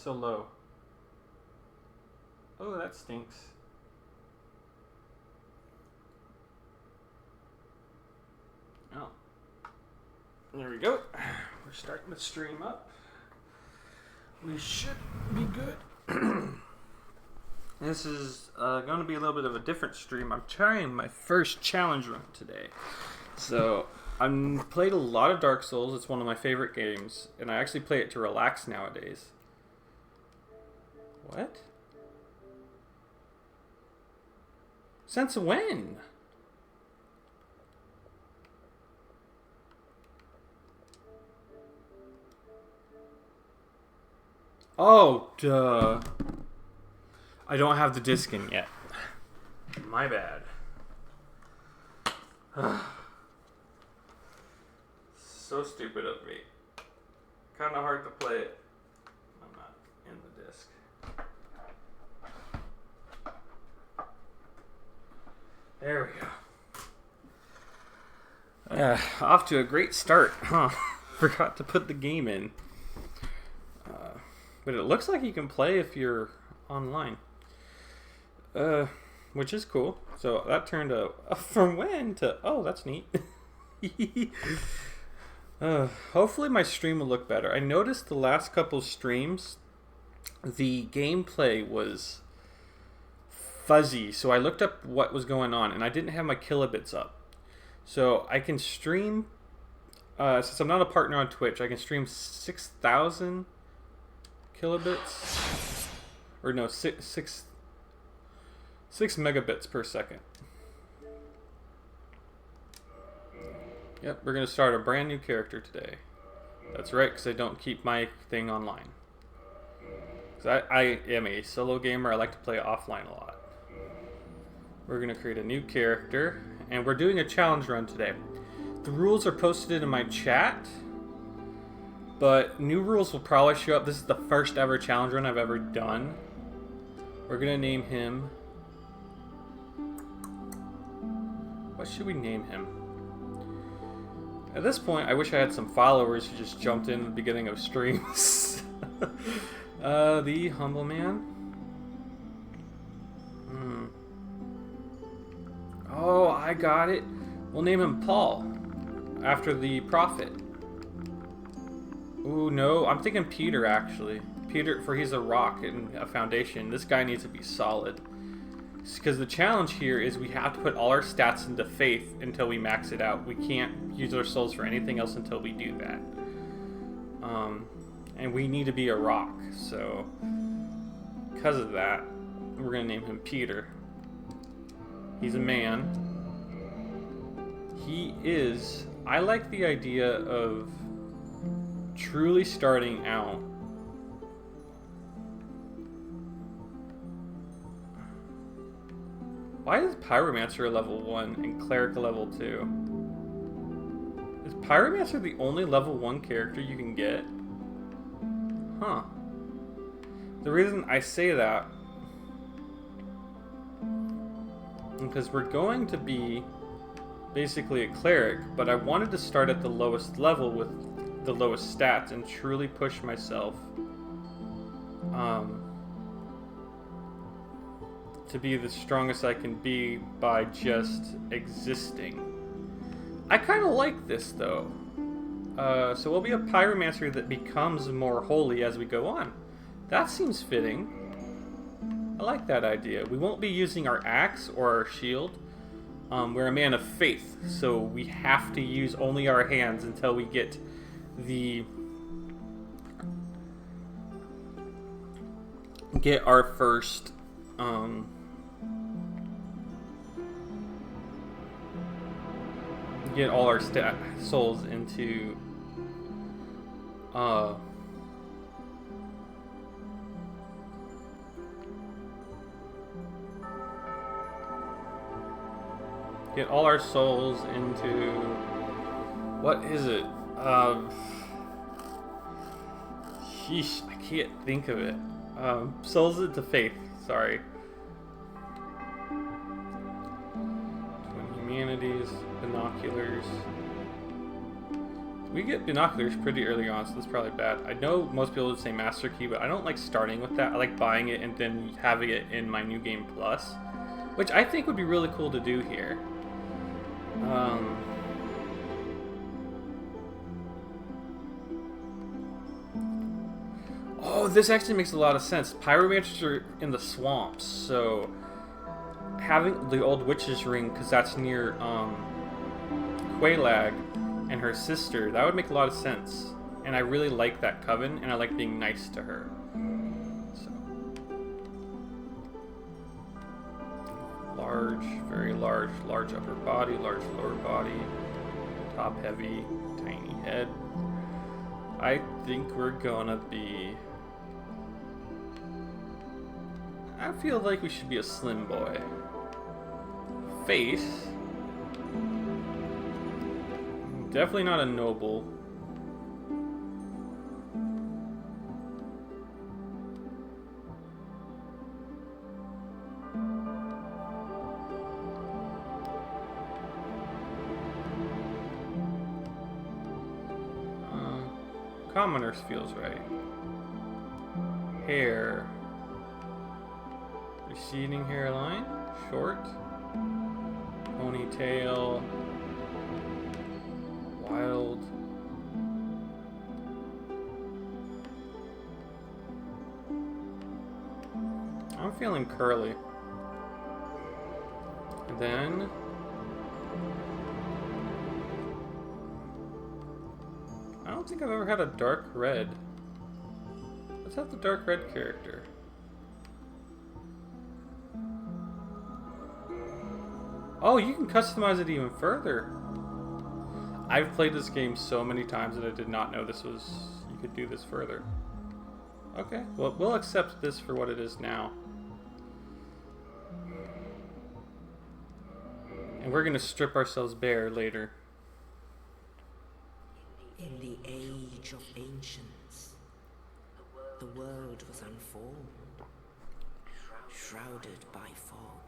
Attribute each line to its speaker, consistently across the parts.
Speaker 1: so low? Oh, that stinks. Oh. There we go. We're starting to stream up. We should be good. This is going to be a little bit of a different stream. I'm trying my first challenge run today. So, I've played a lot of Dark Souls. It's one of my favorite games. And I actually play it to relax nowadays. What? Since when? Oh, duh. I don't have the disc in yet. My bad. So stupid of me. Kind of hard to play it. I'm not in the disc. There we go. Off to a great start, huh? Forgot to put the game in. But it looks like you can play if you're online. Which is cool. So that turned a from when to, oh, that's neat. Hopefully my stream will look better. I noticed the last couple streams, the gameplay was fuzzy. So I looked up what was going on, and I didn't have my kilobits up. So I can stream, since I'm not a partner on Twitch, I can stream 6,000 kilobits. Or no, 6 megabits per second. Yep, we're going to start a brand new character today. That's right, because I don't keep my thing online. I am a solo gamer. I like to play offline a lot. We're going to create a new character, and we're doing a challenge run today. The rules are posted in my chat, but new rules will probably show up. This is the first ever challenge run I've ever done. We're going to name him... What should we name him? At this point, I wish I had some followers who just jumped in at the beginning of streams. The Humble Man. Oh, I got it. We'll name him Paul, after the prophet. Ooh, no, I'm thinking Peter, actually. Peter, for he's a rock and a foundation. This guy needs to be solid. Because the challenge here is we have to put all our stats into faith until we max it out. We can't use our souls for anything else until we do that. And we need to be a rock. So, because of that, we're going to name him Peter. He's a man. He is... I like the idea of truly starting out. Why is Pyromancer a level 1 and Cleric a level 2? Is Pyromancer the only level 1 character you can get? Huh. The reason I say that, because we're going to be basically a Cleric, but I wanted to start at the lowest level with the lowest stats and truly push myself to be the strongest I can be by just existing. I kind of like this though. So we'll be a Pyromancer that becomes more holy as we go on. That seems fitting. I like that idea. We won't be using our axe or our shield. We're a man of faith, so we have to use only our hands until we get our first get all our souls into get all our souls into, what is it? Sheesh, I can't think of it. Souls into faith, sorry. Twin humanities, binoculars. We get binoculars pretty early on, so that's probably bad. I know most people would say Master Key, but I don't like starting with that. I like buying it and then having it in my New Game Plus, which I think would be really cool to do here. Oh, this actually makes a lot of sense. Pyromancers are in the swamps, so having the old witch's ring, because that's near Quelaag and her sister, that would make a lot of sense. And I really like that coven, and I like being nice to her. So. Large, very large, large upper body, large lower body, top heavy, tiny head. I think we're gonna be... I feel like we should be a slim boy. Face. Definitely not a noble. Commoners feels right. Hair. Receding hairline. Short. Ponytail. Wild. I'm feeling curly. And then I don't think I've ever had a dark red. Let's have the dark red character. Oh, you can customize it even further. I've played this game so many times that I did not know you could do this further. Okay, well, we'll accept this for what it is now. And we're gonna strip ourselves bare later.
Speaker 2: In the age of ancients, the world was unformed, shrouded by fog.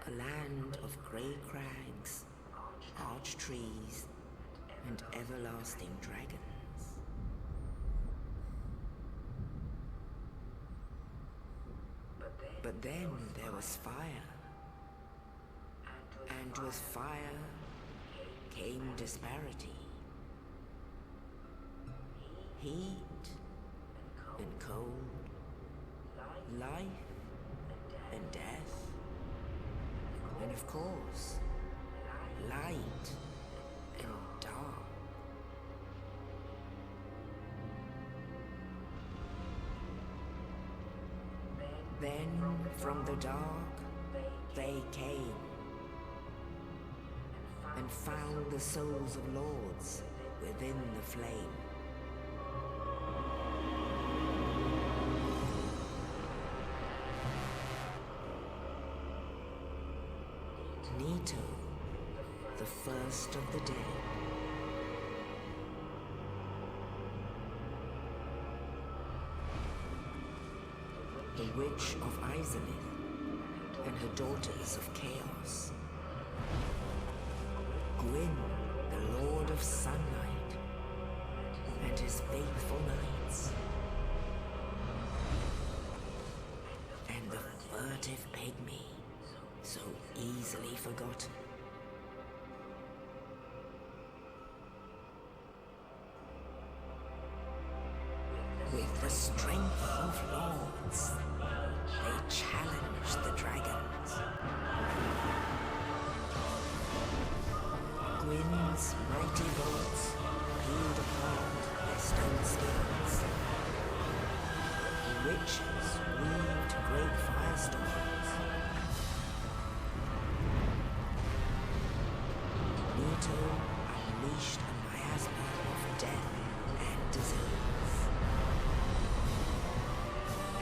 Speaker 2: A land of grey crags, arch trees, and everlasting dragons. But then there was fire, and with fire came disparity, heat and cold, life and death, and of course, light and dark. Then from the dark they came and found the souls of lords within the flame. Nito, the first of the dead. The Witch of Izalith and her daughters of chaos. Gwyn, the Lord of Sunlight, and his faithful knights. And the furtive pygmy, so easily forgotten. With the strength of lords, they challenged the dragons. Gwyn's mighty bolts peeled apart their stone skins. The witches weaved great firestorms. Nito unleashed a miasma of death and disease.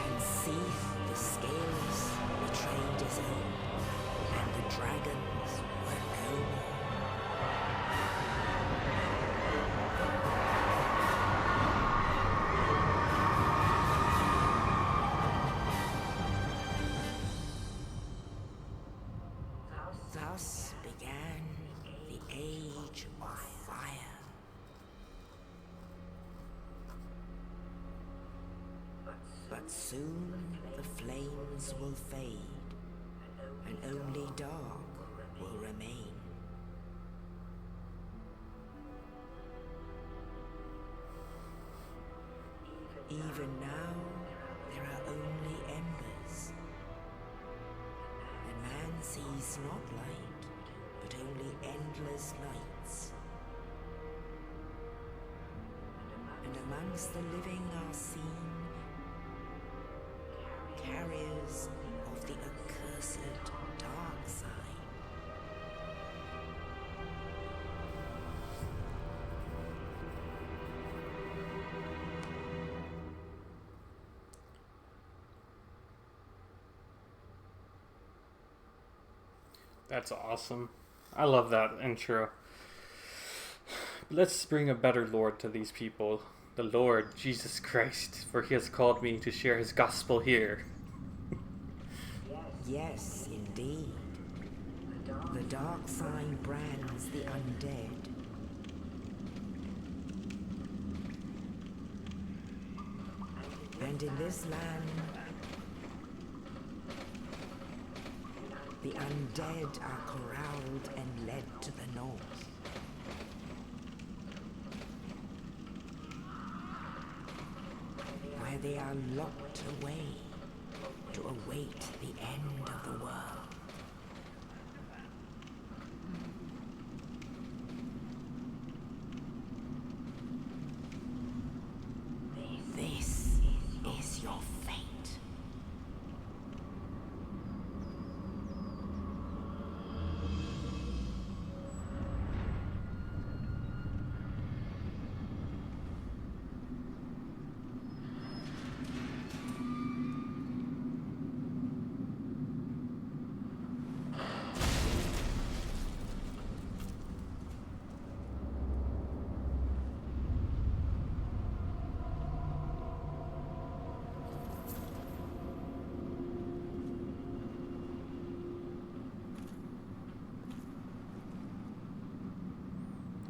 Speaker 2: And Seath the Scaleless betrayed his own, and the dragons were no more. Thus began the age of But soon the flames will fade, and only dark will remain. Even now, there are only embers, and man sees not light, but only endless nights. And amongst the living are seen carriers of the accursed dark side.
Speaker 1: That's awesome. I love that intro. Let's bring a better Lord to these people. The Lord Jesus Christ, for he has called me to share his gospel here.
Speaker 2: Yes, indeed. The dark sign brands the undead. And in this land, the undead are corralled and led to the north. Where they are locked away to await the end of the world. This is your fate.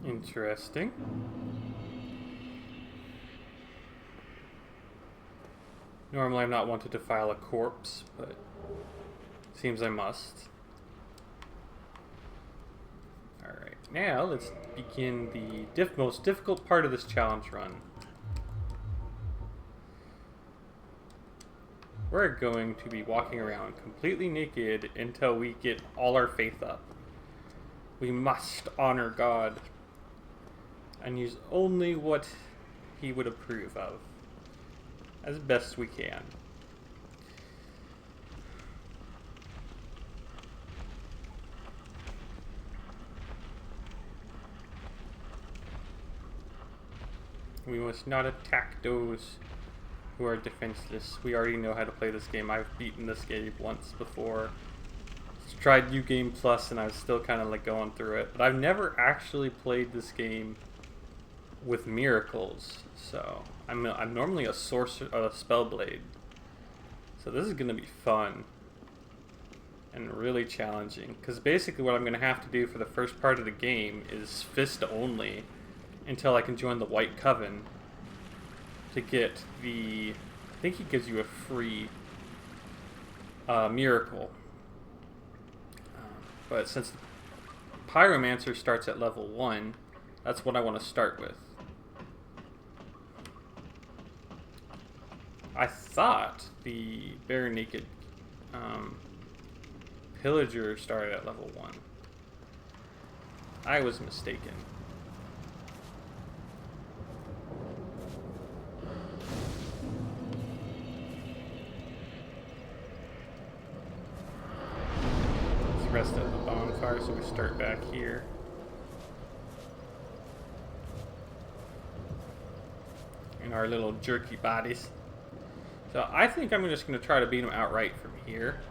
Speaker 1: Interesting. Normally I'm not one to defile a corpse, but seems I must. Alright, now let's begin the most difficult part of this challenge run. We're going to be walking around completely naked until we get all our faith up. We must honor God and use only what he would approve of, as best we can. We must not attack those who are defenseless. We already know how to play this game. I've beaten this game once before. Tried New Game Plus and I was still kind of like going through it, but I've never actually played this game with miracles. So I'm normally a sorcerer, a spellblade. So this is gonna be fun and really challenging, because basically what I'm gonna have to do for the first part of the game is fist only until I can join the White Coven to get the, I think he gives you a free miracle. But since the Pyromancer starts at level 1, that's what I want to start with. I thought the Bare Naked Pillager started at level 1. I was mistaken. Let's rest at the bonfire, so we start back here. In our little jerky bodies. So I think I'm just going to try to beat him outright from here,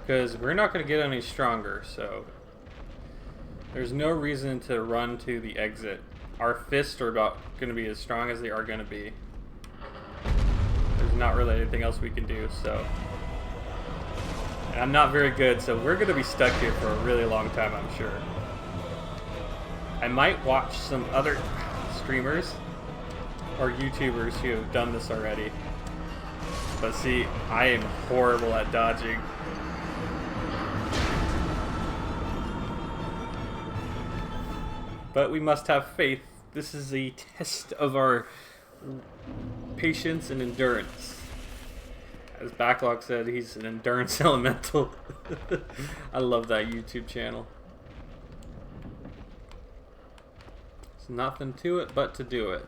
Speaker 1: because we're not going to get any stronger, so there's no reason to run to the exit. Our fists are about going to be as strong as they are going to be. There's not really anything else we can do, so. And I'm not very good, so we're going to be stuck here for a really long time, I'm sure. I might watch some other streamers or YouTubers who have done this already. But see, I am horrible at dodging. But we must have faith. This is a test of our patience and endurance. As Backlog said, he's an endurance elemental. I love that YouTube channel. There's nothing to it but to do it.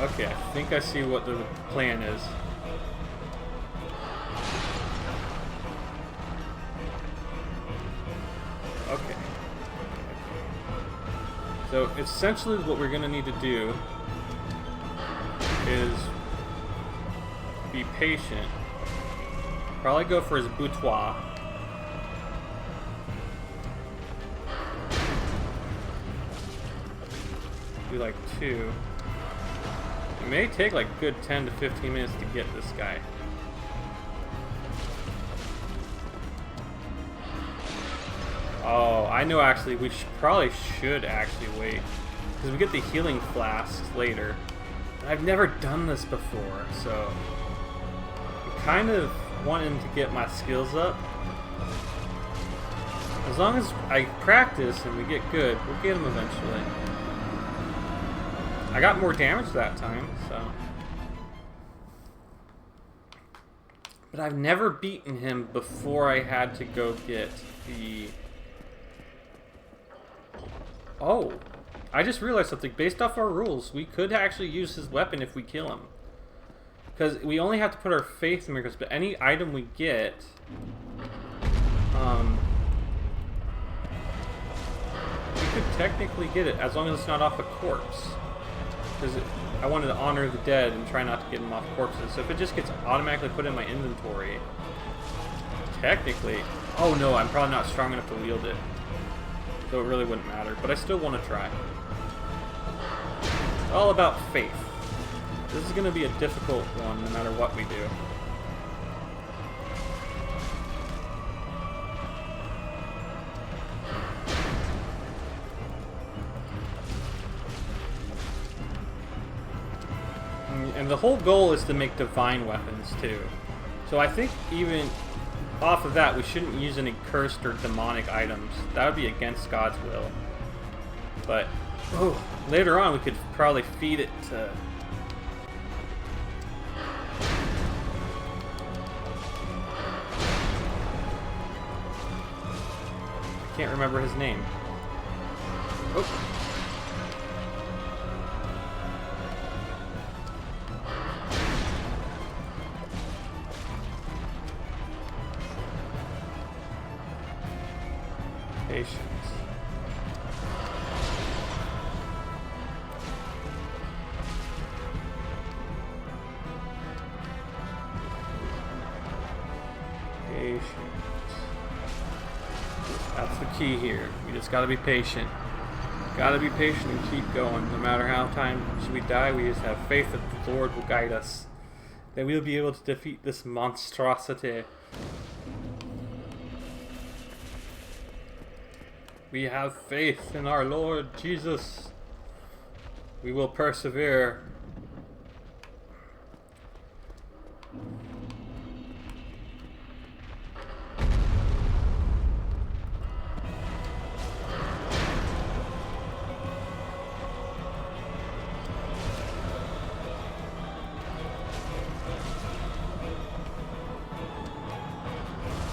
Speaker 1: Okay, I think I see what the plan is. Okay. So essentially what we're going to need to do is be patient. Probably go for his boutoir. Do like 2. It may take like a good 10 to 15 minutes to get this guy. Oh, I know actually, we probably should actually wait. Because we get the healing flasks later. I've never done this before, so I'm kind of wanting to get my skills up. As long as I practice and we get good, we'll get him eventually. I got more damage that time, so. But I've never beaten him before I had to go get the... Oh, I just realized something. Based off our rules, we could actually use his weapon if we kill him. Because we only have to put our faith in miracles, but any item we get... we could technically get it, as long as it's not off a corpse. Because I wanted to honor the dead and try not to get them off corpses. So if it just gets automatically put in my inventory, technically... Oh no, I'm probably not strong enough to wield it. So it really wouldn't matter, but I still want to try. It's all about faith. This is going to be a difficult one no matter what we do. And the whole goal is to make divine weapons too. So I think even off of that, we shouldn't use any cursed or demonic items. That would be against God's will. But later on, we could probably feed it to... I can't remember his name. Oh. Patience. Patience. That's the key here. We just gotta be patient. Gotta be patient and keep going. No matter how times we die, we just have faith that the Lord will guide us. That we'll be able to defeat this monstrosity. We have faith in our Lord Jesus. We will persevere.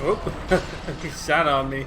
Speaker 1: Oh, he sat on me.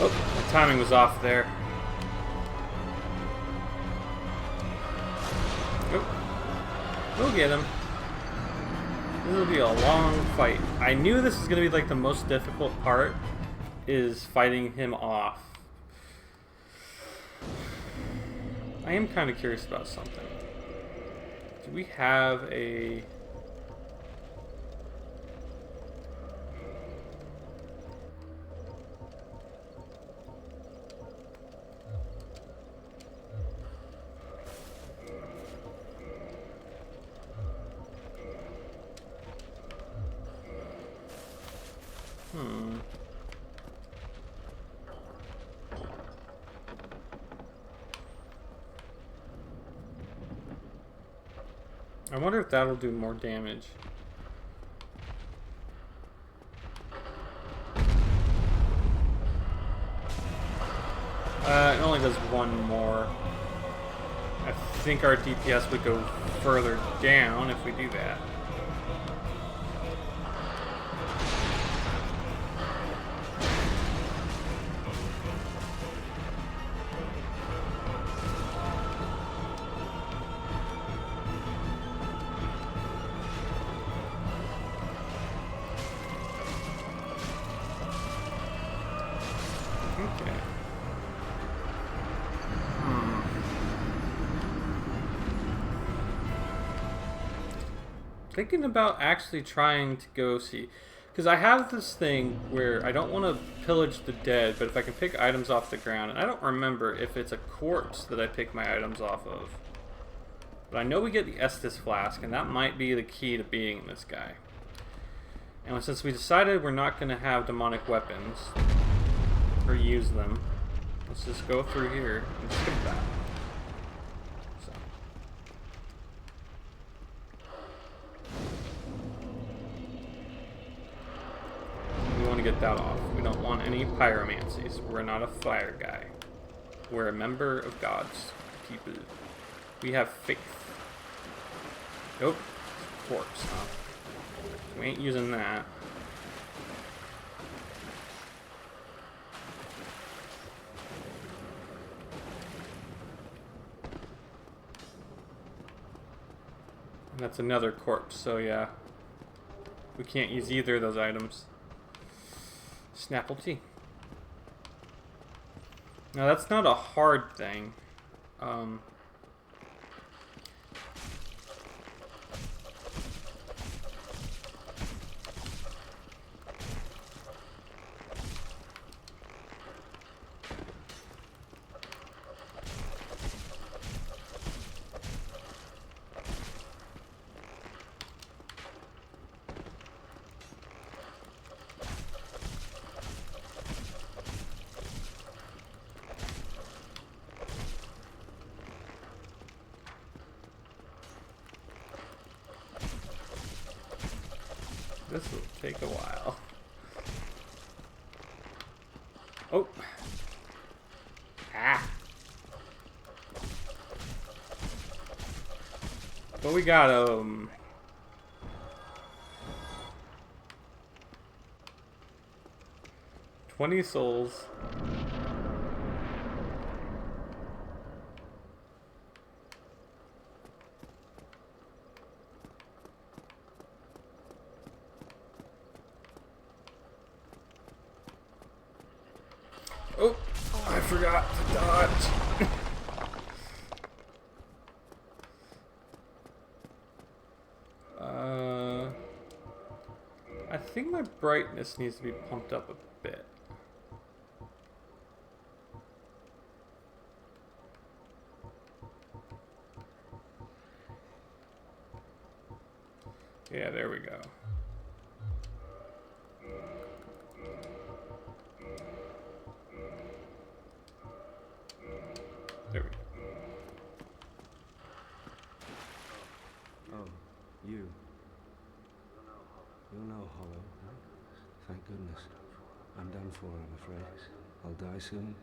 Speaker 1: Oh, the timing was off there. Oh, we'll get him. This will be a long fight. I knew this was going to be like the most difficult part, is fighting him off. I am kind of curious about something. Do we have a... I wonder if that'll do more damage. It only does one more. I think our DPS would go further down if we do that. Okay. Thinking about actually trying to go see, because I have this thing where I don't want to pillage the dead, but if I can pick items off the ground, and I don't remember if it's a corpse that I pick my items off of, but I know we get the Estus flask, and that might be the key to beating this guy. And since we decided we're not going to have demonic weapons or use them, let's just go through here and skip that. So. We want to get that off. We don't want any pyromancies. We're not a fire guy. We're a member of God's people. We have faith. Nope. Corpse, huh? We ain't using that. And that's another corpse, so yeah. We can't use either of those items. Snapple tea. Now that's not a hard thing. This will take a while. Oh. Ah. But we got 20 souls. Oh, I forgot to dodge. I think my brightness needs to be pumped up a bit. Yeah, there we go. There we go.
Speaker 3: Oh, you. You'll know Hollow. Thank goodness. I'm done for, I'm afraid. I'll die soon,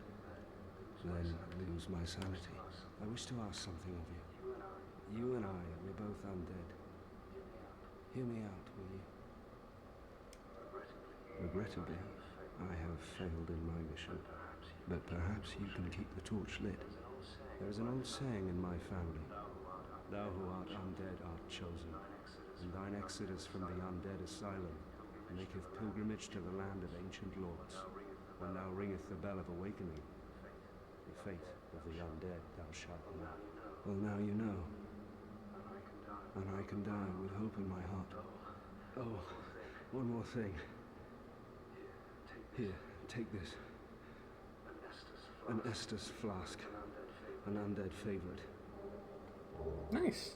Speaker 3: then lose my sanity. I wish to ask something of you. You and I, we're both undead. Hear me out, will you? Regrettably, I have failed in my mission. but perhaps you can keep the torch lit. There is an old saying in my family. Thou who art undead art chosen, and thine exodus from the undead asylum maketh pilgrimage to the land of ancient lords. When thou ringeth the bell of awakening, the fate of the undead thou shalt know. Well, now you know. And I can die with hope in my heart. Oh, one more thing. Here, take this. An Estus flask. An undead favorite.
Speaker 1: Nice.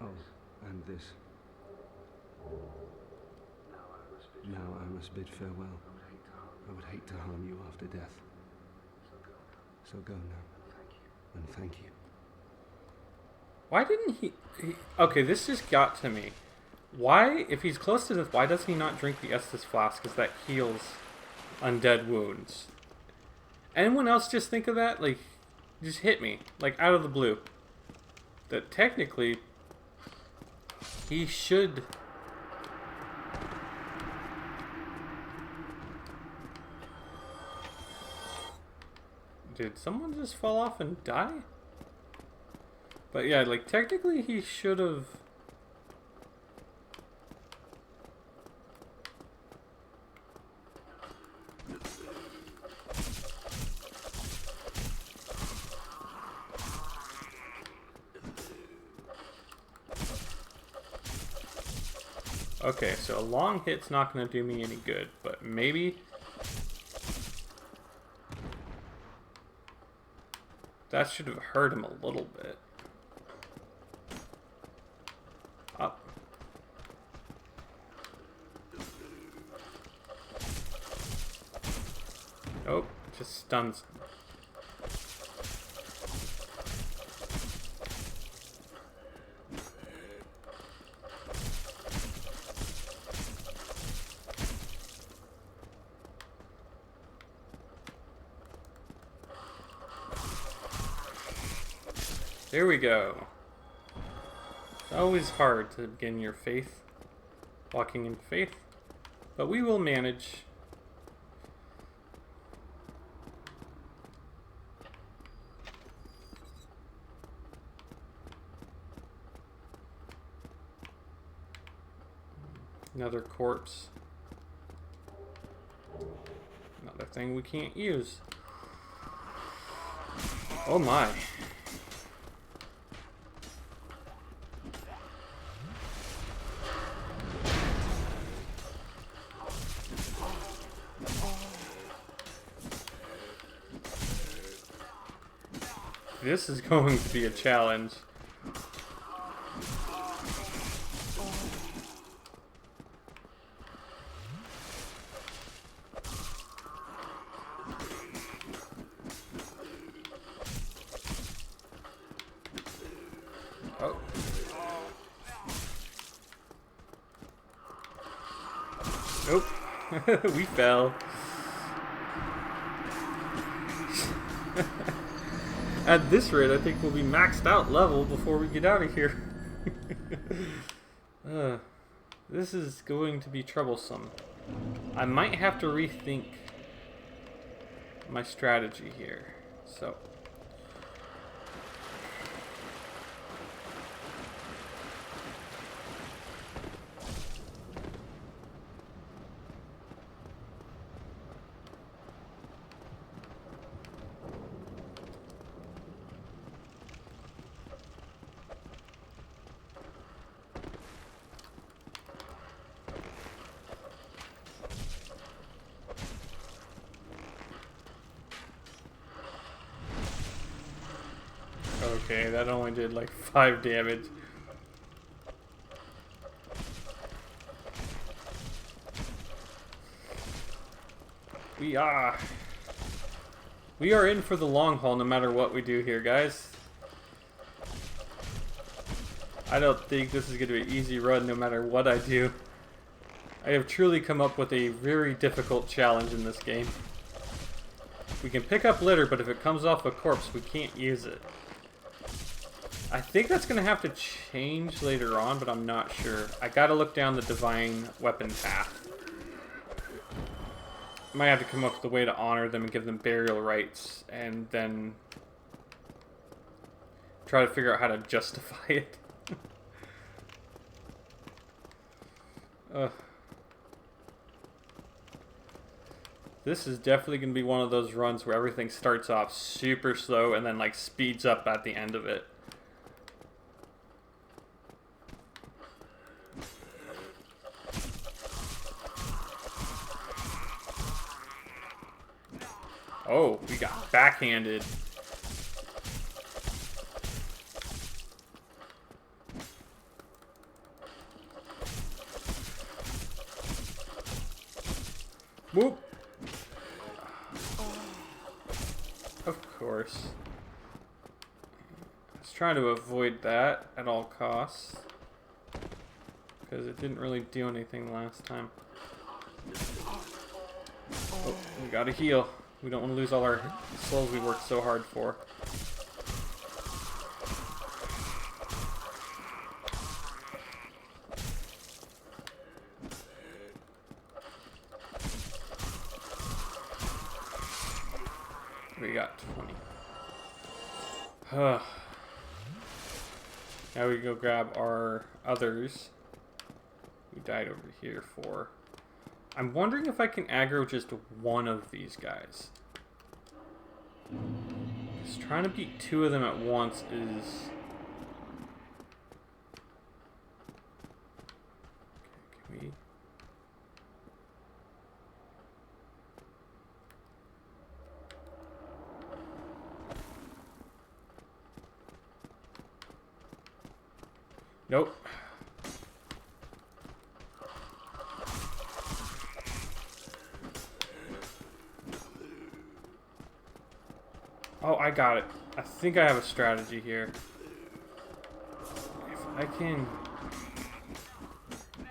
Speaker 3: Oh, and this. Now I must bid farewell. I would hate to harm you after death. So go now. And thank you.
Speaker 1: Why didn't he... Okay, this just got to me. Why, if he's close to death, why does he not drink the Estus flask? Because that heals undead wounds. Anyone else just think of that? Like, just hit me. Like, out of the blue. That technically, he should... Did someone just fall off and die? But yeah, like, technically he should have... Okay, so a long hit's not going to do me any good, but maybe... That should have hurt him a little bit. Up. Nope, just stuns. There we go. It's always hard to begin your faith, walking in faith, but we will manage. Another corpse. Another thing we can't use. Oh my. This is going to be a challenge. Oh. Nope. We fell. At this rate, I think we'll be maxed out level before we get out of here. This is going to be troublesome. I might have to rethink my strategy here. So. Okay, that only did like 5 damage. We are in for the long haul no matter what we do here, guys. I don't think this is going to be an easy run no matter what I do. I have truly come up with a very difficult challenge in this game. We can pick up litter, but if it comes off a corpse, we can't use it. I think that's going to have to change later on, but I'm not sure. I got to look down the divine weapon path. might have to come up with a way to honor them and give them burial rights, and then try to figure out how to justify it. This is definitely going to be one of those runs where everything starts off super slow and then like speeds up at the end of it. Oh, we got backhanded. Whoop. Of course. I was trying to avoid that at all costs, because it didn't really do anything last time. Oh, we gotta heal. We don't want to lose all our souls we worked so hard for. We got 20. Now we go grab our others. We died over here for. I'm wondering if I can aggro just one of these guys. Just trying to beat two of them at once is... Okay, can we... Nope. Oh, I got it. I think I have a strategy here. If I can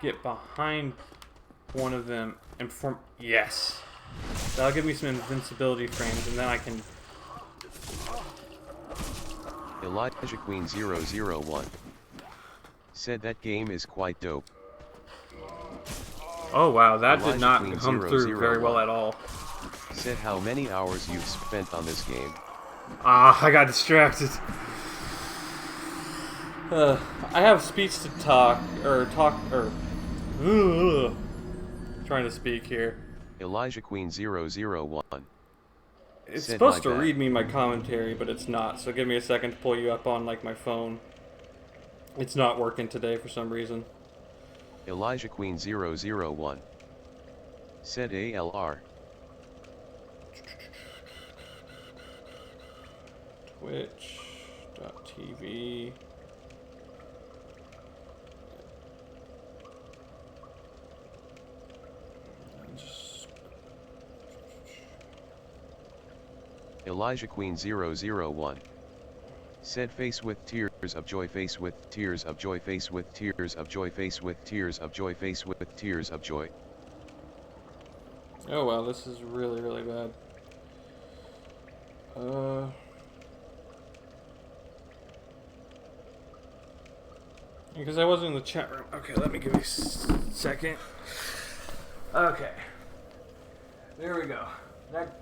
Speaker 1: get behind one of them and form... Yes! That'll give me some invincibility frames, and then I can...
Speaker 4: Elijah Queen 001 said that game is quite dope.
Speaker 1: Oh wow, that did
Speaker 4: Elijah
Speaker 1: not
Speaker 4: Queen
Speaker 1: come through very well at all.
Speaker 4: Said how many hours you've spent on this game.
Speaker 1: Ah, I got distracted. I have speech to talk, trying to speak here.
Speaker 4: Elijah Queen 001.
Speaker 1: It's
Speaker 4: said
Speaker 1: supposed to
Speaker 4: my bad.
Speaker 1: read me my commentary, but it's not, so give me a second to pull you up on, like, my phone. It's not working today for some reason.
Speaker 4: Elijah Queen 001 said ALR.
Speaker 1: Twitch.tv.
Speaker 4: Elijah Queen 001 said face with tears of joy, face with tears of joy, face with tears of joy, face with tears of joy, face with tears of joy.
Speaker 1: Oh wow, this is really, really bad. Because I wasn't in the chat room. Okay, let me give you a second. Okay. There we go. That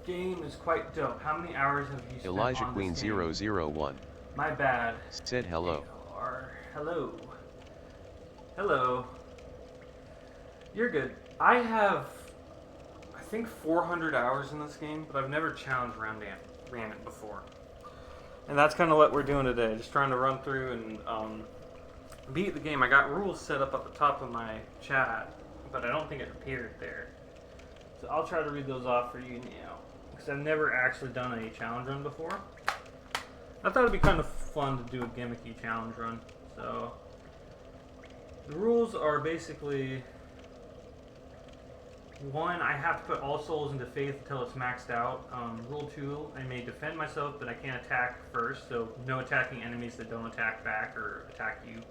Speaker 1: game is quite dope. How many hours have you spent
Speaker 4: Elijah
Speaker 1: on
Speaker 4: Queen
Speaker 1: this game?
Speaker 4: 001
Speaker 1: My bad.
Speaker 4: said hello.
Speaker 1: Hello. Hello. You're good. I have, I think, 400 hours in this game, but I've never challenged ran it before. And that's kind of what we're doing today. Just trying to run through and beat the game. I got rules set up at the top of my chat, but I don't think it appeared there. So I'll try to read those off for you now, because I've never actually done a challenge run before. I thought it'd be kind of fun to do a gimmicky challenge run. So the rules are basically: 1, I have to put all souls into faith until it's maxed out. Rule 2, I may defend myself, but I can't attack first, so no attacking enemies that don't attack back or attack you.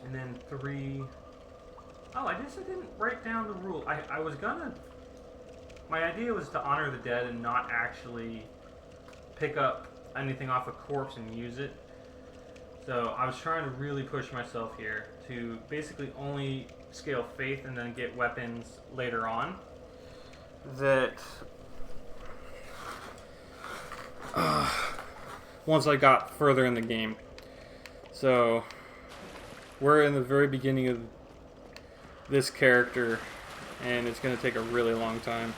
Speaker 1: And then 3, oh, I guess I didn't write down the rule. I was gonna, my idea was to honor the dead and not actually pick up anything off a corpse and use it. So I was trying to really push myself here to basically only scale of faith and then get weapons later on. That once I got further in the game. So we're in the very beginning of this character, and it's going to take a really long time.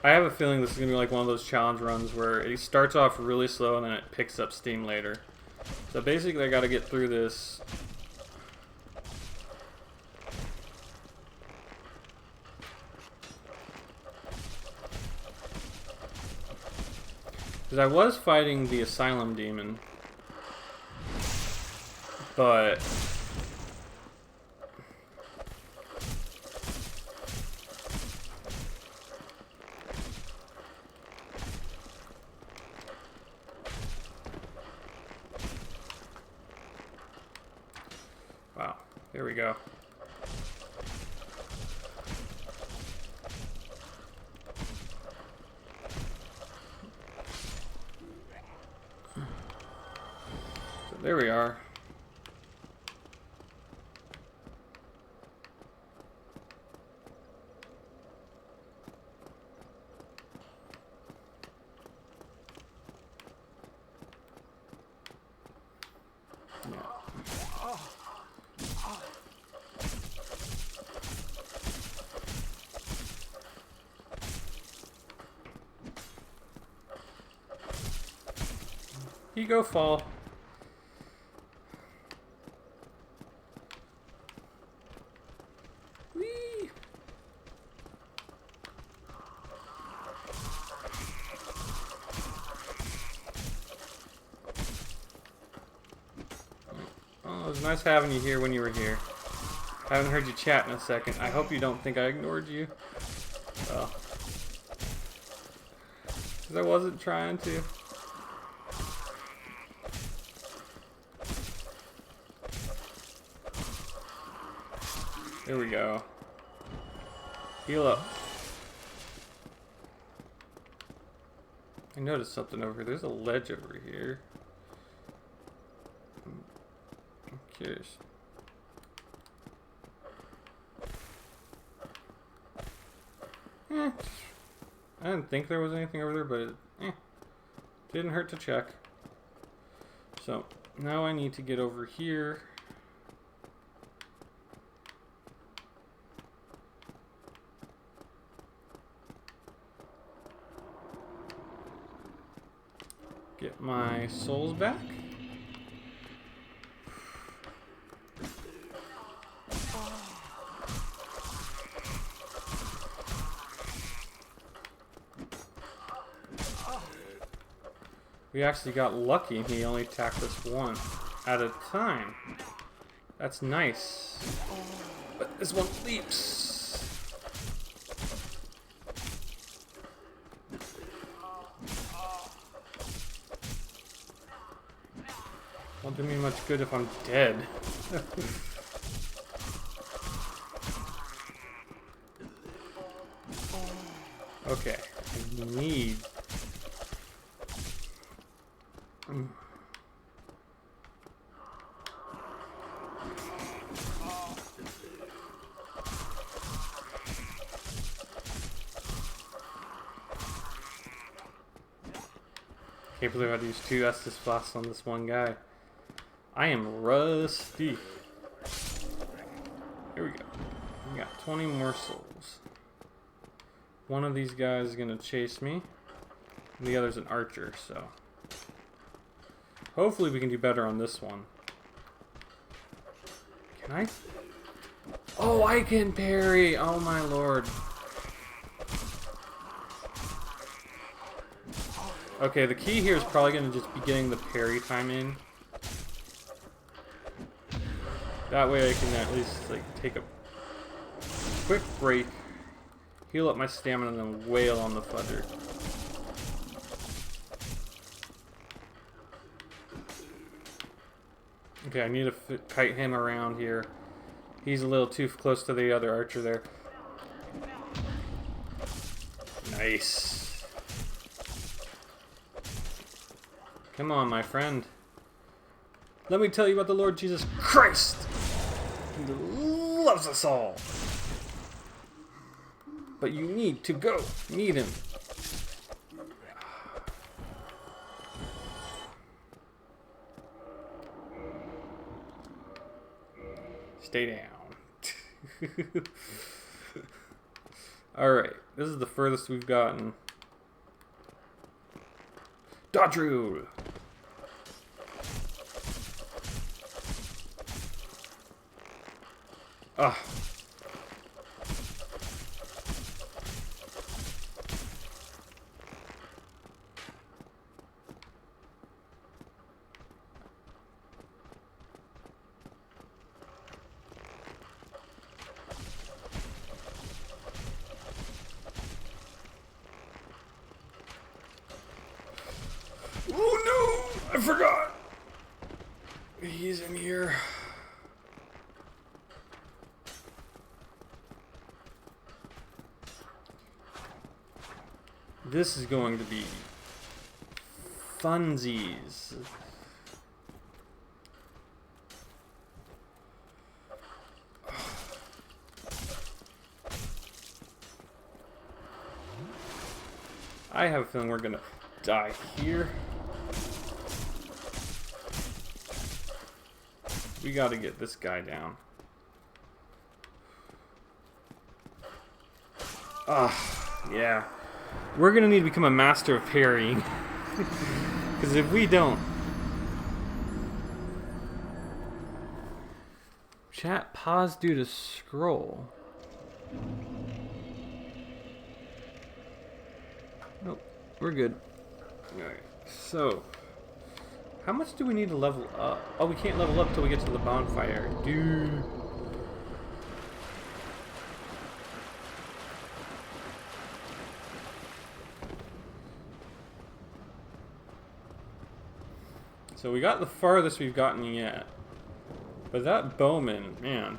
Speaker 1: I have a feeling this is going to be like one of those challenge runs where it starts off really slow and then it picks up steam later. So basically I got to get through this. Because I was fighting the asylum demon, but wow, here we go. There we are. Yeah. You go fall. It was nice having you here when you were here. I haven't heard you chat in a second. I hope you don't think I ignored you. Well, because I wasn't trying to. There we go. Heal up. I noticed something over here. There's a ledge over here. I'm curious. I didn't think there was anything over there, but it didn't hurt to check. So now I need to get over here. Get my souls back. We actually got lucky and he only attacked us one at a time. That's nice. But this one leaps. Won't do me much good if I'm dead. Okay, I need... Can't believe I had to use 2 Estus Flasks on this one guy. I am rusty. Here we go. We got 20 more souls. One of these guys is gonna chase me. And the other's an archer, so hopefully we can do better on this one. Can I? Oh, I can parry! Oh my lord. Okay, the key here is probably gonna just be getting the parry time in. That way I can at least like take a quick break, heal up my stamina, and then wail on the fudger. Okay, I need to kite him around here. He's a little too close to the other archer there. Nice. Come on, my friend. Let me tell you about the Lord Jesus Christ. He loves us all. But you need to go meet him. Stay down. Alright, this is the furthest we've gotten. Dodge rule! Ah. Oh no! I forgot! He's in here. This is going to be funsies. I have a feeling we're gonna die here. We gotta get this guy down. Yeah. We're gonna need to become a master of parrying. Because if we don't... Chat, pause due to scroll. Nope, we're good. Alright, so... How much do we need to level up? Oh, we can't level up till we get to the bonfire. Dude. So we got the farthest we've gotten yet. But that bowman, man.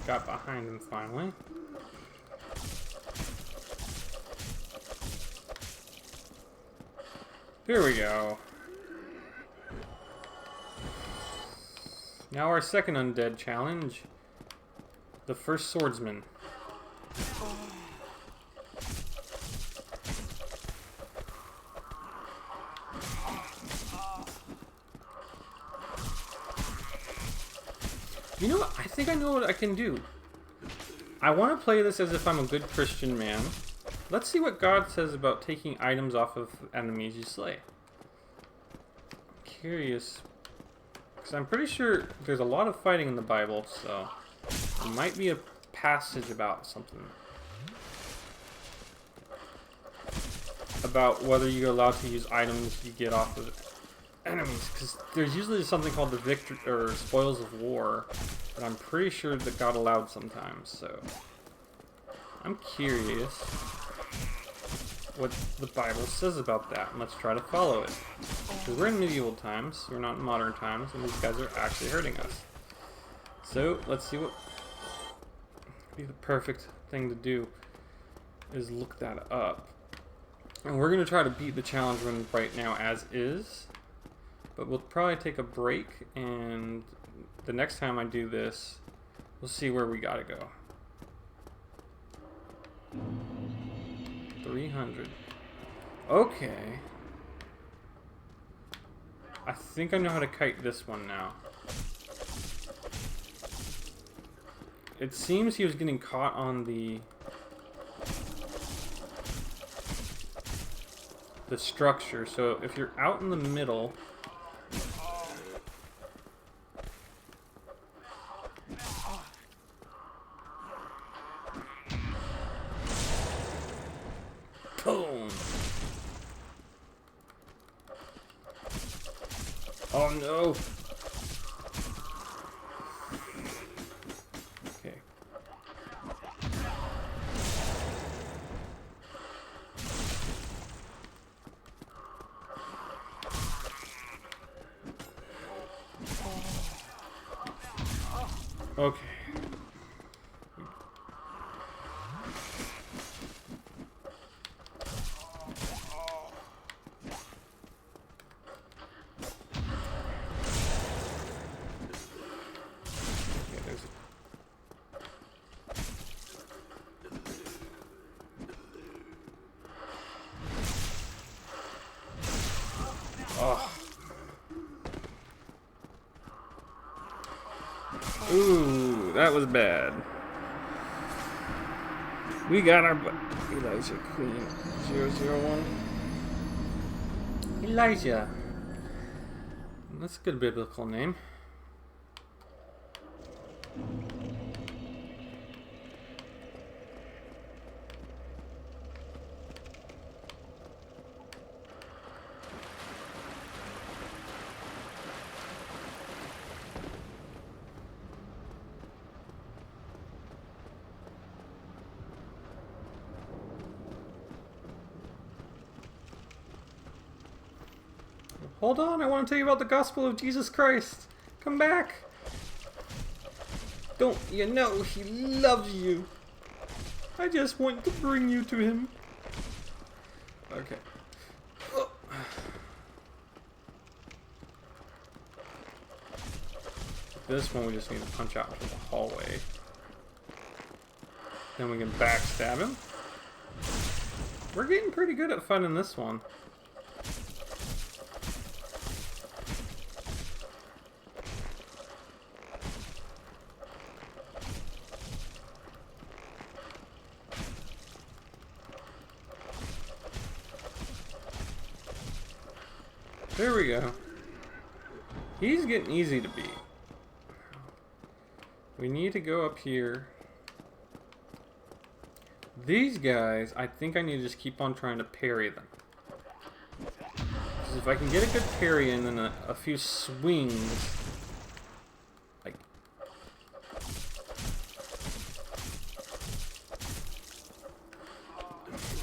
Speaker 1: Got behind him finally. Here we go. Now our second undead challenge. The first swordsman. You know what? I think I know what I can do. I want to play this as if I'm a good Christian man. Let's see what God says about taking items off of enemies you slay. I'm curious. Because I'm pretty sure there's a lot of fighting in the Bible, so there might be a passage about something. About whether you're allowed to use items you get off of enemies, because there's usually something called the victory or spoils of war that I'm pretty sure that God allowed sometimes. So I'm curious what the Bible says about that, and let's try to follow it. Because we're in medieval times, we're not in modern times, and these guys are actually hurting us. So let's see what would be the perfect thing to do is look that up. And we're gonna try to beat the challenge run right now as is. But we'll probably take a break, and the next time I do this, we'll see where we gotta go. 300. Okay. I think I know how to kite this one now. It seems he was getting caught on the... the structure. So if you're out in the middle, boom. Oh no. Okay. Okay. Oh. Ooh, that was bad. We got our Elijah Queen 001. Elijah. That's a good biblical name. Hold on, I want to tell you about the gospel of Jesus Christ. Come back. Don't you know he loves you? I just want to bring you to him. Okay. Oh. This one we just need to punch out into the hallway. Then we can backstab him. We're getting pretty good at fighting this one. There we go. He's getting easy to beat. We need to go up here. These guys, I think I need to just keep on trying to parry them. Because if I can get a good parry and then a few swings, like...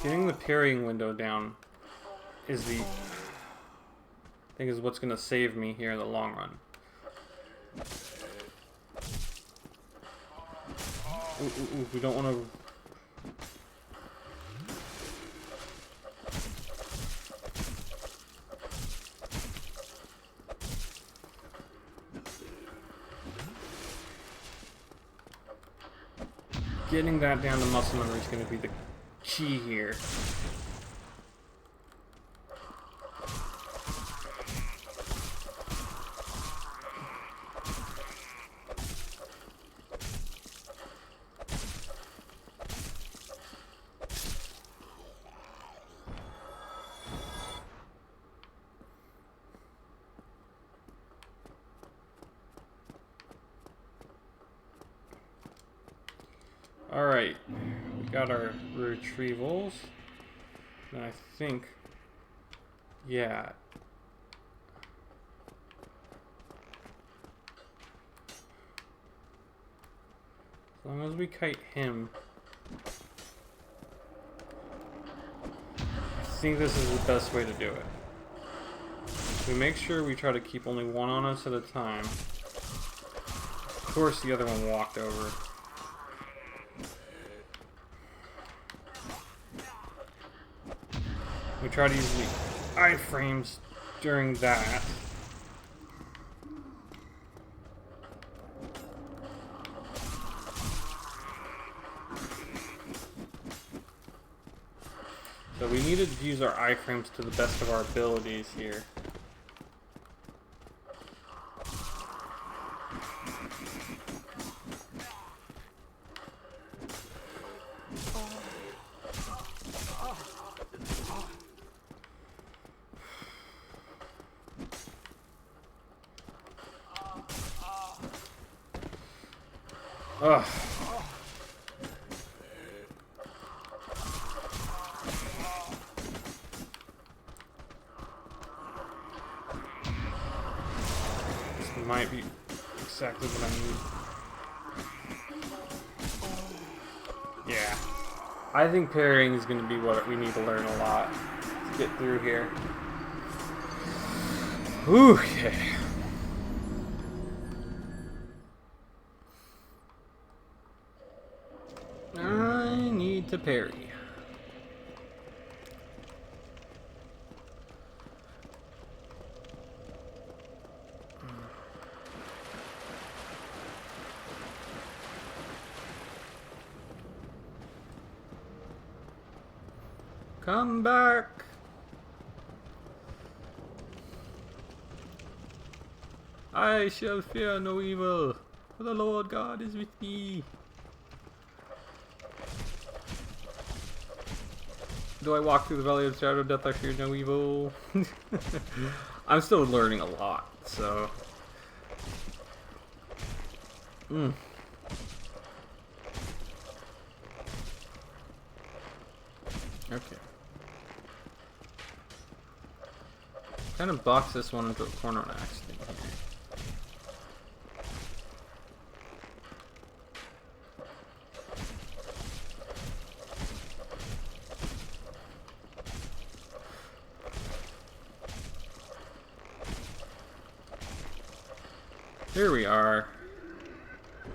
Speaker 1: Getting the parrying window down is the... I think is what's going to save me here in the long run. Ooh, we don't want to... Getting that down to muscle memory is going to be the key here. Alright, we got our retrievals, and I think, yeah. As long as we kite him, I think this is the best way to do it. We make sure we try to keep only one on us at a time. Of course the other one walked over. We try to use the iframes during that. So we need to use our iframes to the best of our abilities here. Ugh. This might be exactly what I need. Yeah. I think parrying is going to be what we need to learn a lot to get through here. Okay. I need to parry. Come back. I shall fear no evil, for the Lord God is with me. Do I walk through the valley of the shadow of death, I fear no evil? I'm still learning a lot, so... Okay. Kind of box this one into a corner on accident here. Here we are.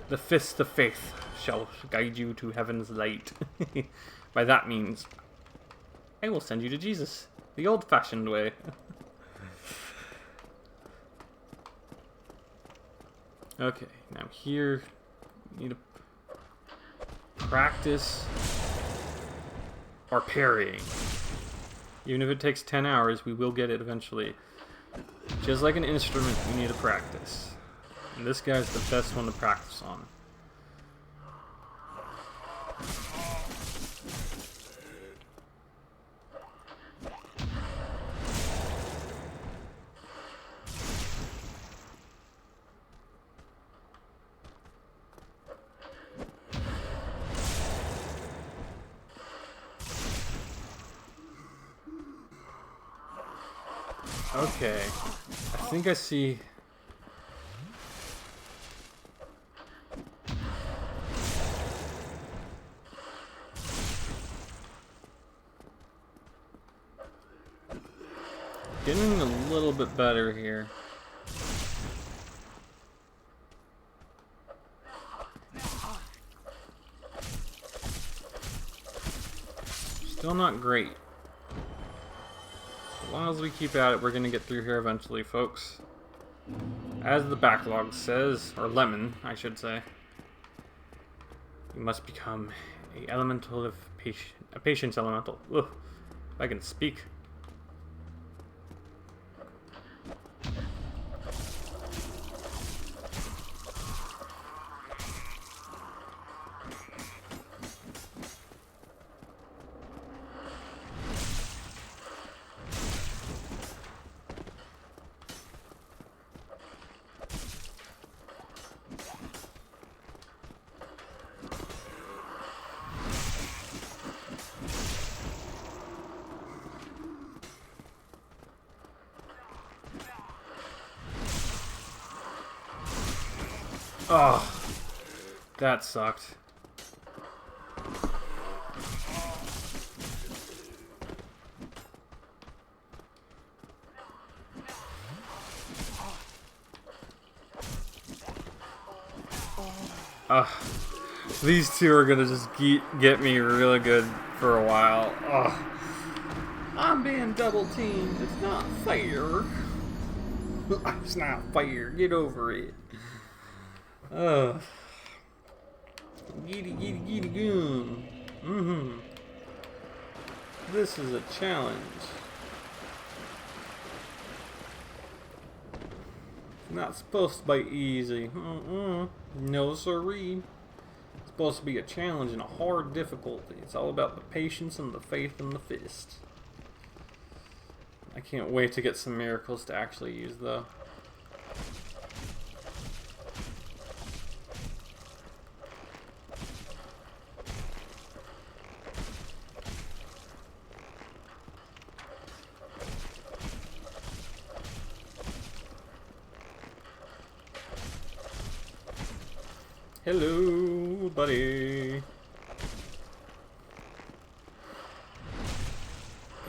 Speaker 1: The fist of faith shall guide you to heaven's light. By that means, I will send you to Jesus, the old-fashioned way. Okay, now here, we need to practice our parrying. Even if it takes 10 hours, we will get it eventually. Just like an instrument, we need to practice. And this guy's the best one to practice on. Okay, I think I see... Getting a little bit better here. Still not great. As long as we keep at it, we're gonna get through here eventually, folks. As the backlog says, or lemon, I should say, you must become a elemental of a patience elemental. Ugh, if I can speak. Oh, that sucked. These two are gonna just get me really good for a while. I'm being double teamed. It's not fair. It's not fair. Get over it. Giddy goon. This is a challenge. It's not supposed to be easy. No siree. It's supposed to be a challenge and a hard difficulty. It's all about the patience and the faith and the fist. I can't wait to get some miracles to actually use though. Hello, buddy.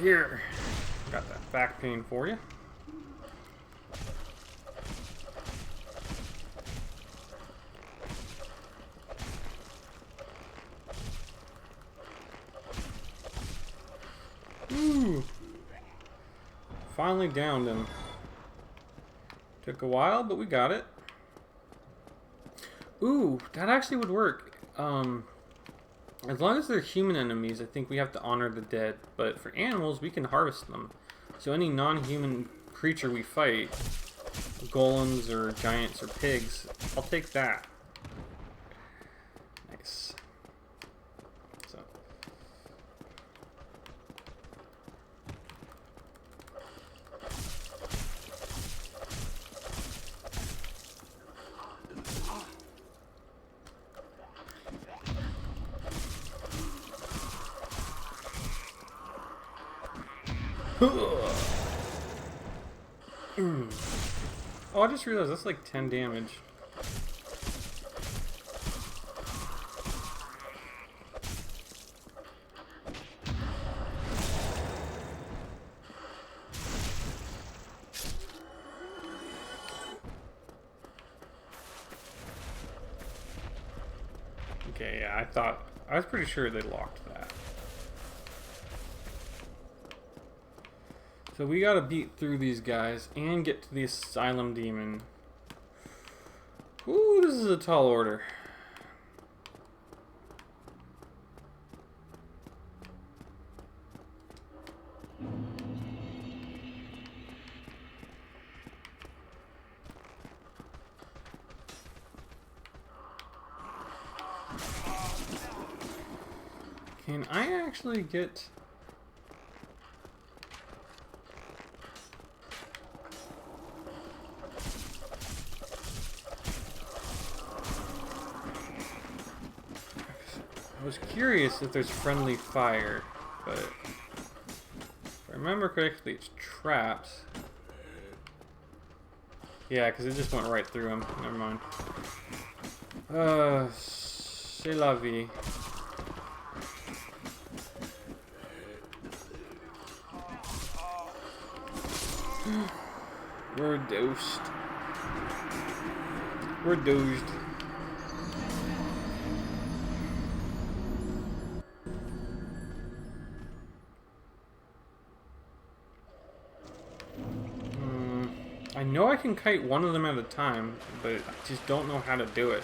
Speaker 1: Here. Got that back pain for you. Ooh. Finally downed him. Took a while, but we got it. Ooh, that actually would work. As long as they're human enemies, I think we have to honor the dead. But for animals, we can harvest them. So any non-human creature we fight, golems or giants or pigs, I'll take that. Nice. So. Oh, I just realized that's like 10 damage. Okay, yeah, I was pretty sure they locked that. So we gotta beat through these guys and get to the asylum demon. Ooh, this is a tall order. Can I actually get... I was curious if there's friendly fire, but if I remember correctly, it's traps. Yeah, because it just went right through him. Never mind. C'est la vie. We're dosed. We're dozed. I know I can kite one of them at a time, but I just don't know how to do it.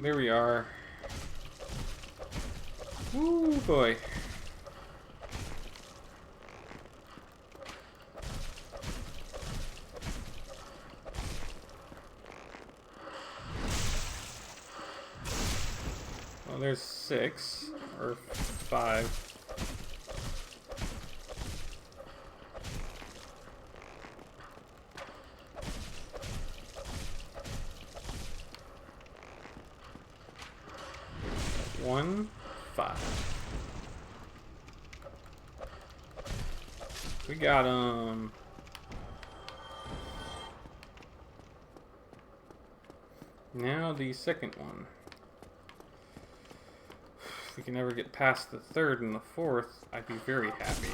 Speaker 1: There we are. Ooh, boy. Well, there's 6 or 5. One, 5. We got him. Now the second one. If we can ever get past the third and the fourth, I'd be very happy.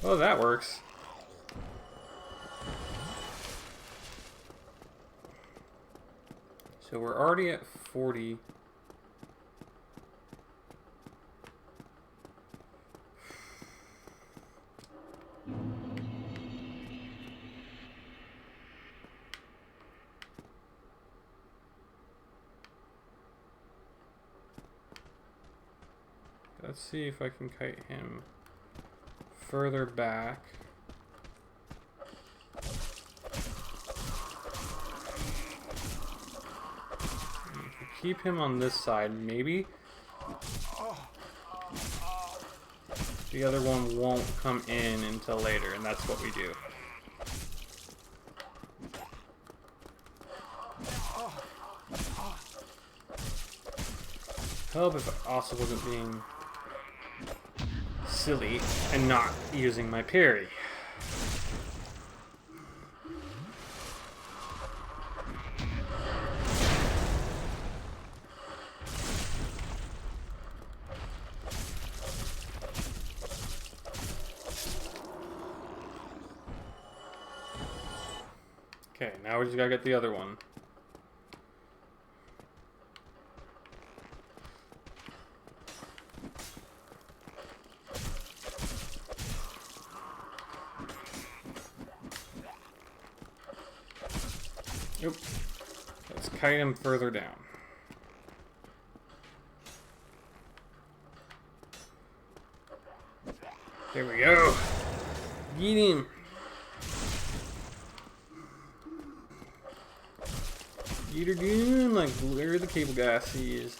Speaker 1: Oh, that works. So we're already at 40. Let's see if I can kite him further back. Keep him on this side, maybe. The other one won't come in until later, and that's what we do. Help if I also wasn't being silly and not using my parry. Okay, now we just gotta get the other one. Nope. Let's kite him further down. There we go. Get him. Get her down like Blury the cable guy sees.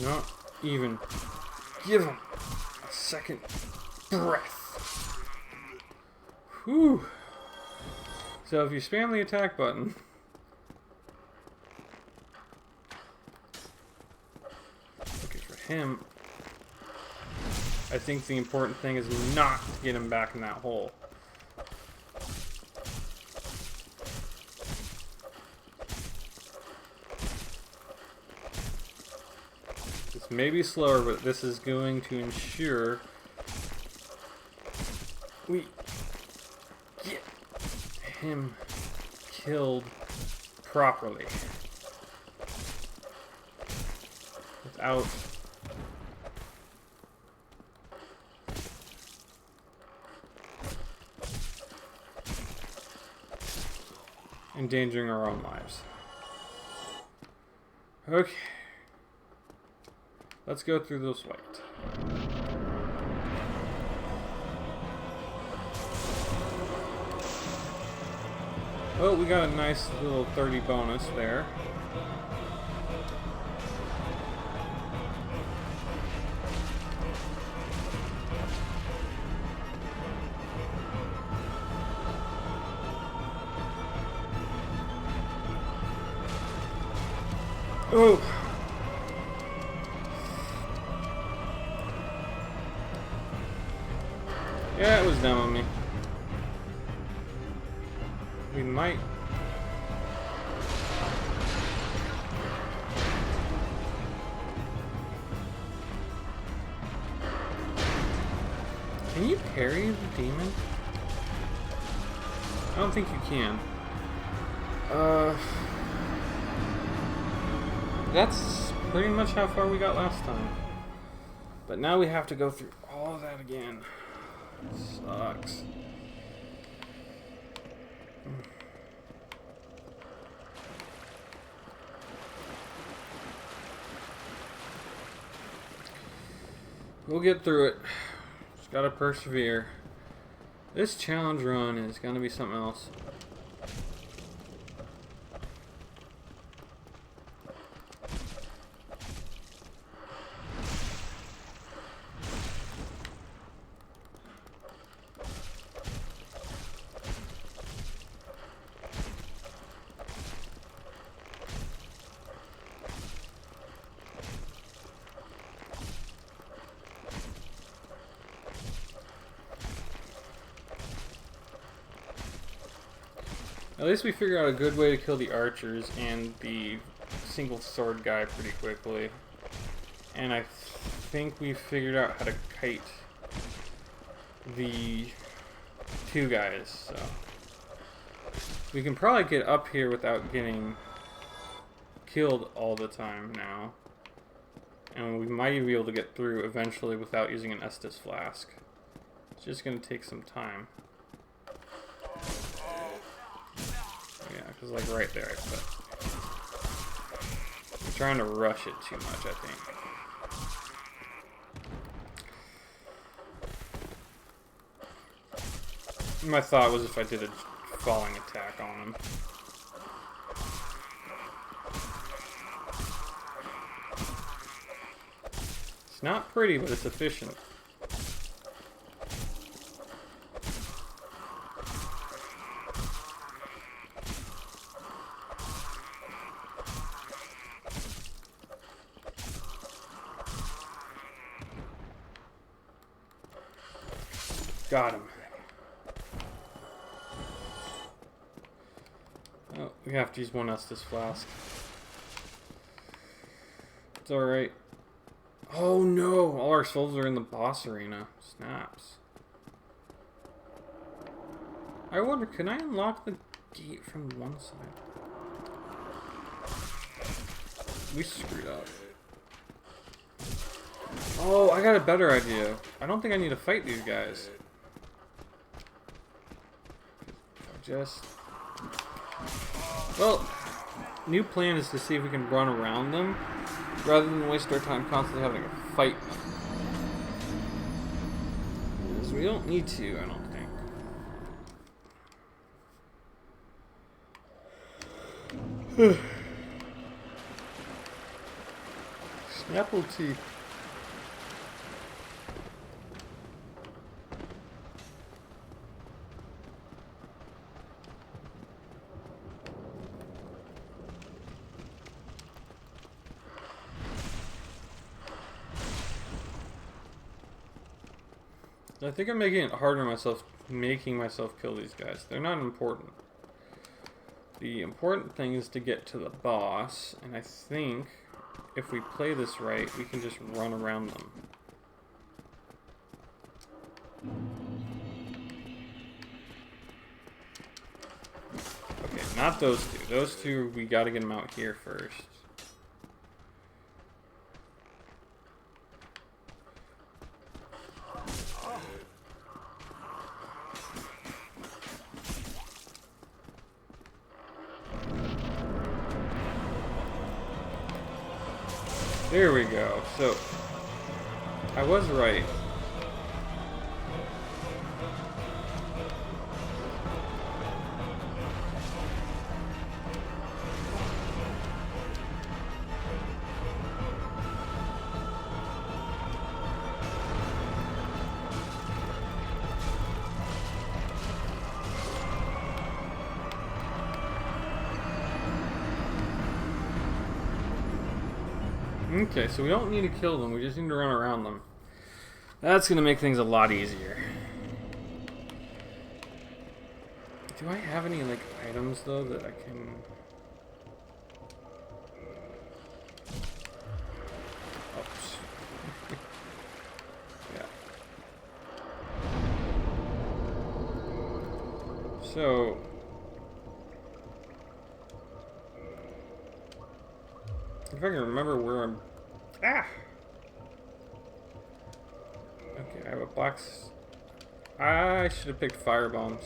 Speaker 1: Not even give him a second breath. Whew. So if you spam the attack button, okay, for him, I think the important thing is not to get him back in that hole. This may be slower, but this is going to ensure we get him killed properly without endangering our own lives. Okay, let's go through this white. Oh, we got a nice little 30 bonus there. Oh! Yeah, it was dumb on me. We might. Can you parry the demon? I don't think you can. That's pretty much how far we got last time. But now we have to go through all of that again. Sucks. We'll get through it. Just gotta persevere. This challenge run is gonna be something else. At least we figured out a good way to kill the archers and the single sword guy pretty quickly. And I think we figured out how to kite the two guys, so we can probably get up here without getting killed all the time now. And we might even be able to get through eventually without using an Estus flask. It's just going to take some time. Yeah, because like right there I put. I'm trying to rush it too much, I think. My thought was if I did a falling attack on him. It's not pretty, but it's efficient. Got him. Oh, we have to use one Estus flask. It's alright. Oh no! All our souls are in the boss arena. Snaps. I wonder, can I unlock the gate from one side? We screwed up. Oh, I got a better idea. I don't think I need to fight these guys. Well, new plan is to see if we can run around them rather than waste our time constantly having to fight them. Because we don't need to, I don't think. Snapple teeth. I think I'm making it harder making myself kill these guys. They're not important. The important thing is to get to the boss, and I think if we play this right, we can just run around them. Okay, not those two. Those two, we gotta get them out here first. There we go. So, I was right. Okay, so we don't need to kill them, we just need to run around them. That's going to make things a lot easier. Do I have any, like, items, though, that I can... Oops. Yeah. So... if I can remember where I'm... Ah! Okay, I have a box. I should have picked fire bombs.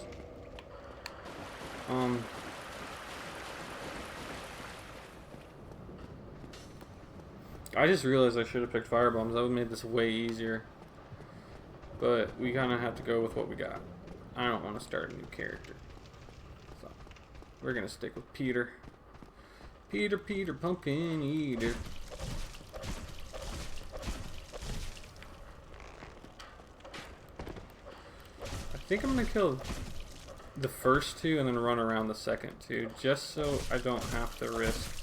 Speaker 1: I just realized I should have picked fire bombs. That would have made this way easier. But we kind of have to go with what we got. I don't want to start a new character. So, we're going to stick with Peter. Peter, pumpkin eater. I think I'm gonna kill the first two and then run around the second two, just so I don't have to risk.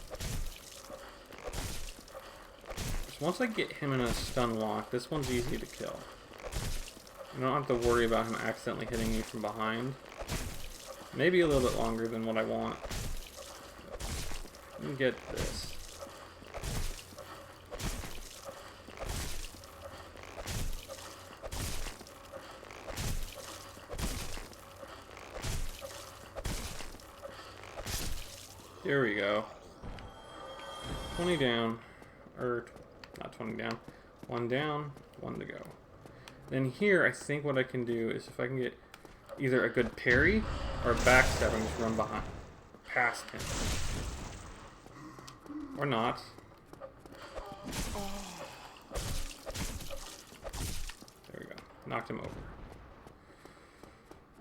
Speaker 1: So once I get him in a stun lock, this one's easy to kill. I don't have to worry about him accidentally hitting me from behind. Maybe a little bit longer than what I want. Let me get this. Here we go. 20 down. Or, not 20 down. 1 down, 1 to go. Then here, I think what I can do is if I can get either a good parry or a backstab and just run behind. Past him. Or not. There we go. Knocked him over.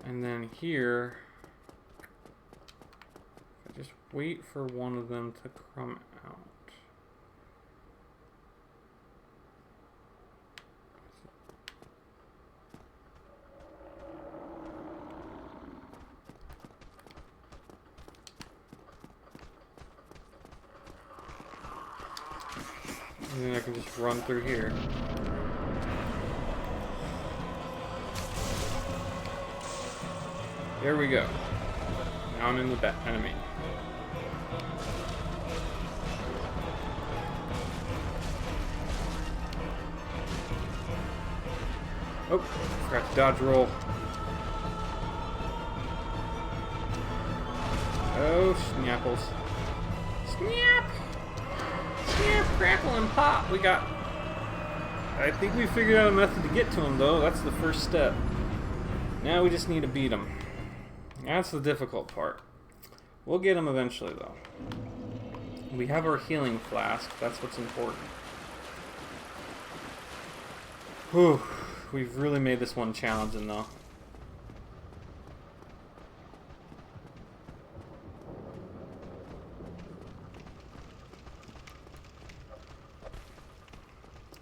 Speaker 1: And then here, I just wait for one of them to come out. And then I can just run through here. There we go. Down in the back enemy. Oh, forgot to dodge roll. Oh, snapples. Snap! Snap, crackle, and pop. We got... I think we figured out a method to get to him, though. That's the first step. Now we just need to beat him. That's the difficult part. We'll get him eventually, though. We have our healing flask. That's what's important. Whew. We've really made this one challenging, though.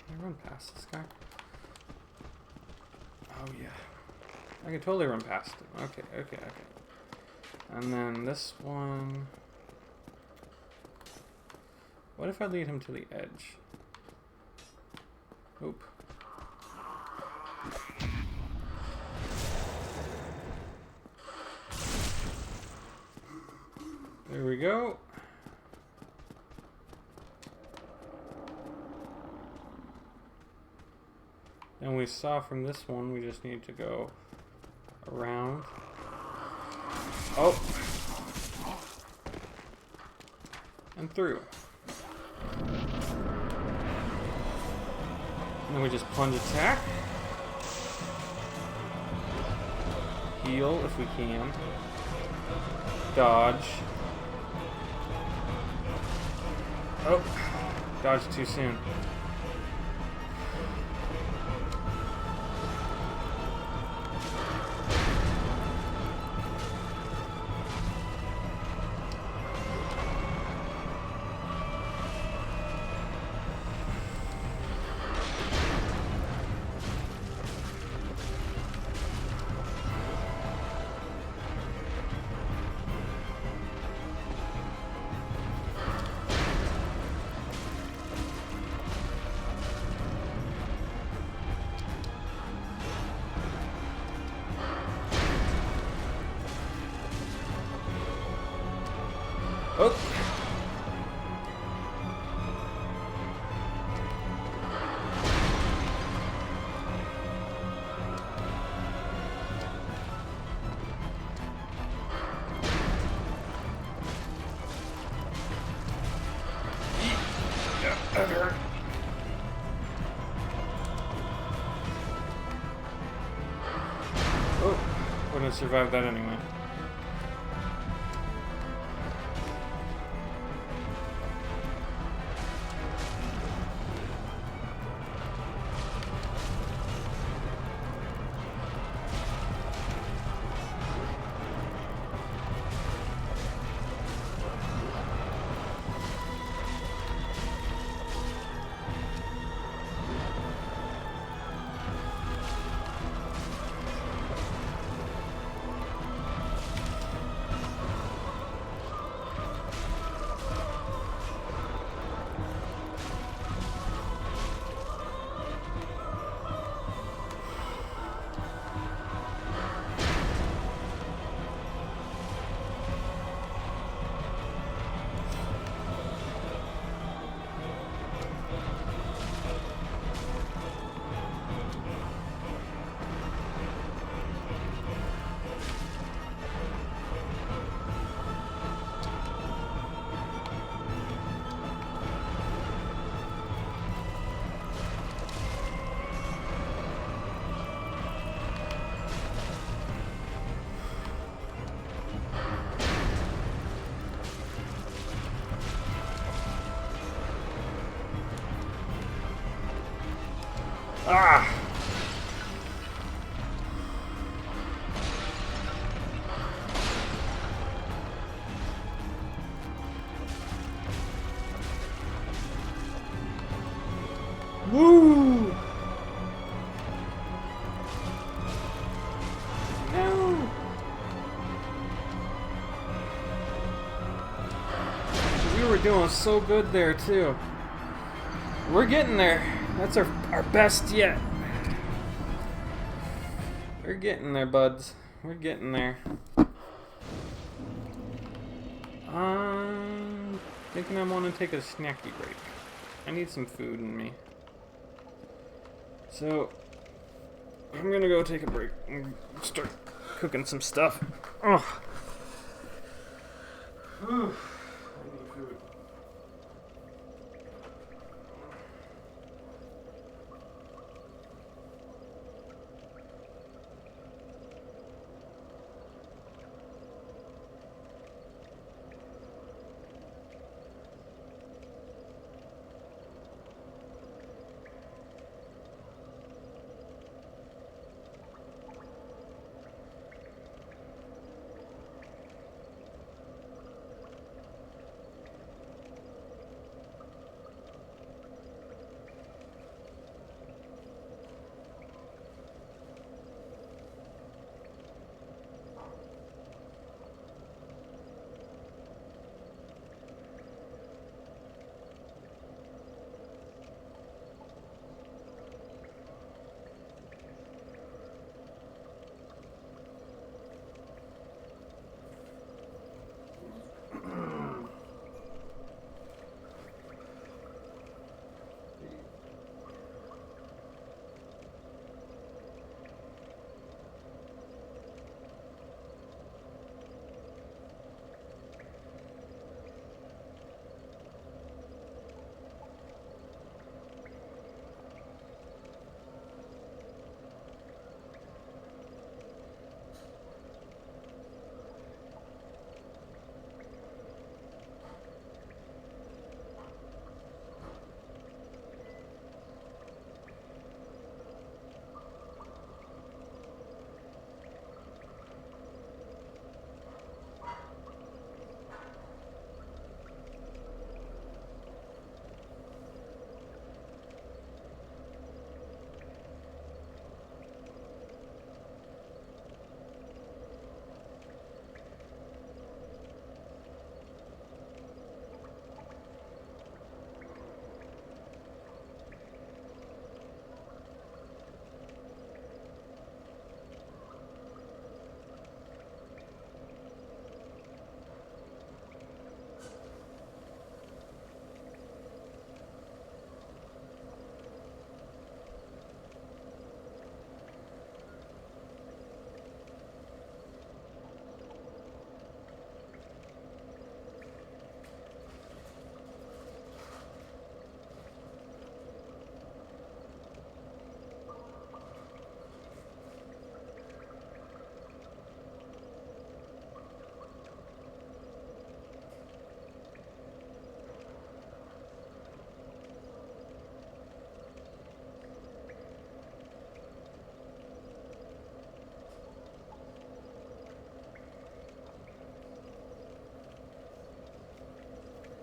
Speaker 1: Can I run past this guy? Oh, yeah. I can totally run past him. Okay, okay, okay. And then this one... What if I lead him to the edge? Oop. There we go. And we saw from this one, we just need to go around. Oh! And through. And then we just plunge attack. Heal if we can. Dodge. Oh, dodged too soon. Oh! Yeah, that hurt. Oh, wouldn't have survived that anyway. Ah! Woo! No! We were doing so good there too. We're getting there. That's our best yet. We're getting there, buds. We're getting there. Thinking I want to take a snacky break. I need some food in me. So, I'm gonna go take a break and start cooking some stuff. Ugh. I need food.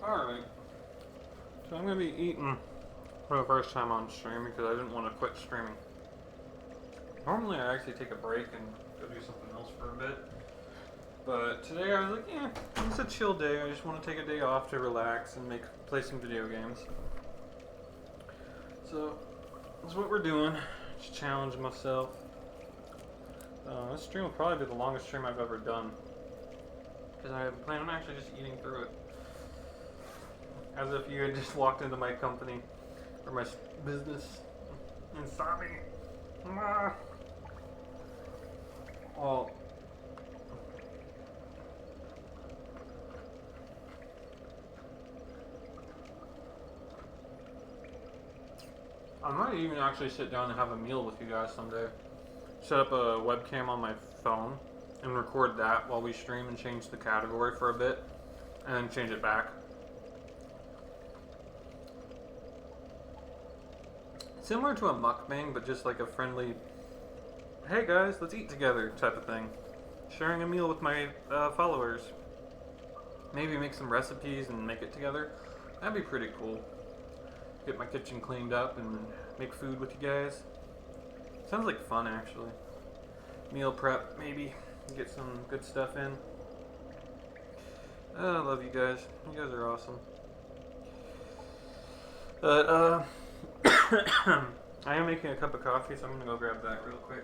Speaker 1: Alright. So I'm going to be eating for the first time on stream because I didn't want to quit streaming. Normally I actually take a break and go do something else for a bit. But today I was like, yeah, it's a chill day. I just want to take a day off to relax and play some video games. So that's what we're doing. Just challenge myself. This stream will probably be the longest stream I've ever done. Because I plan on actually just eating through it. As if you had just walked into my company or my business and saw me. Well, I might even actually sit down and have a meal with you guys someday. Set up a webcam on my phone and record that while we stream and change the category for a bit and then change it back. Similar to a mukbang, but just like a friendly, hey guys, let's eat together type of thing. Sharing a meal with my followers. Maybe make some recipes and make it together. That'd be pretty cool. Get my kitchen cleaned up and make food with you guys. Sounds like fun, actually. Meal prep, maybe. Get some good stuff in. I love you guys. You guys are awesome. But, I am making a cup of coffee, so I'm gonna go grab that real quick.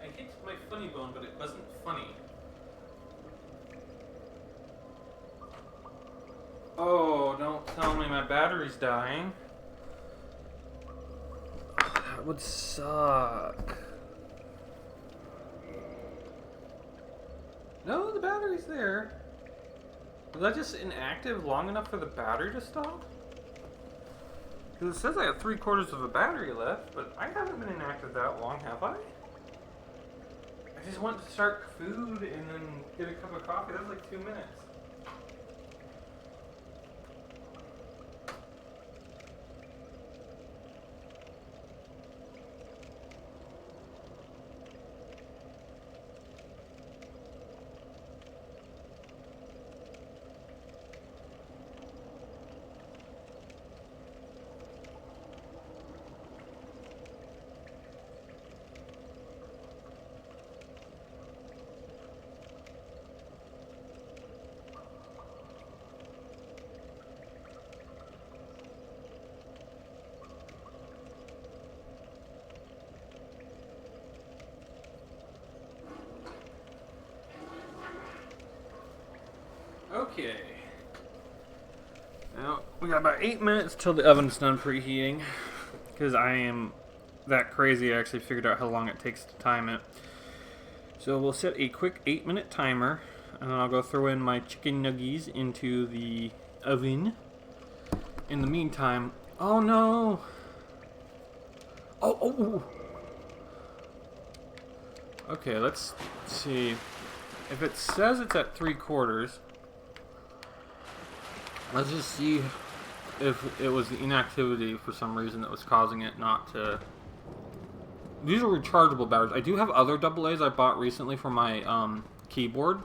Speaker 1: I hit my funny bone, but it wasn't funny. Oh, don't tell me my battery's dying. That would suck. No, the battery's there. Was that just inactive long enough for the battery to stop? Because it says I have 3/4 of a battery left, but I haven't been inactive that long, have I? I just wanted to start food and then get a cup of coffee. That was like 2 minutes. Okay. Now, we got about 8 minutes till the oven's done preheating. Because I am that crazy, I actually figured out how long it takes to time it. So we'll set a quick 8-minute timer. And then I'll go throw in my chicken nuggies into the oven. In the meantime... Oh no! Oh! Okay, let's see. If it says it's at 3/4... Let's just see if it was the inactivity for some reason that was causing it not to... These are rechargeable batteries. I do have other AA's I bought recently for my keyboard.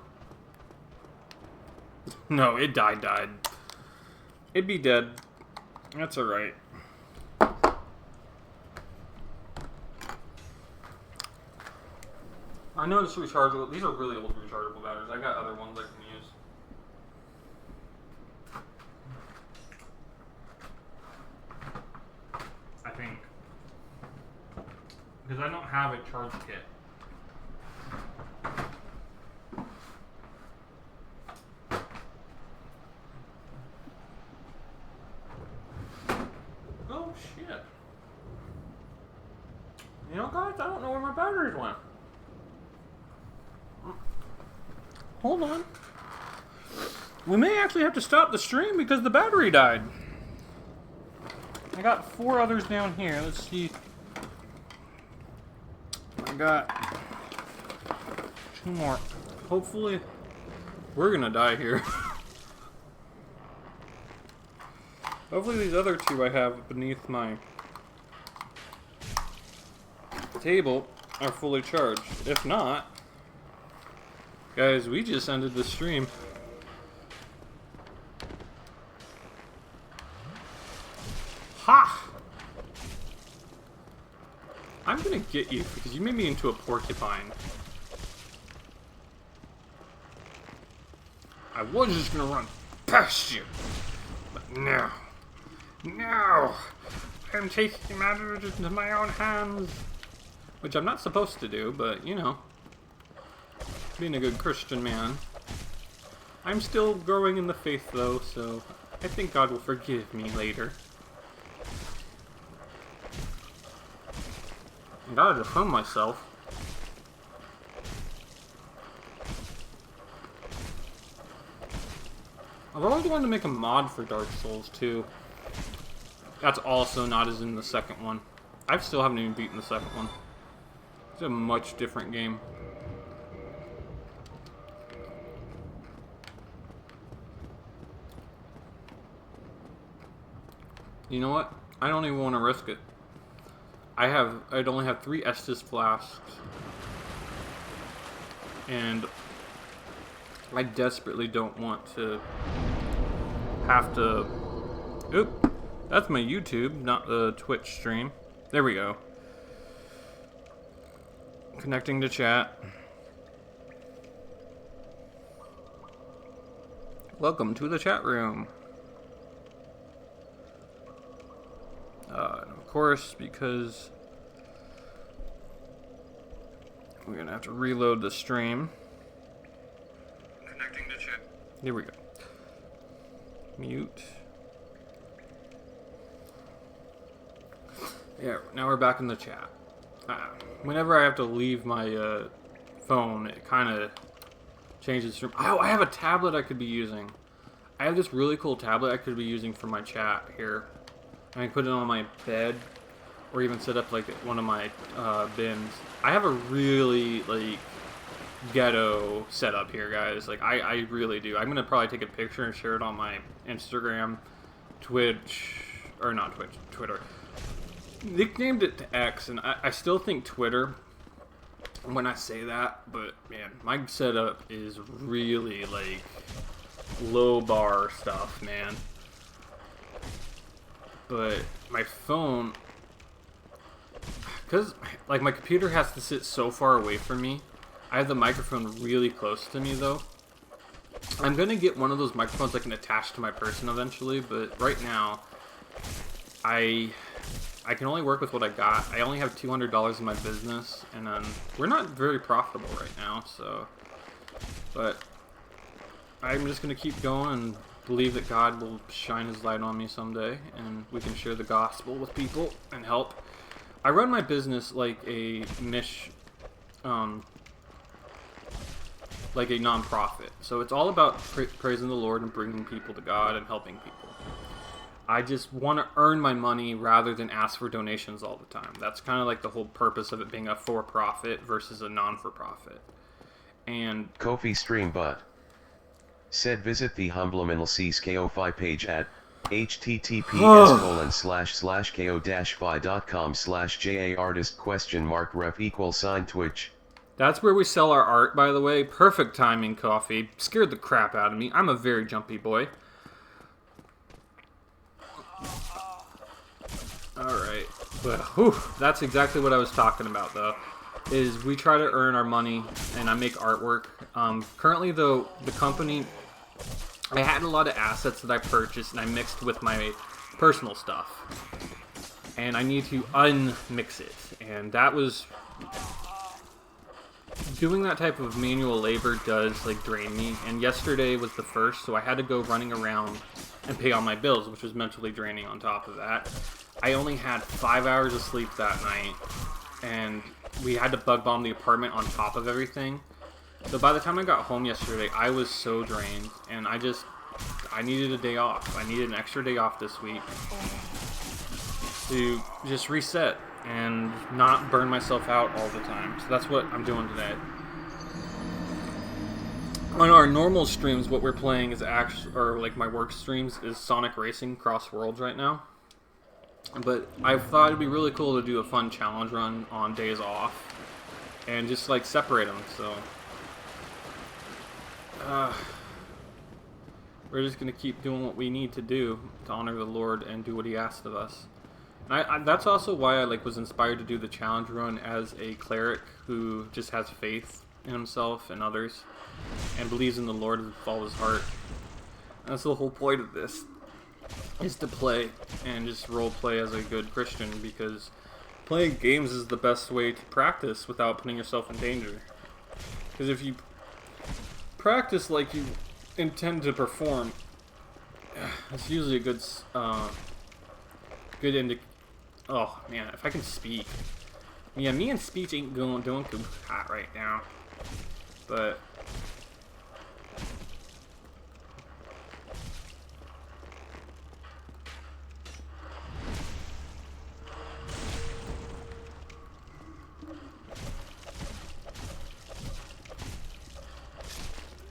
Speaker 1: No, it died. It'd be dead. That's alright. I know it's rechargeable. These are really old rechargeable batteries. I got other ones I can use. I think. Because I don't have a charge kit. Oh shit. my batteries went. Hold on. We may actually have to stop the stream because the battery died. I got 4 others down here. Let's see. I got 2 more. Hopefully, we're gonna die here. Hopefully these other 2 I have beneath my table are fully charged. If not, guys, we just ended the stream. Ha! I'm gonna get you because you made me into a porcupine. I was just gonna run past you, but no. No! I'm taking matters into my own hands. Which I'm not supposed to do, but, you know. Being a good Christian man. I'm still growing in the faith, though, so I think God will forgive me later. I gotta defend myself. I've always wanted to make a mod for Dark Souls, too. That's also not as in the second one. I still haven't even beaten the second one. It's a much different game. You know what? I don't even want to risk it. I'd only have 3 Estus flasks. And I desperately don't want to have to... Oop! That's my YouTube, not the Twitch stream. There we go. Connecting to chat. Welcome to the chat room. And of course, because we're gonna have to reload the stream. Connecting to chat. Here we go. Mute. Yeah, now we're back in the chat. Whenever I have to leave my phone, it kind of changes from... Oh, I have a tablet I could be using. I have this really cool tablet I could be using for my chat here. I can put it on my bed, or even set up like one of my bins. I have a really like ghetto setup here, guys. Like I really do. I'm gonna probably take a picture and share it on my Instagram, Twitch, or not Twitch, Twitter. Nicknamed it to X, and I still think Twitter when I say that, but man, my setup is really like low bar stuff, man. But my phone, because like my computer has to sit so far away from me, I have the microphone really close to me though. I'm gonna get one of those microphones I can attach to my person eventually, but right now I can only work with what I got. I only have $200 in my business, and we're not very profitable right now, so. But I'm just gonna keep going and believe that God will shine His light on me someday, and we can share the gospel with people and help. I run my business like a like a non-profit, so it's all about praising the Lord and bringing people to God and helping people. I just want to earn my money rather than ask for donations all the time. That's kind of like the whole purpose of it being a for-profit versus a non-for-profit. And
Speaker 4: Ko-fi stream bot. Said visit the Humblemental Ko-fi page at https://ko-fi.com/jaartist?ref=Twitch.
Speaker 1: That's where we sell our art, by the way. Perfect timing, Coffee. Scared the crap out of me. I'm a very jumpy boy. Alright. Well, whew, that's exactly what I was talking about, though. Is we try to earn our money, and I make artwork. Currently, though, the company... I had a lot of assets that I purchased, and I mixed with my personal stuff. And I need to unmix it. And that was... Doing that type of manual labor does, like, drain me. And yesterday was the first, so I had to go running around and pay all my bills, which was mentally draining on top of that. I only had 5 hours of sleep that night, and we had to bug bomb the apartment on top of everything. So by the time I got home yesterday, I was so drained, and I needed a day off. I needed an extra day off this week to just reset and not burn myself out all the time. So that's what I'm doing today. On our normal streams, what we're playing is or like my work streams, is Sonic Racing Crossworlds right now. But I thought it'd be really cool to do a fun challenge run on days off and just like separate them. So we're just gonna keep doing what we need to do to honor the Lord and do what He asked of us. And that's also why I was inspired to do the challenge run as a cleric who just has faith in himself and others and believes in the Lord with all his heart. And that's the whole point of this, is to play and just role play as a good Christian, because playing games is the best way to practice without putting yourself in danger. Because if you practice like you intend to perform, it's usually a good oh man, if I can speak. Yeah, me and speech ain't doing too hot right now. But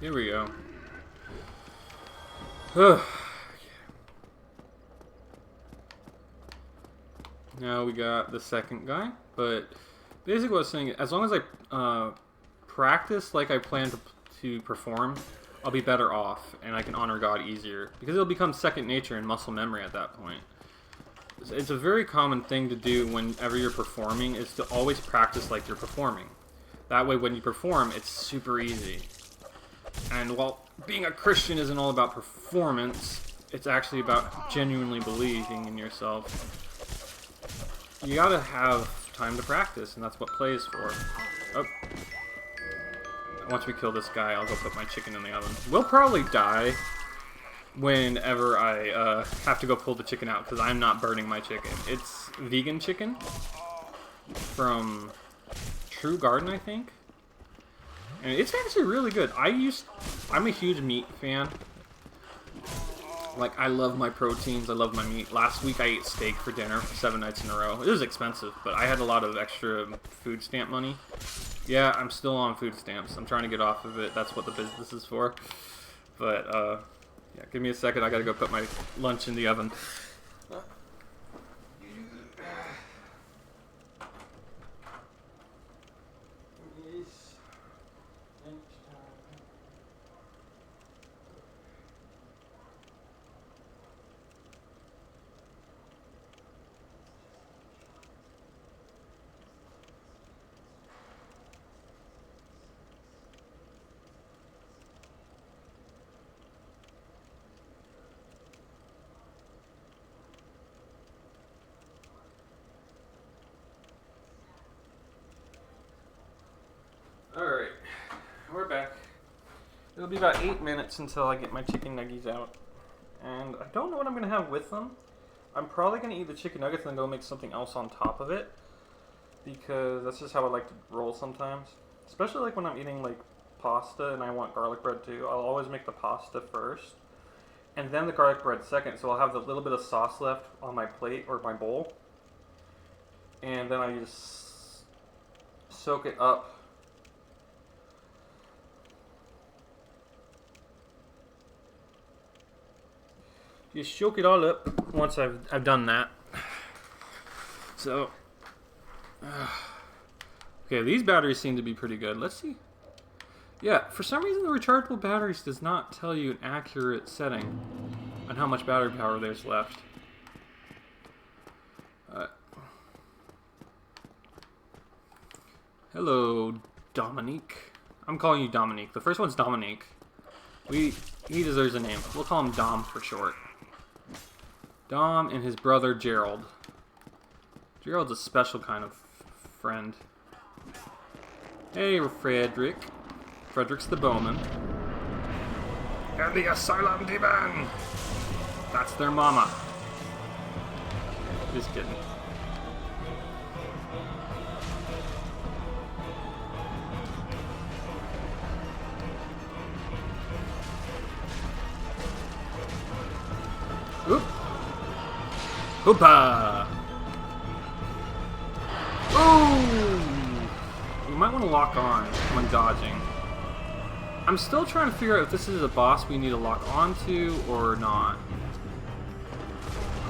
Speaker 1: here we go. Now we got the second guy, but basically what I was saying, as long as I practice like I plan to perform, I'll be better off, and I can honor God easier, because it'll become second nature and muscle memory at that point. It's a very common thing to do whenever you're performing, is to always practice like you're performing. That way when you perform, it's super easy. And while being a Christian isn't all about performance, it's actually about genuinely believing in yourself. You gotta have time to practice, and that's what play is for. Oh. Once we kill this guy, I'll go put my chicken in the oven. We'll probably die whenever I have to go pull the chicken out, because I'm not burning my chicken. It's vegan chicken from True Garden, I think. And it's actually really good. I'm a huge meat fan. Like, I love my proteins, I love my meat. Last week I ate steak for dinner 7 nights in a row. It was expensive, but I had a lot of extra food stamp money. Yeah, I'm still on food stamps. I'm trying to get off of it. That's what the business is for. But, yeah, give me a second. I gotta go put my lunch in the oven. Alright, we're back. It'll be about 8 minutes until I get my chicken nuggies out. And I don't know what I'm going to have with them. I'm probably going to eat the chicken nuggets and then go make something else on top of it. Because that's just how I like to roll sometimes. Especially like when I'm eating like pasta and I want garlic bread too. I'll always make the pasta first. And then the garlic bread second. So I'll have the little bit of sauce left on my plate or my bowl. And then I just soak it up. Just soak it all up once I've done that. So, okay, these batteries seem to be pretty good. Let's see. Yeah, for some reason the rechargeable batteries does not tell you an accurate setting on how much battery power there's left. Hello, Dominique. I'm calling you Dominique. The first one's Dominique. He deserves a name. We'll call him Dom for short. Dom and his brother Gerald. Gerald's a special kind of friend. Hey, Frederick. Frederick's the bowman. And the asylum demon! That's their mama. Just kidding. Hoopa! Oh! You might want to lock on when dodging. I'm still trying to figure out if this is a boss we need to lock onto or not.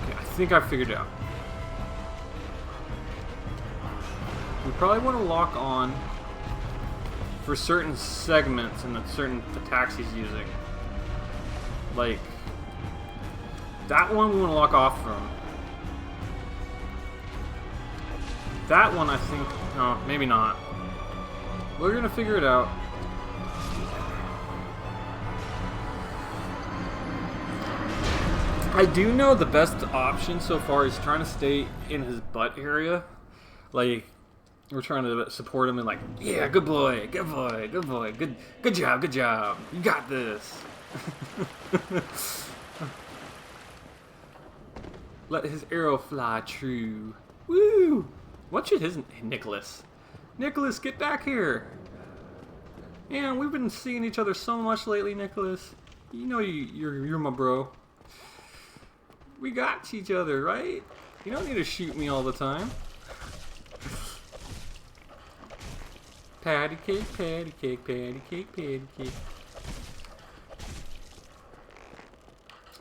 Speaker 1: Okay, I think I figured it out. We probably want to lock on for certain segments and certain attacks he's using. Like, that one we want to lock off from. That one I think, no, maybe not. We're gonna figure it out. I do know the best option so far is trying to stay in his butt area. Like, we're trying to support him and like, yeah, good boy, good boy, good boy, good job, good job. You got this. Let his arrow fly true. Woo! What should his Nicholas? Nicholas, get back here. Yeah, we've been seeing each other so much lately, Nicholas. You know you're my bro. We got each other, right? You don't need to shoot me all the time. Patty cake, patty cake, patty cake, patty cake.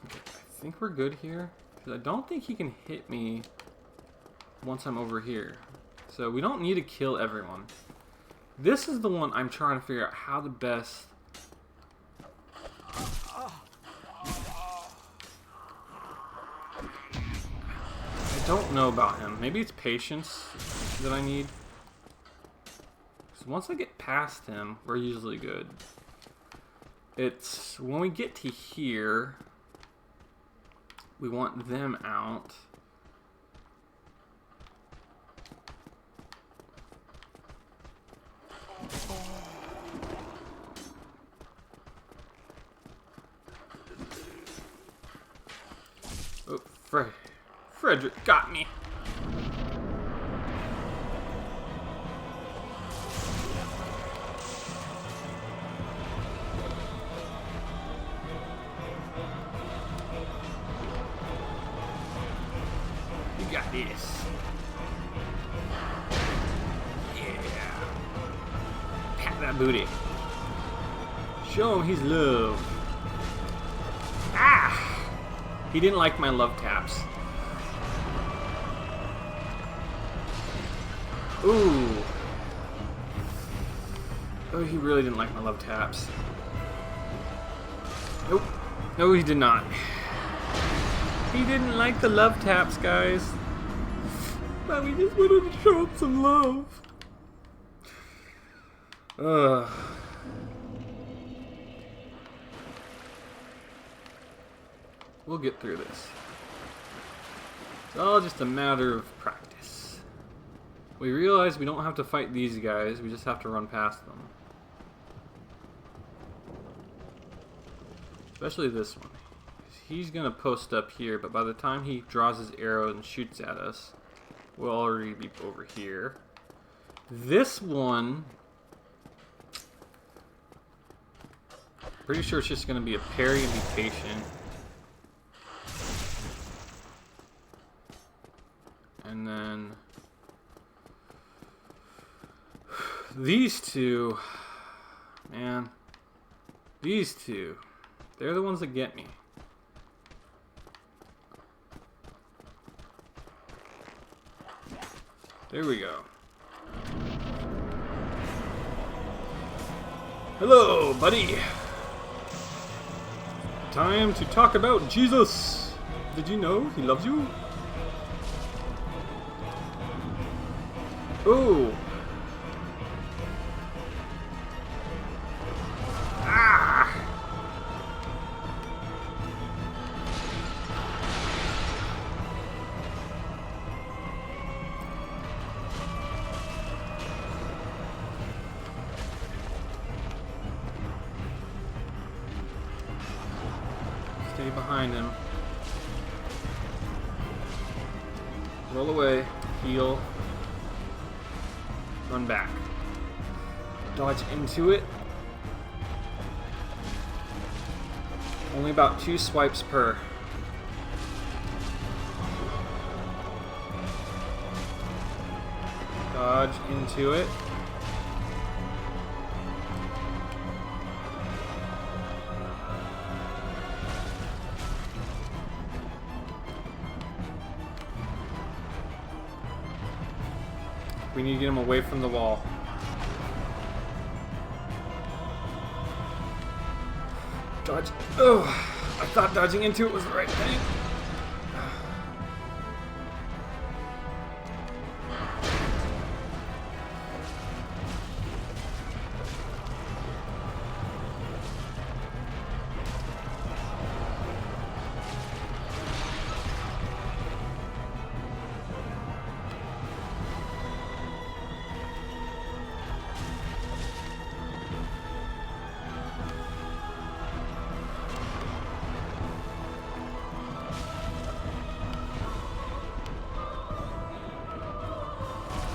Speaker 1: Okay, I think we're good here. Because I don't think he can hit me once I'm over here. So we don't need to kill everyone. This is the one I'm trying to figure out how the best... I don't know about him. Maybe it's patience that I need. So once I get past him, we're usually good. It's when we get to here, we want them out. Oh, Frederick got me. You got this. Yeah. Pat that booty. Show him his love. Ah! He didn't like my love taps. Ooh. Oh, he really didn't like my love taps. Nope. No, he did not. He didn't like the love taps, guys. But we just wanted to show him some love. Ugh. We'll get through this. It's all just a matter of practice. We realize we don't have to fight these guys, we just have to run past them. Especially this one. He's gonna post up here, but by the time he draws his arrow and shoots at us, we'll already be over here. This one, pretty sure it's just gonna be a parry and be patient. And then these two, man, these two, they're the ones that get me. There we go. Hello, buddy. Time to talk about Jesus. Did you know he loves you? Ooh. Ah. Stay behind him. Roll away. Heal. Run back. Dodge into it. Only about 2 swipes per. Dodge into it. We need to get him away from the wall. Dodge. Oh, I thought dodging into it was the right thing.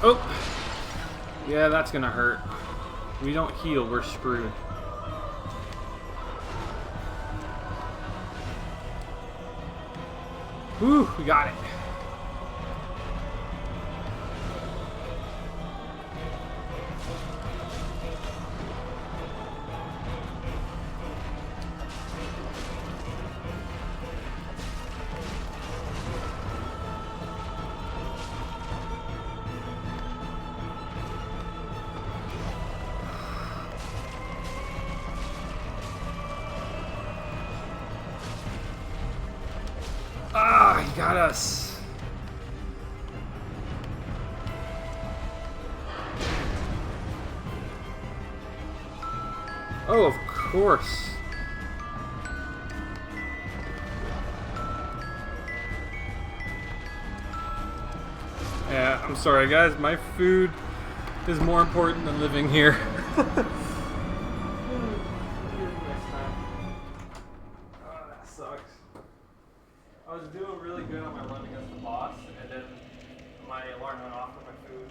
Speaker 1: Oh! Yeah, that's gonna hurt. We don't heal, we're screwed. Whew, we got it. Ah, he got us. Oh, of course. Yeah, I'm sorry guys, my food is more important than living here. I was doing really good on my run against the boss, and then my alarm went off for my food.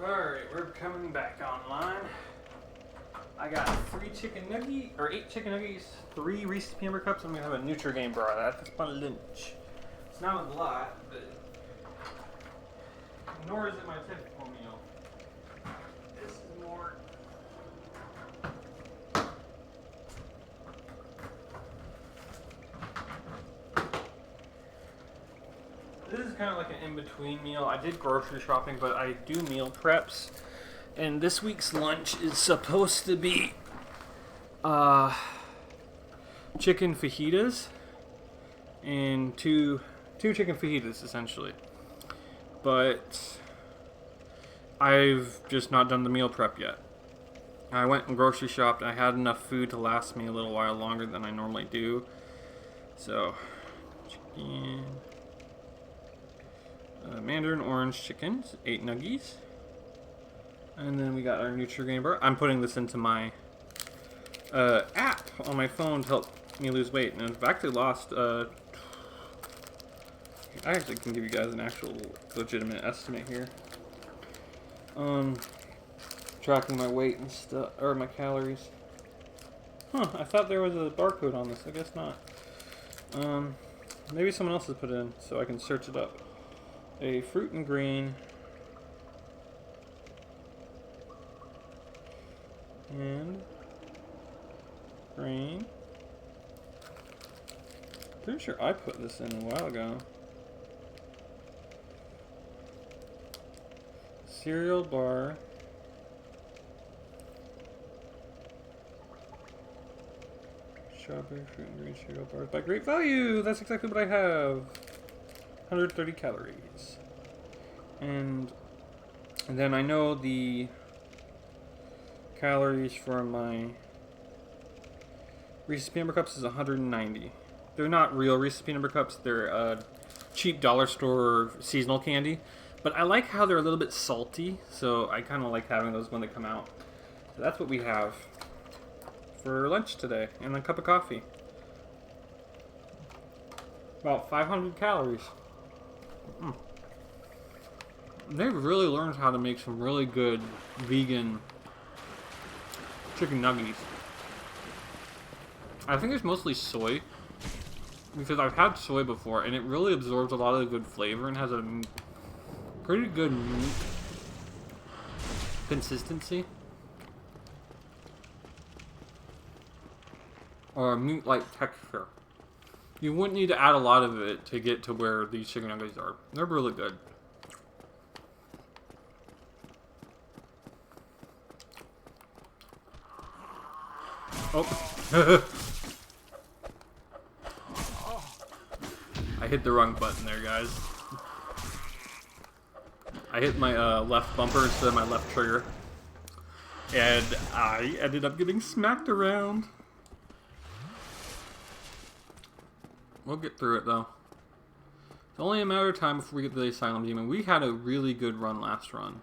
Speaker 1: Alright, we're coming back online. I got 8 chicken nuggies, 3 Reese's peanut butter cups, and I'm gonna have a Nutri-Game bar. That's my lunch. It's not a lot, but nor is it my typical meal. This is more. This is kind of like an in-between meal. I did grocery shopping, but I do meal preps. And this week's lunch is supposed to be chicken fajitas and two chicken fajitas essentially. But I've just not done the meal prep yet. I went and grocery shopped. I had enough food to last me a little while longer than I normally do. So, chicken, mandarin orange chickens, 8 nuggies. And then we got our Nutri-Grain bar. I'm putting this into my app on my phone to help me lose weight. And I've actually lost, I actually can give you guys an actual legitimate estimate here. Tracking my weight and stuff, or my calories. Huh, I thought there was a barcode on this. I guess not. Maybe someone else has put it in, so I can search it up. A fruit and grain. And grain. Pretty sure I put this in a while ago. Cereal bar. Strawberry fruit and green cereal bars by great value. That's exactly what I have. 130 calories. And then I know the calories for my Reese's Peanut Butter Cups is 190. They're not real Reese's Peanut Butter Cups. They're cheap dollar store seasonal candy. But I like how they're a little bit salty, so I kind of like having those when they come out. So that's what we have for lunch today, and a cup of coffee. About 500 calories. They've really learned how to make some really good vegan chicken nuggets. I think it's mostly soy, because I've had soy before, and it really absorbs a lot of the good flavor and has a pretty good meat consistency. Or a meat-like texture. You wouldn't need to add a lot of it to get to where these chicken nuggets are. They're really good. Oh. I hit the wrong button there, guys. I hit my left bumper instead of my left trigger. And I ended up getting smacked around. We'll get through it, though. It's only a matter of time before we get to the Asylum Demon. We had a really good run last run.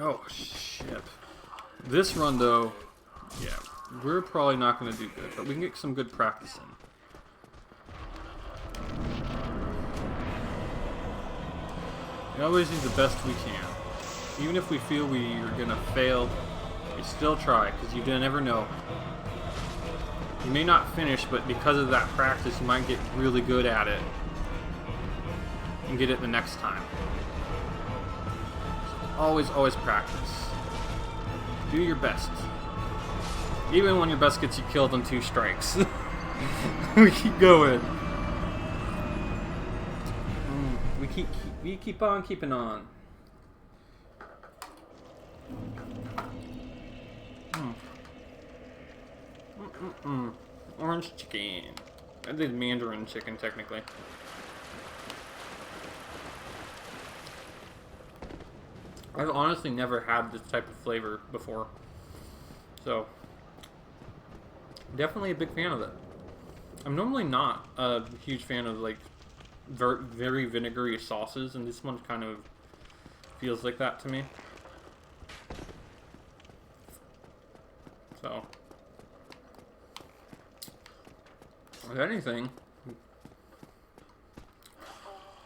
Speaker 1: Oh, shit. This run, though, yeah, we're probably not going to do good, but we can get some good practice in. We always do the best we can. Even if we feel we are going to fail, we still try, because you never know. You may not finish, but because of that practice, you might get really good at it. And get it the next time. Always, always practice. Do your best. Even when your best gets you killed on 2 strikes. We keep going. We keep on keeping on. Orange chicken. I did mandarin chicken, technically. I've honestly never had this type of flavor before. So, definitely a big fan of it. I'm normally not a huge fan of, like, very vinegary sauces, and this one kind of feels like that to me. So, if anything,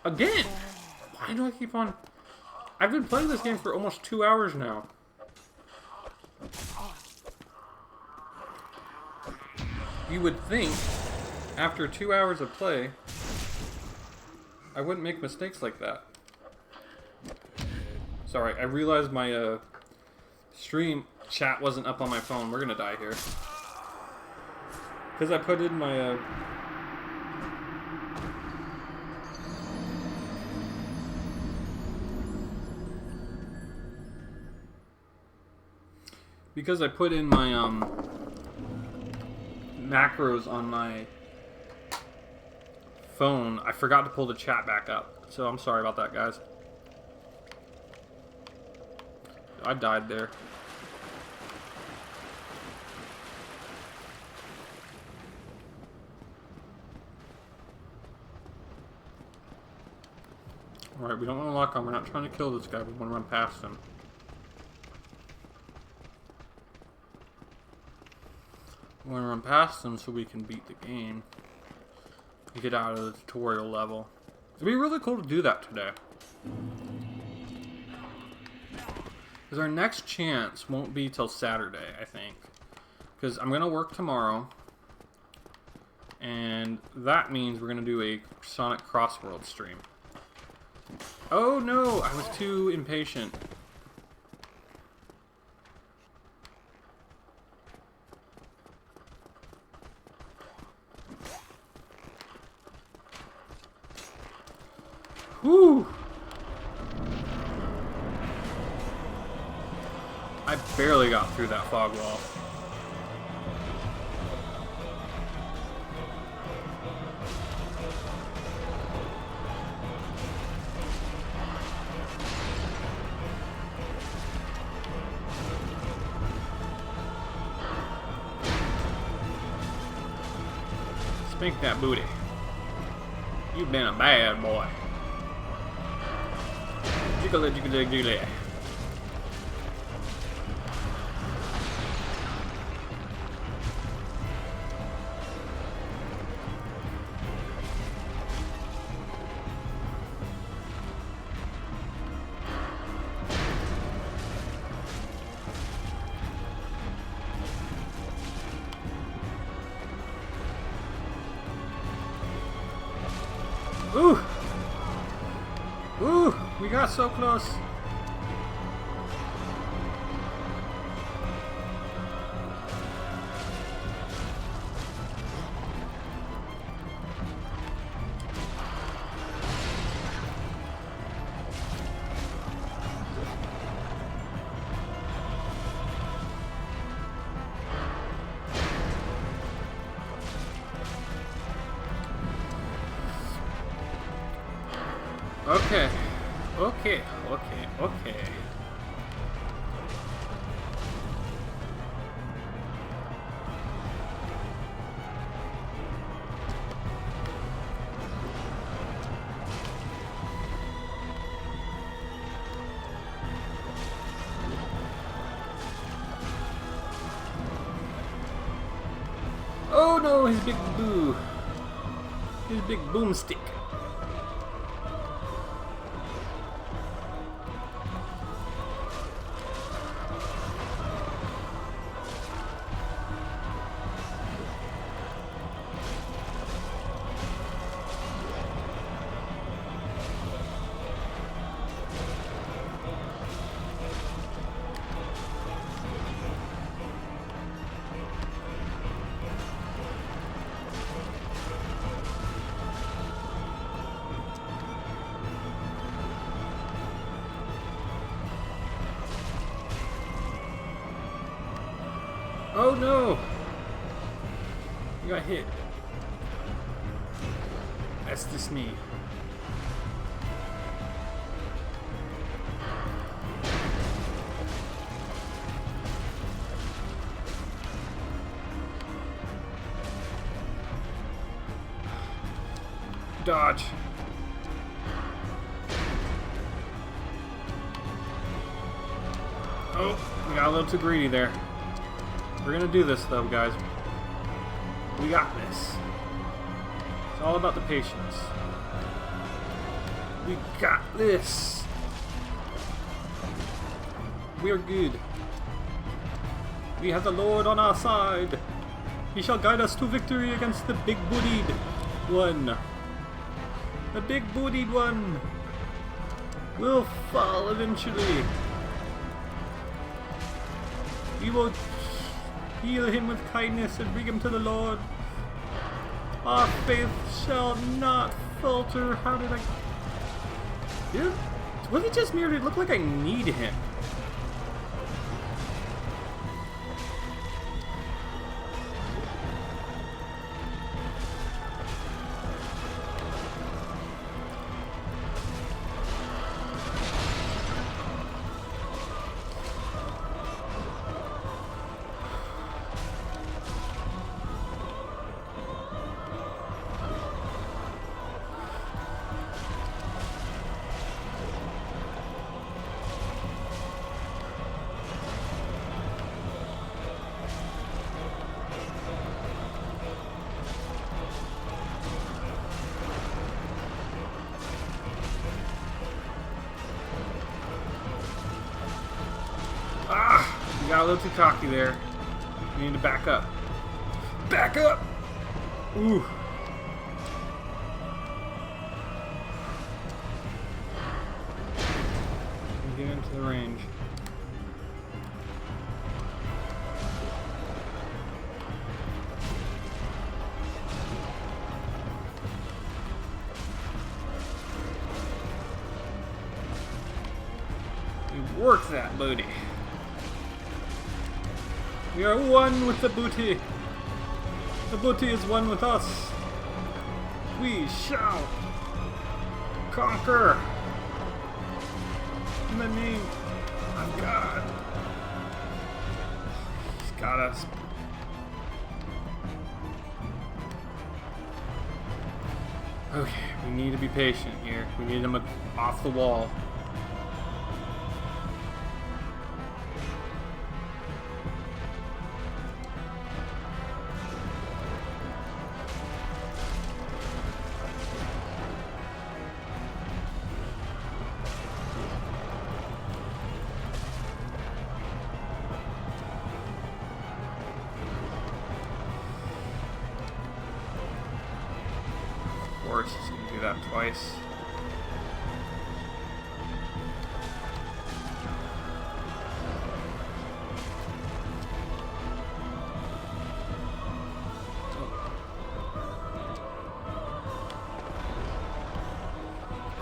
Speaker 1: again, why do I keep on? I've been playing this game for almost 2 hours now. You would think, after 2 hours of play, I wouldn't make mistakes like that. Sorry, I realized my stream chat wasn't up on my phone. We're gonna die here. Because I put in my because I put in my macros on my phone, I forgot to pull the chat back up. So I'm sorry about that, guys. I died there. Alright, we don't want to lock on. We're not trying to kill this guy. We want to run past him. We want to run past him so we can beat the game. And get out of the tutorial level. It'd be really cool to do that today. Because our next chance won't be till Saturday, I think. Because I'm going to work tomorrow. And that means we're going to do a Sonic Crossworlds stream. Oh no, I was too impatient. Whew! I barely got through that fog wall. Spank that booty. You've been a bad boy. Jiggly jiggly jiggly. Ooh! Ooh! We got so close! Okay. Okay. Okay. Okay. Oh no, his big boo. His big boomstick. Oh no! You got hit. That's just me. Dodge. Oh, we got a little too greedy there. We're gonna do this though, guys. We got this. It's all about the patience. We got this. We are good. We have the Lord on our side. He shall guide us to victory against the big-bootied one. The big-bootied one will fall eventually. We will heal him with kindness and bring him to the Lord. Our faith shall not falter. How did I... Dude, was it just me or did it look like I need him? got a little too cocky there. We need to back up. Back up! Ooh. Get into the range. Work that booty. We are one with the booty. The booty is one with us. We shall conquer in the name of God. He's got us. Okay, we need to be patient here. We need him off the wall. Of course, he's gonna do that twice.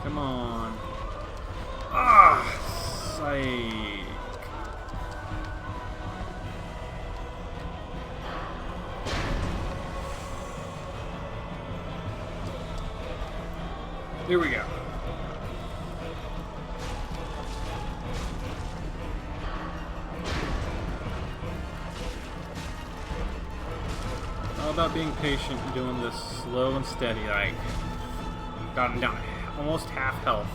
Speaker 1: Come on. Ah, psych. Here we go. All about being patient and doing this slow and steady. Like, got him down almost half health.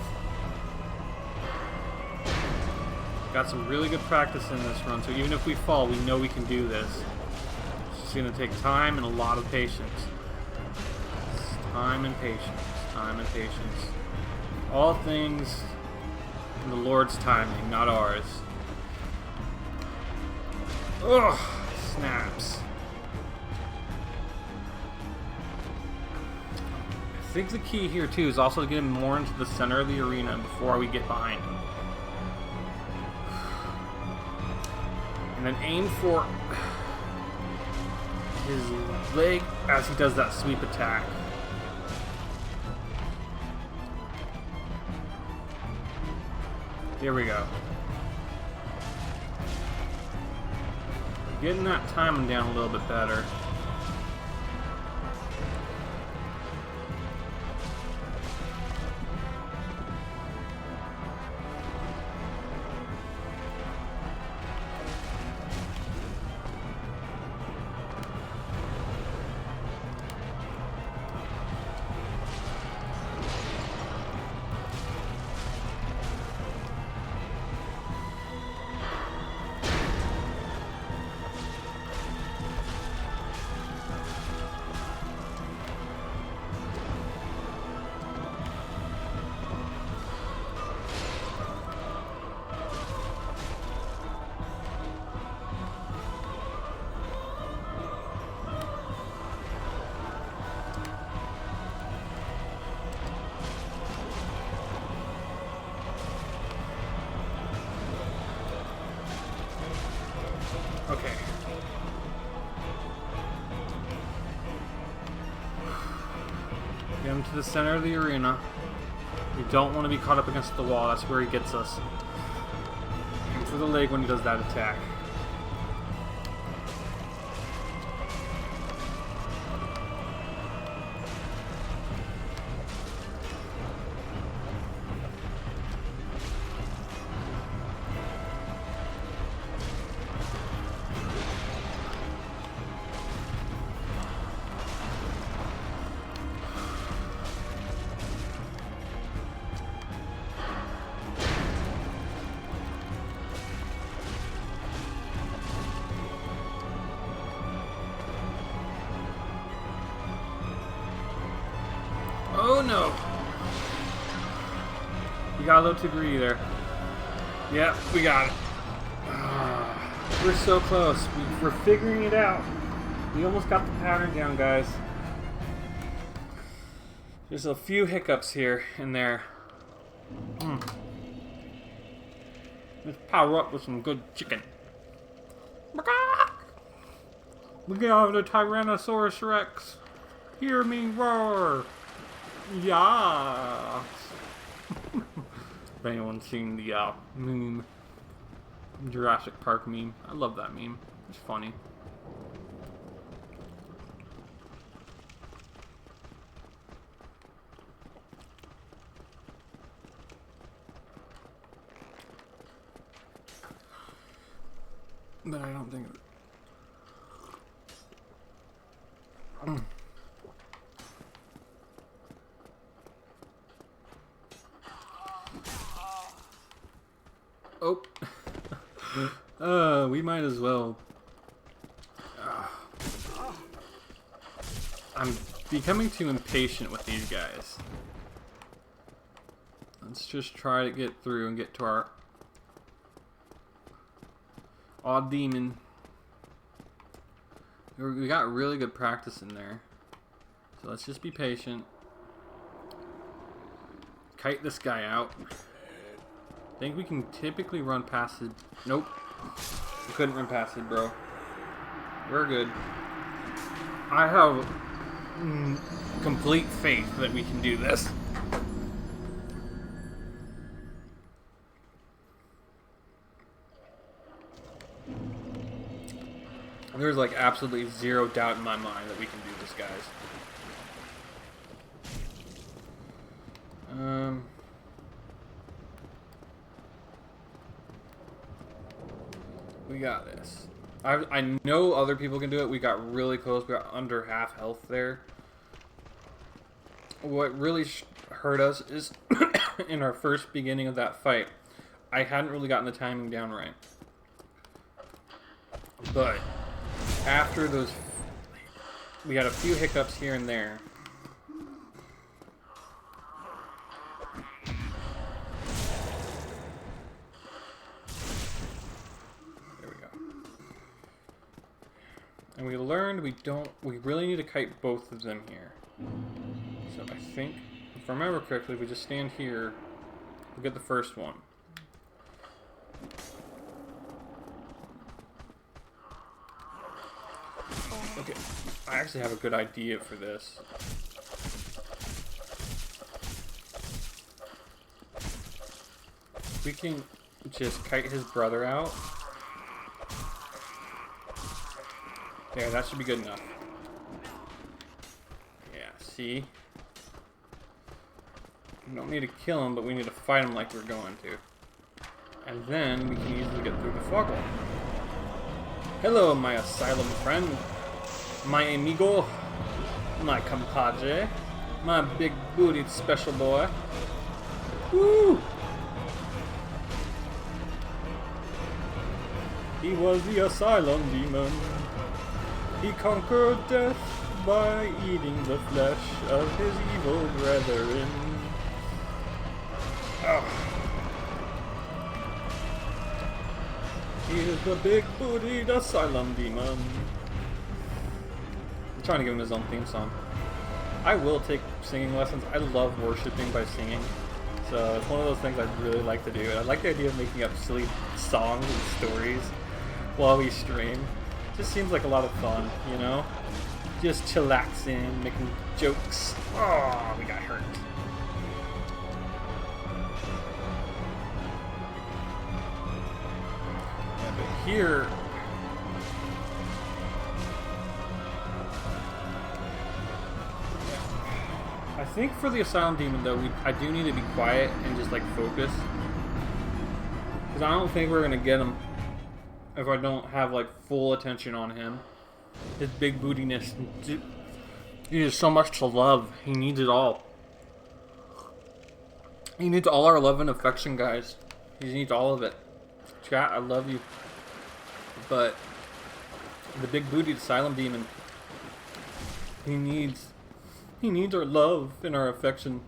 Speaker 1: Got some really good practice in this run, so even if we fall, we know we can do this. It's just gonna take time and a lot of patience. Time and patience. Time and patience. All things in the Lord's timing, not ours. Ugh, snaps. I think the key here too is also to get him more into the center of the arena before we get behind him. And then aim for his leg as he does that sweep attack. Here we go. Getting that timing down a little bit better. Okay. Get him to the center of the arena. We don't want to be caught up against the wall. That's where he gets us. Aim for the leg when he does that attack. Oh no! We got a little too greedy there. Yep, we got it. We're so close. We're figuring it out. We almost got the pattern down, guys. There's a few hiccups here and there. Let's power up with some good chicken. We got the Tyrannosaurus Rex. Hear me roar. Yeah. If anyone's seen the meme, Jurassic Park meme, I love that meme. It's funny. But I don't think. Oh. We might as well. I'm becoming too impatient with these guys. Let's just try to get through and get to our odd demon. We got really good practice in there. So let's just be patient. Kite this guy out. I think we can typically run past it. Nope. We couldn't run past it, bro. We're good. I have complete faith that we can do this. There's like absolutely zero doubt in my mind that we can do this, guys. We got this. I know other people can do it. We got really close. We got under half health there. What really hurt us is in our first beginning of that fight, I hadn't really gotten the timing down right. But after those, we had a few hiccups here and there. There we go. And we learned we really need to kite both of them here. So I think, if I remember correctly, we just stand here, we'll get the first one. Okay, I actually have a good idea for this. We can just kite his brother out. There, that should be good enough. Yeah, see? We don't need to kill him, but we need to fight him like we're going to. And then we can easily get through the fog wall. Hello, my asylum friend. My amigo, my compadre, my big bootied special boy. Woo! He was the asylum demon. He conquered death by eating the flesh of his evil brethren. Oh. He is the big bootied asylum demon. I'm trying to give him his own theme song. I will take singing lessons. I love worshiping by singing. So it's one of those things I'd really like to do. I like the idea of making up silly songs and stories while we stream. It just seems like a lot of fun, you know? Just chillaxing, making jokes. Oh, we got hurt. Yeah, but here... I think for the asylum demon though, I do need to be quiet and just like focus, because I don't think we're gonna get him if I don't have like full attention on him. His big bootiness, he has so much to love. He needs it all. He needs all our love and affection, guys. He needs all of it. Chat, I love you, but the big bootied asylum demon, he needs our love and our affection.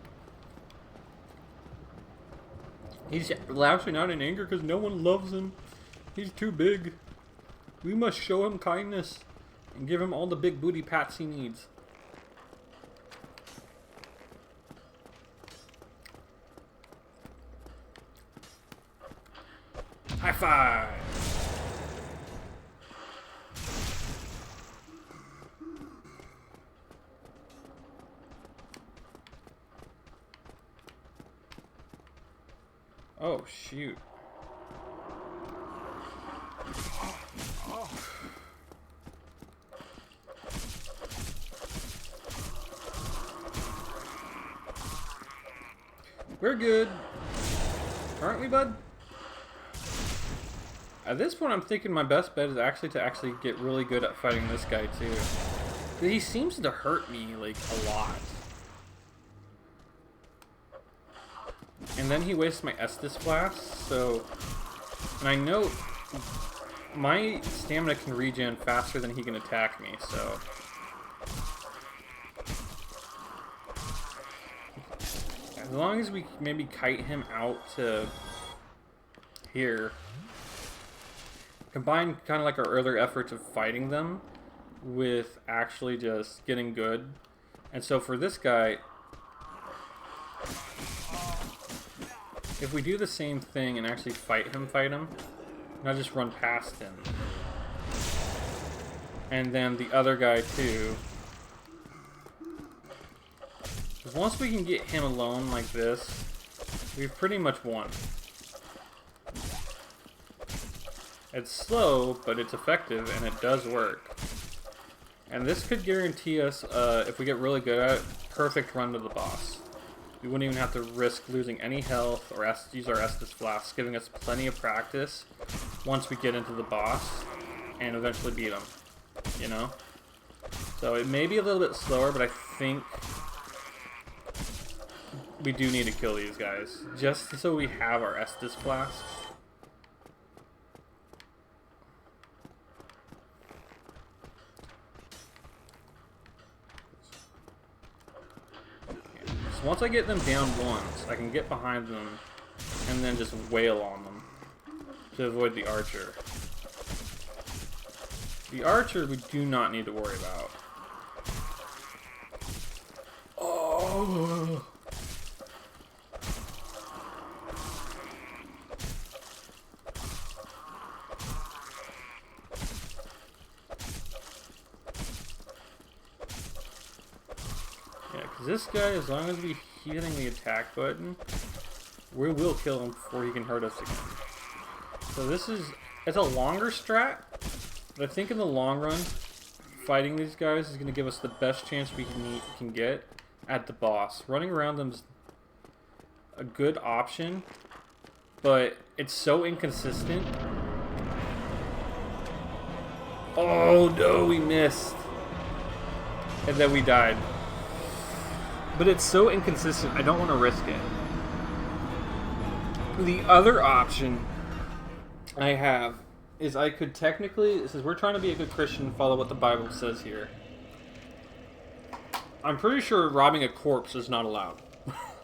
Speaker 1: He's lashing out in anger because no one loves him. He's too big. We must show him kindness and give him all the big booty pats he needs. High five! Oh, shoot. We're good. Aren't we, bud? At this point, I'm thinking my best bet is actually to get really good at fighting this guy, too. But he seems to hurt me, like, a lot. And then he wastes my Estus Flask, so... And I know my stamina can regen faster than he can attack me, so... As long as we maybe kite him out to here, combine kind of like our earlier efforts of fighting them with actually just getting good. And so for this guy, if we do the same thing and actually fight him, not just run past him. And then the other guy too. Because once we can get him alone like this, we've pretty much won. It's slow, but it's effective, and it does work. And this could guarantee us, if we get really good at it, perfect run to the boss. We wouldn't even have to risk losing any health or use our Estus Flask, giving us plenty of practice once we get into the boss and eventually beat him, you know? So it may be a little bit slower, but I think we do need to kill these guys, just so we have our Estus Flasks. So once I get them down once, I can get behind them and then just wail on them to avoid the archer. The archer we do not need to worry about. Oh! This guy, as long as we hitting the attack button, we will kill him before he can hurt us again. So it's a longer strat, but I think in the long run, fighting these guys is going to give us the best chance we can get at the boss. Running around them's a good option, but it's so inconsistent. Oh no, we missed. And then we died. But it's so inconsistent, I don't want to risk it. The other option I have is I could technically, since we're trying to be a good Christian and follow what the Bible says here, I'm pretty sure robbing a corpse is not allowed.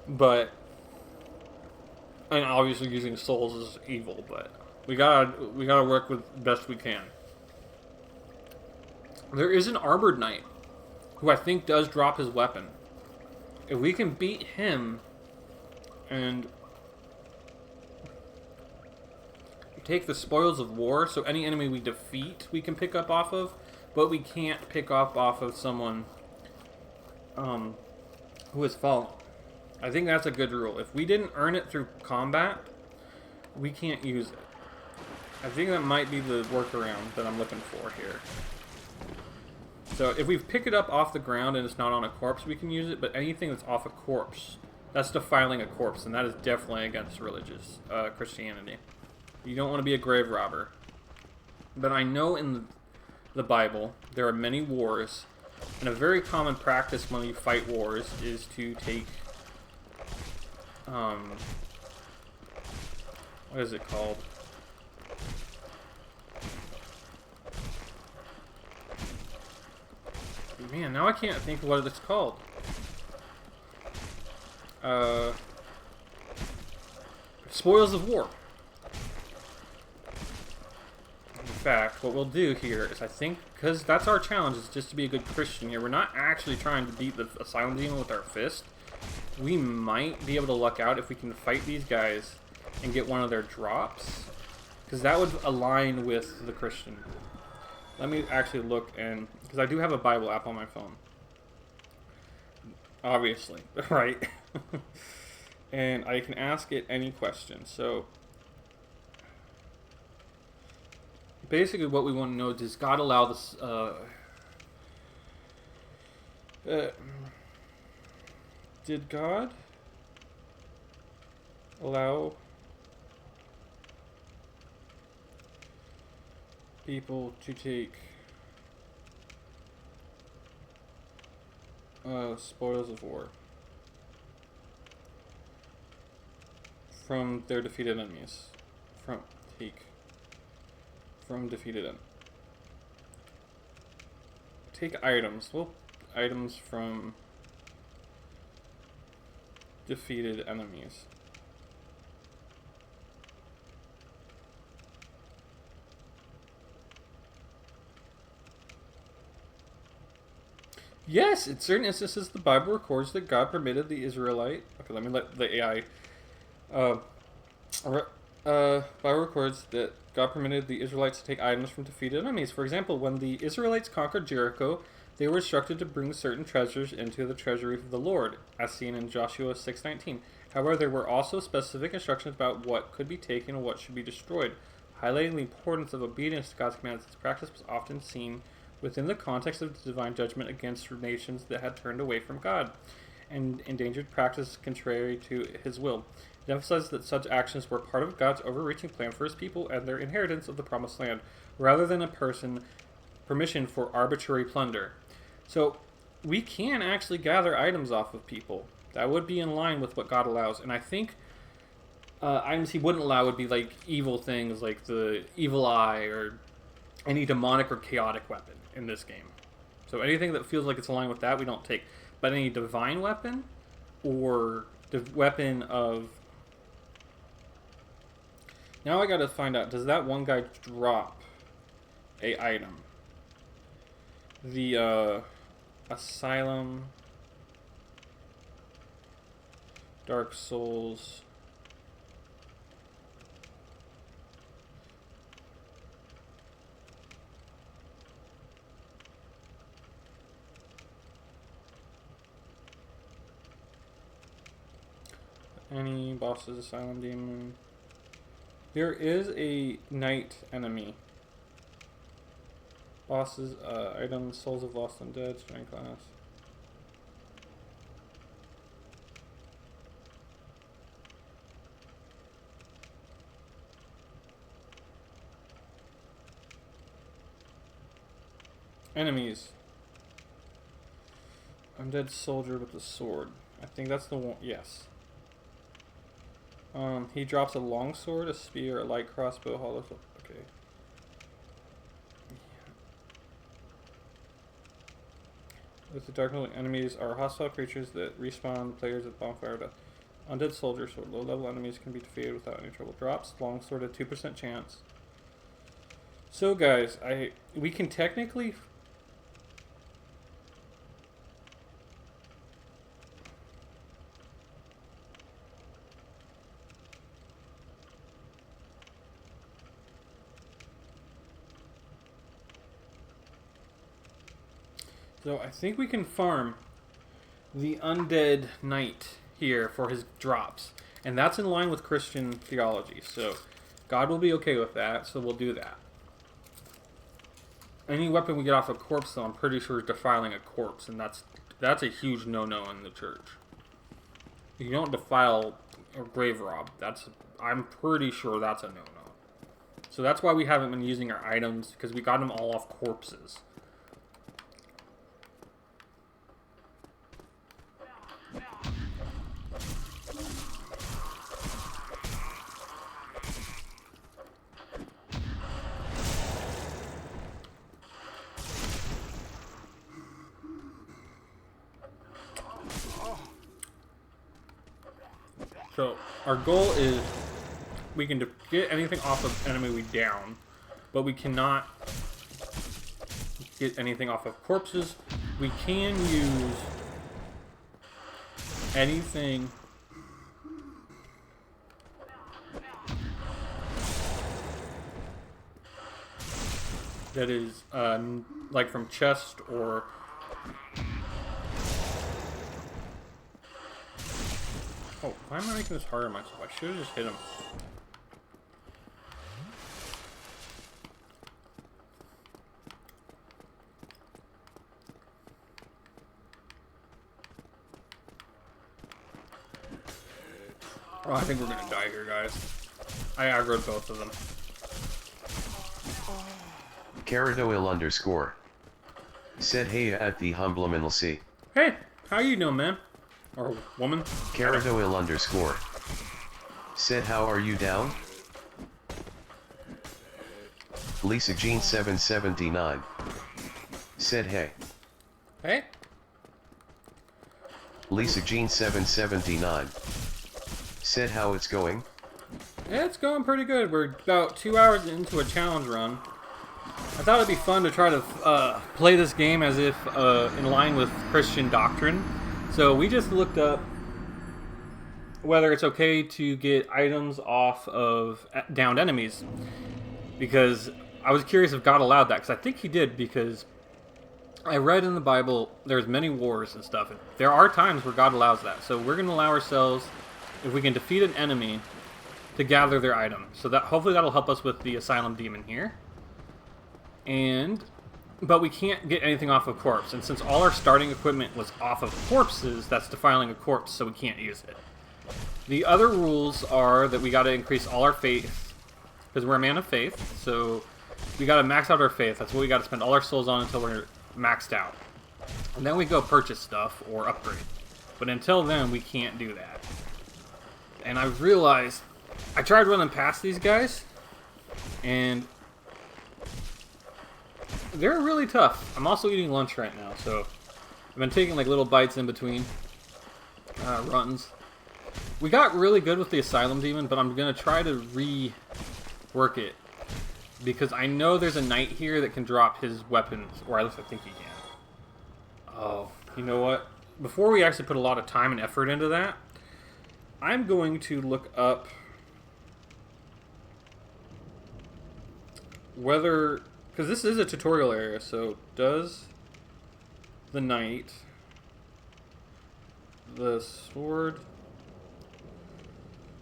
Speaker 1: But, and obviously using souls is evil, but we gotta work with the best we can. There is an armored knight who I think does drop his weapon. If we can beat him and take the spoils of war, so any enemy we defeat we can pick up off of, but we can't pick up off of someone who has fallen. I think that's a good rule. If we didn't earn it through combat, we can't use it. I think that might be the workaround that I'm looking for here. So if we pick it up off the ground and it's not on a corpse, we can use it, but anything that's off a corpse, that's defiling a corpse, and that is definitely against religious Christianity. You don't want to be a grave robber. But I know in the Bible there are many wars, and a very common practice when you fight wars is to take, what is it called? Man, now I can't think of what it's called. Spoils of war. fact, what we'll do here is, I think, because that's our challenge, is just to be a good Christian here. We're not actually trying to beat the asylum demon with our fist. We might be able to luck out if we can fight these guys and get one of their drops, because that would align with the Christian. Let me actually look, and because I do have a Bible app on my phone. Obviously, right? And I can ask it any question. So basically what we want to know is, does God allow this did God allow people to take spoils of war from their defeated enemies? From defeated enemies. Take items. Well, items from defeated enemies. Yes, in certain instances, the Bible records that God permitted the Israelite. Okay, let me let the AI. Bible records that God permitted the Israelites to take items from defeated enemies. For example, when the Israelites conquered Jericho, they were instructed to bring certain treasures into the treasury of the Lord, as seen in Joshua 6:19. However, there were also specific instructions about what could be taken and what should be destroyed, highlighting the importance of obedience to God's commands. This practice was often seen within the context of divine judgment against nations that had turned away from God and endangered practice contrary to his will. It emphasizes that such actions were part of God's overreaching plan for his people and their inheritance of the promised land, rather than permission for arbitrary plunder. So we can actually gather items off of people. That would be in line with what God allows. And I think items he wouldn't allow would be like evil things, like the evil eye or any demonic or chaotic weapon in this game. So anything that feels like it's aligned with that, we don't take. But any divine weapon or the weapon of... Now I gotta find out, does that one guy drop a item? The asylum, dark souls, any bosses, asylum demon. There is a knight enemy. Bosses, items, souls of lost undead, strength class. Enemies. Undead soldier with a sword. I think that's the one. Yes. He drops a long sword, a spear, a light crossbow, hollow. Okay. With the dark enemies are hostile creatures that respawn players at bonfire death. Undead soldier sword. Low level enemies can be defeated without any trouble. Drops long sword at 2% chance. So guys, we can technically So I think we can farm the undead knight here for his drops. And that's in line with Christian theology. So God will be okay with that, so we'll do that. Any weapon we get off a corpse, though, I'm pretty sure is defiling a corpse. And that's a huge no-no in the church. You don't defile or grave rob. I'm pretty sure that's a no-no. So that's why we haven't been using our items, because we got them all off corpses. So our goal is we can get anything off of enemy we down, but we cannot get anything off of corpses. We can use anything that is like from chest or oh, why am I making this harder on myself? I should have just hit him. Oh, I think we're gonna die here, guys. I aggroed both of them.
Speaker 4: Caradoil underscore. Said hey at the Humblemanal C.
Speaker 1: Hey, how you doing, man? Or woman?
Speaker 4: Caradoil underscore. Said how are you down? Lisa Jean 779. Said hey.
Speaker 1: Hey?
Speaker 4: Lisa Jean 779. Said how it's going?
Speaker 1: Yeah, it's going pretty good. We're about 2 hours into a challenge run. I thought it'd be fun to try to play this game as if in line with Christian doctrine. So we just looked up whether it's okay to get items off of downed enemies. Because I was curious if God allowed that, because I think he did, because I read in the Bible there's many wars and stuff. And there are times where God allows that. So we're going to allow ourselves, if we can defeat an enemy, to gather their item. So that hopefully that'll help us with the asylum demon here. But we can't get anything off of corpse. And since all our starting equipment was off of corpses, that's defiling a corpse, so we can't use it. The other rules are that we got to increase all our faith, because we're a man of faith. So we got to max out our faith. That's what we got to spend all our souls on until we're maxed out. And then we go purchase stuff or upgrade. But until then, we can't do that. And I've realized, I tried running past these guys, and they're really tough. I'm also eating lunch right now, so I've been taking like little bites in between runs. We got really good with the asylum demon, but I'm going to try to rework it, because I know there's a knight here that can drop his weapons, or at least I think he can. Oh, you know what? Before we actually put a lot of time and effort into that, I'm going to look up whether, because this is a tutorial area, so does the knight, the sword...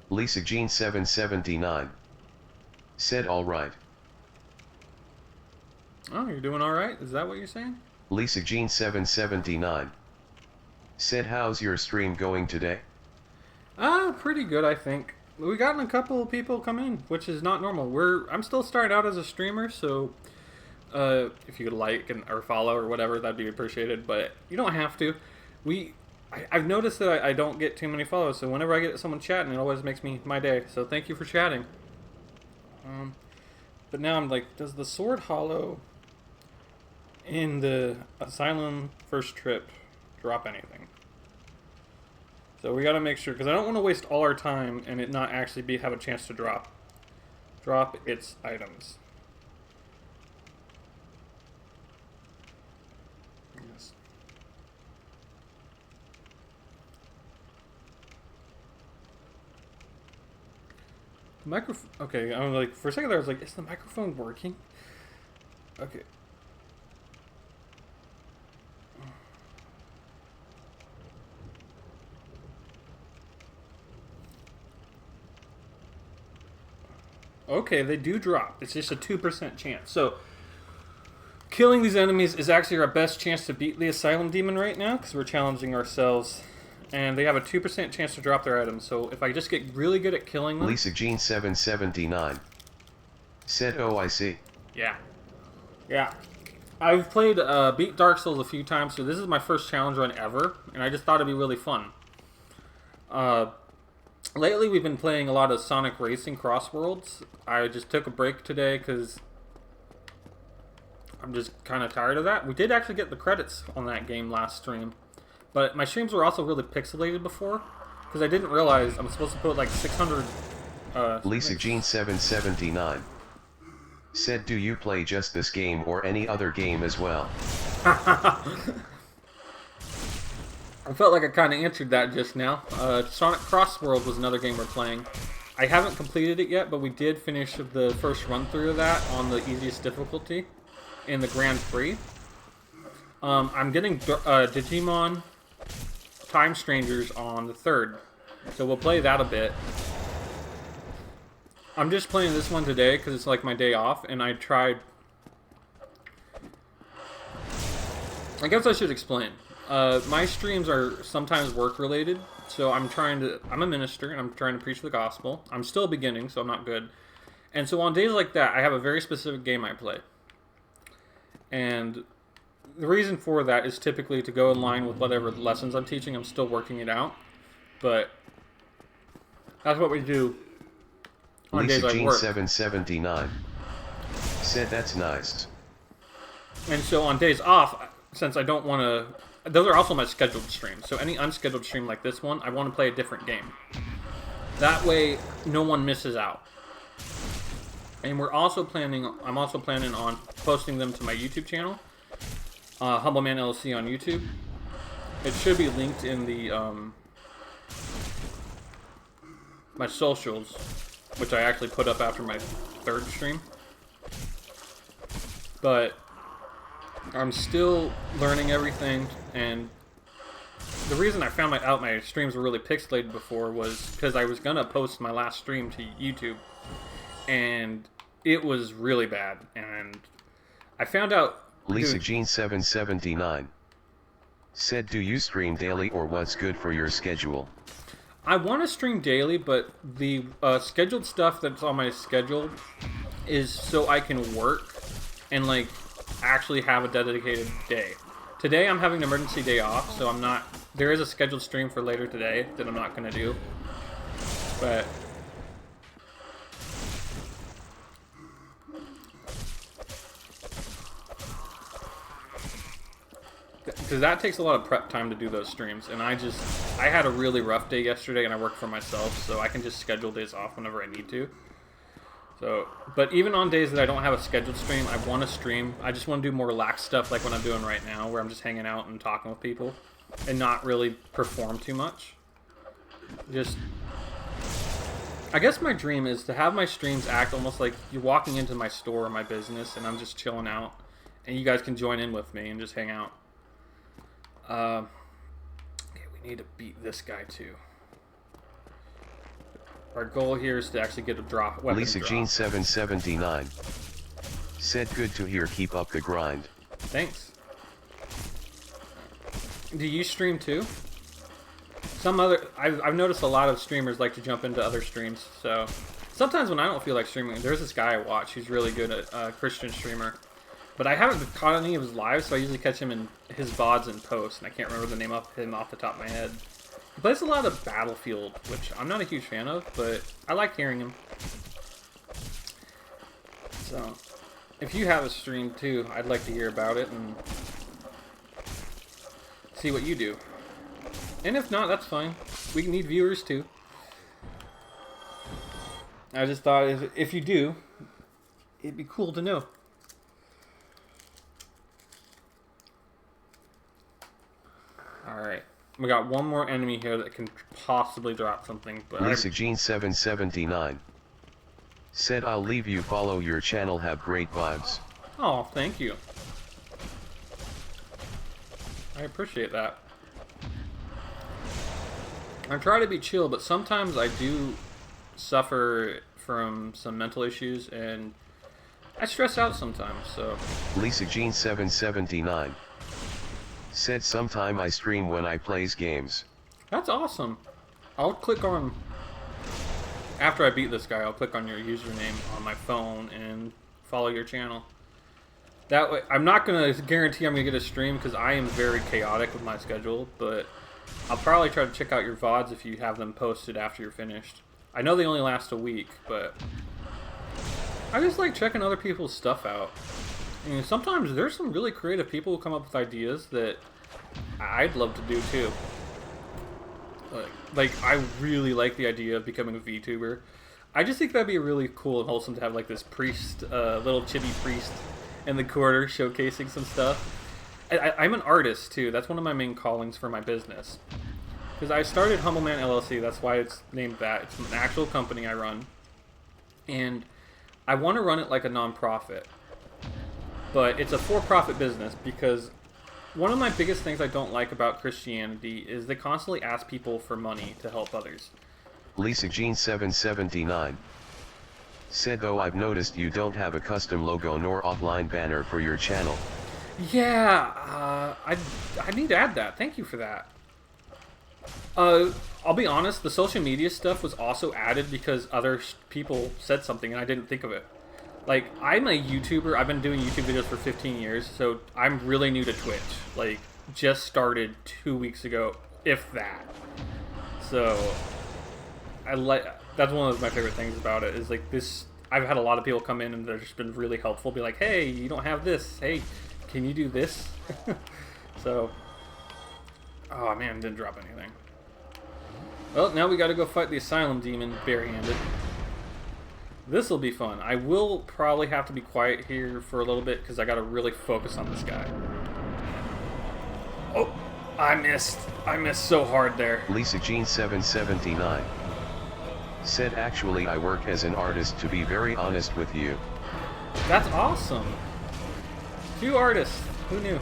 Speaker 4: Lisa Jean 779. Said alright.
Speaker 1: Oh, you're doing alright? Is that what you're saying?
Speaker 4: Lisa Jean 779. Said how's your stream going today?
Speaker 1: Pretty good, I think. We gotten a couple of people come in, which is not normal. I'm still starting out as a streamer, so if you could like or follow or whatever, that'd be appreciated. But you don't have to. I've noticed that I don't get too many follows, so whenever I get someone chatting, it always makes my day. So thank you for chatting. But now I'm like, does the sword hollow in the asylum first trip drop anything? So we got to make sure, because I don't want to waste all our time and it not actually have a chance to drop its items. Yes. Microphone. Okay, I was like, for a second there, I was like, is the microphone working? Okay. Okay, they do drop. It's just a 2% chance. So, killing these enemies is actually our best chance to beat the asylum demon right now, because we're challenging ourselves. And they have a 2% chance to drop their items. So if I just get really good at killing them...
Speaker 4: Lisa Jean 779. Said oh I see.
Speaker 1: Yeah. Yeah. I've played beat Dark Souls a few times, so this is my first challenge run ever, and I just thought it'd be really fun. Lately we've been playing a lot of Sonic Racing Crossworlds. I just took a break today because I'm just kind of tired of that. We did actually get the credits on that game last stream, but my streams were also really pixelated before, because I didn't realize I'm supposed to put like 600...
Speaker 4: Lisa Jean 779. Said, do you play just this game or any other game as well?
Speaker 1: I felt like I kind of answered that just now. Sonic Crossworlds was another game we're playing. I haven't completed it yet, but we did finish the first run through of that on the easiest difficulty in the Grand Prix. I'm getting Digimon Time Strangers on the 3rd, so we'll play that a bit. I'm just playing this one today because it's like my day off, and I tried... I guess I should explain. My streams are sometimes work-related, so I'm a minister, and I'm trying to preach the gospel. I'm still beginning, so I'm not good. And so on days like that, I have a very specific game I play. And the reason for that is typically to go in line with whatever lessons I'm teaching. I'm still working it out, but that's what we do on days I work.
Speaker 4: Lisa779 said that's nice.
Speaker 1: And so on days off, since I don't want to... Those are also my scheduled streams. So any unscheduled stream like this one, I want to play a different game. That way, no one misses out. And I'm also planning on posting them to my YouTube channel. Humble Man LLC on YouTube. It should be linked in the my socials, which I actually put up after my 3rd stream. But I'm still learning everything, and the reason I found out my streams were really pixelated before was because I was gonna post my last stream to YouTube, and it was really bad. And I found out.
Speaker 4: Lisa Jean 779 said, do you stream daily or what's good for your schedule?
Speaker 1: I want to stream daily, but the scheduled stuff that's on my schedule is so I can work and like actually have a dedicated day. Today I'm having an emergency day off, so I'm not... There is a scheduled stream for later today that I'm not going to do. But... because that takes a lot of prep time to do those streams, and I had a really rough day yesterday, and I worked for myself, so I can just schedule days off whenever I need to. So, but even on days that I don't have a scheduled stream, I want to stream. I just want to do more relaxed stuff like what I'm doing right now, where I'm just hanging out and talking with people, and not really perform too much. Just, I guess my dream is to have my streams act almost like you're walking into my store or my business, and I'm just chilling out, and you guys can join in with me and just hang out. Okay, we need to beat this guy too. Our goal here is to actually get a drop.
Speaker 4: Lisa Jean 779 said, good to hear, keep up the grind.
Speaker 1: Thanks. Do you stream too? I've noticed a lot of streamers like to jump into other streams, so sometimes when I don't feel like streaming, there's this guy I watch who's really good at Christian streamer. But I haven't caught any of his lives, so I usually catch him in his vods and posts, and I can't remember the name of him off the top of my head. He plays a lot of Battlefield, which I'm not a huge fan of, but I like hearing him. So, if you have a stream too, I'd like to hear about it and see what you do. And if not, that's fine. We need viewers too. I just thought if you do, it'd be cool to know. Alright, we got one more enemy here that can possibly drop something. But
Speaker 4: Lisa Jean 779 said, I'll leave you, follow your channel, have great vibes.
Speaker 1: Oh, thank you. I appreciate that. I try to be chill, but sometimes I do suffer from some mental issues, and I stress out sometimes, so...
Speaker 4: Lisa Jean 779 said, sometime I stream when I plays games.
Speaker 1: That's awesome. I'll click on... After I beat this guy, I'll click on your username on my phone and follow your channel. That way, I'm not going to guarantee I'm going to get a stream because I am very chaotic with my schedule, but I'll probably try to check out your VODs if you have them posted after you're finished. I know they only last a week, but I just like checking other people's stuff out. And sometimes there's some really creative people who come up with ideas that I'd love to do too. Like I really like the idea of becoming a VTuber. I just think that'd be really cool and wholesome to have like this priest, little chibi priest in the corner showcasing some stuff. I'm an artist too. That's one of my main callings for my business. Because I started Humbleman LLC. That's why it's named that. It's an actual company I run, and I want to run it like a non-profit. But it's a for-profit business because one of my biggest things I don't like about Christianity is they constantly ask people for money to help others.
Speaker 4: Lisa Jean 779 said, though I've noticed you don't have a custom logo nor offline banner for your channel.
Speaker 1: Yeah, I need to add that. Thank you for that. I'll be honest, the social media stuff was also added because other people said something and I didn't think of it. Like, I'm a YouTuber. I've been doing YouTube videos for 15 years, so I'm really new to Twitch. Like, just started 2 weeks ago, if that. So, that's one of my favorite things about it, is like this. I've had a lot of people come in and they've just been really helpful. Be like, hey, you don't have this. Hey, can you do this? So, oh man, didn't drop anything. Well, now we gotta go fight the asylum demon barehanded. This will be fun. I will probably have to be quiet here for a little bit because I gotta really focus on this guy. Oh, I missed. I missed so hard there.
Speaker 4: Lisa Jean 779 said, actually I work as an artist, to be very honest with you.
Speaker 1: That's awesome. 2 artists. Who knew?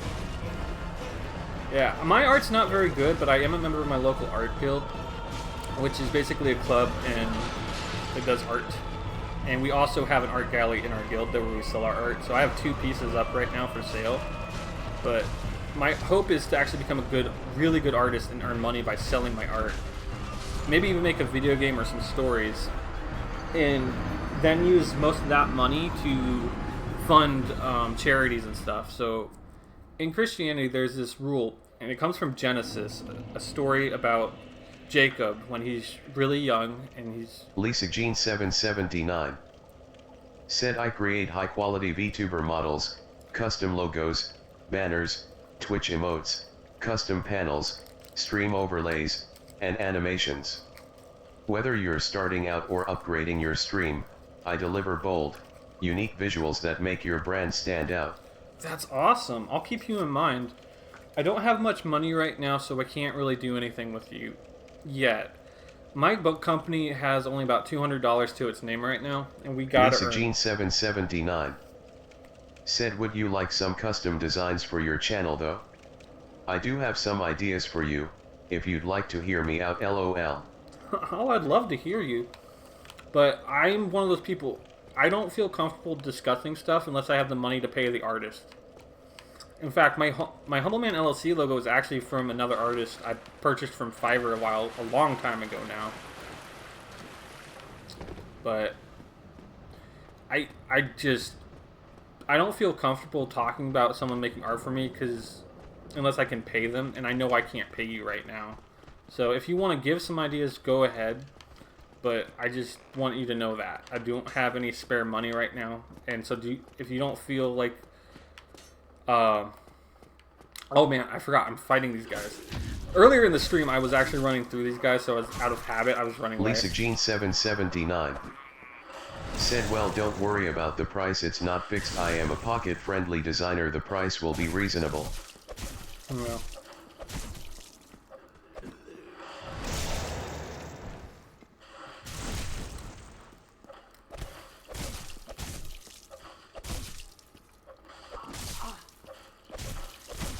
Speaker 1: Yeah, my art's not very good, but I am a member of my local art guild, which is basically a club and it does art. And we also have an art gallery in our guild there where we sell our art. So I have 2 pieces up right now for sale. But my hope is to actually become a really good artist and earn money by selling my art. Maybe even make a video game or some stories. And then use most of that money to fund charities and stuff. So in Christianity there's this rule, and it comes from Genesis, a story about Jacob when he's really young and he's...
Speaker 4: Lisa Jean 779 said, I create high quality VTuber models, custom logos, banners, Twitch emotes, custom panels, stream overlays, and animations. Whether you're starting out or upgrading your stream, I deliver bold, unique visuals that make your brand stand out.
Speaker 1: That's awesome. I'll keep you in mind. I don't have much money right now, so I can't really do anything with you yet. My book company has only about $200 to its name right now, and we got
Speaker 4: Lisa Jean 779 said, would you like some custom designs for your channel though? I do have some ideas for you, if you'd like to hear me out, LOL.
Speaker 1: Oh, I'd love to hear you. But I'm one of those people, I don't feel comfortable discussing stuff unless I have the money to pay the artist. In fact, my Humbleman LLC logo is actually from another artist I purchased from Fiverr a long time ago now. But I don't feel comfortable talking about someone making art for me because unless I can pay them, and I know I can't pay you right now. So if you want to give some ideas, go ahead. But I just want you to know that I don't have any spare money right now, and so if you don't feel like oh man, I forgot, I'm fighting these guys. Earlier in the stream, I was actually running through these guys, so I was out of habit, I was running away.
Speaker 4: Lisa Jean 779 said, well, don't worry about the price, it's not fixed, I am a pocket-friendly designer, the price will be reasonable.
Speaker 1: Well.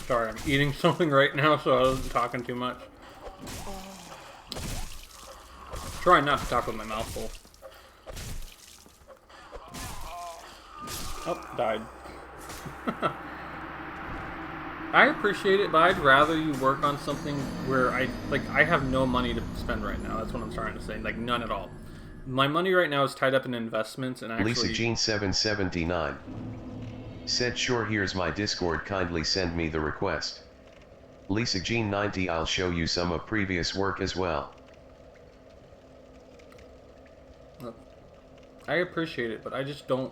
Speaker 1: Sorry, I'm eating something right now, so I wasn't talking too much. Try not to talk with my mouth full. Oh, died. I appreciate it, but I'd rather you work on something where I have no money to spend right now. That's what I'm trying to say. Like, none at all. My money right now is tied up in investments, and actually...
Speaker 4: Lisa Jean 779 said, sure, here's my Discord, kindly send me the request. Lisa Jean 90, I'll show you some of previous work as well.
Speaker 1: I appreciate it, but I just don't...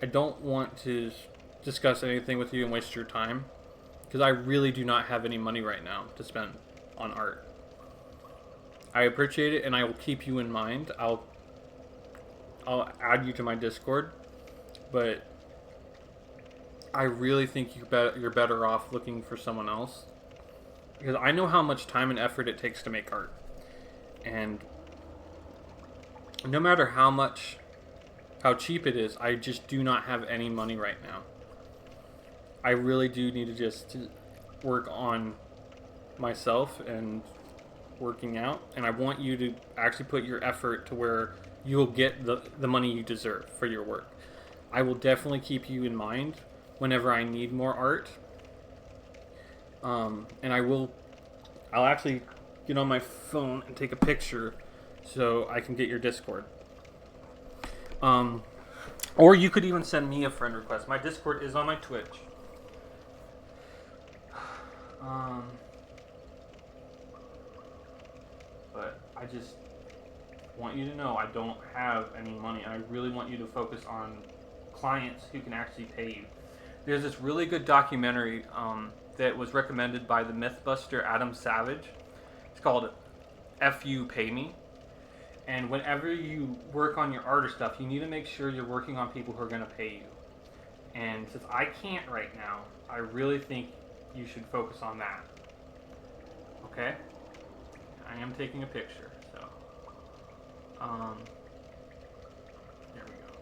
Speaker 1: I don't want to discuss anything with you and waste your time. Because I really do not have any money right now to spend on art. I appreciate it, and I will keep you in mind. I'll add you to my Discord, but I really think you're better off looking for someone else, because I know how much time and effort it takes to make art, and no matter how cheap it is, I just do not have any money right now. I really do need to just work on myself and working out, and I want you to actually put your effort to where you will get the money you deserve for your work. I will definitely keep you in mind whenever I need more art, and I'll actually get on my phone and take a picture so I can get your Discord. Or you could even send me a friend request. My Discord is on my Twitch. But I just want you to know I don't have any money. I really want you to focus on clients who can actually pay you. There's this really good documentary that was recommended by the Mythbuster Adam Savage. It's called F.U. Pay Me. And whenever you work on your art or stuff, you need to make sure you're working on people who are going to pay you. And since I can't right now, I really think you should focus on that. Okay? I am taking a picture, so there we go.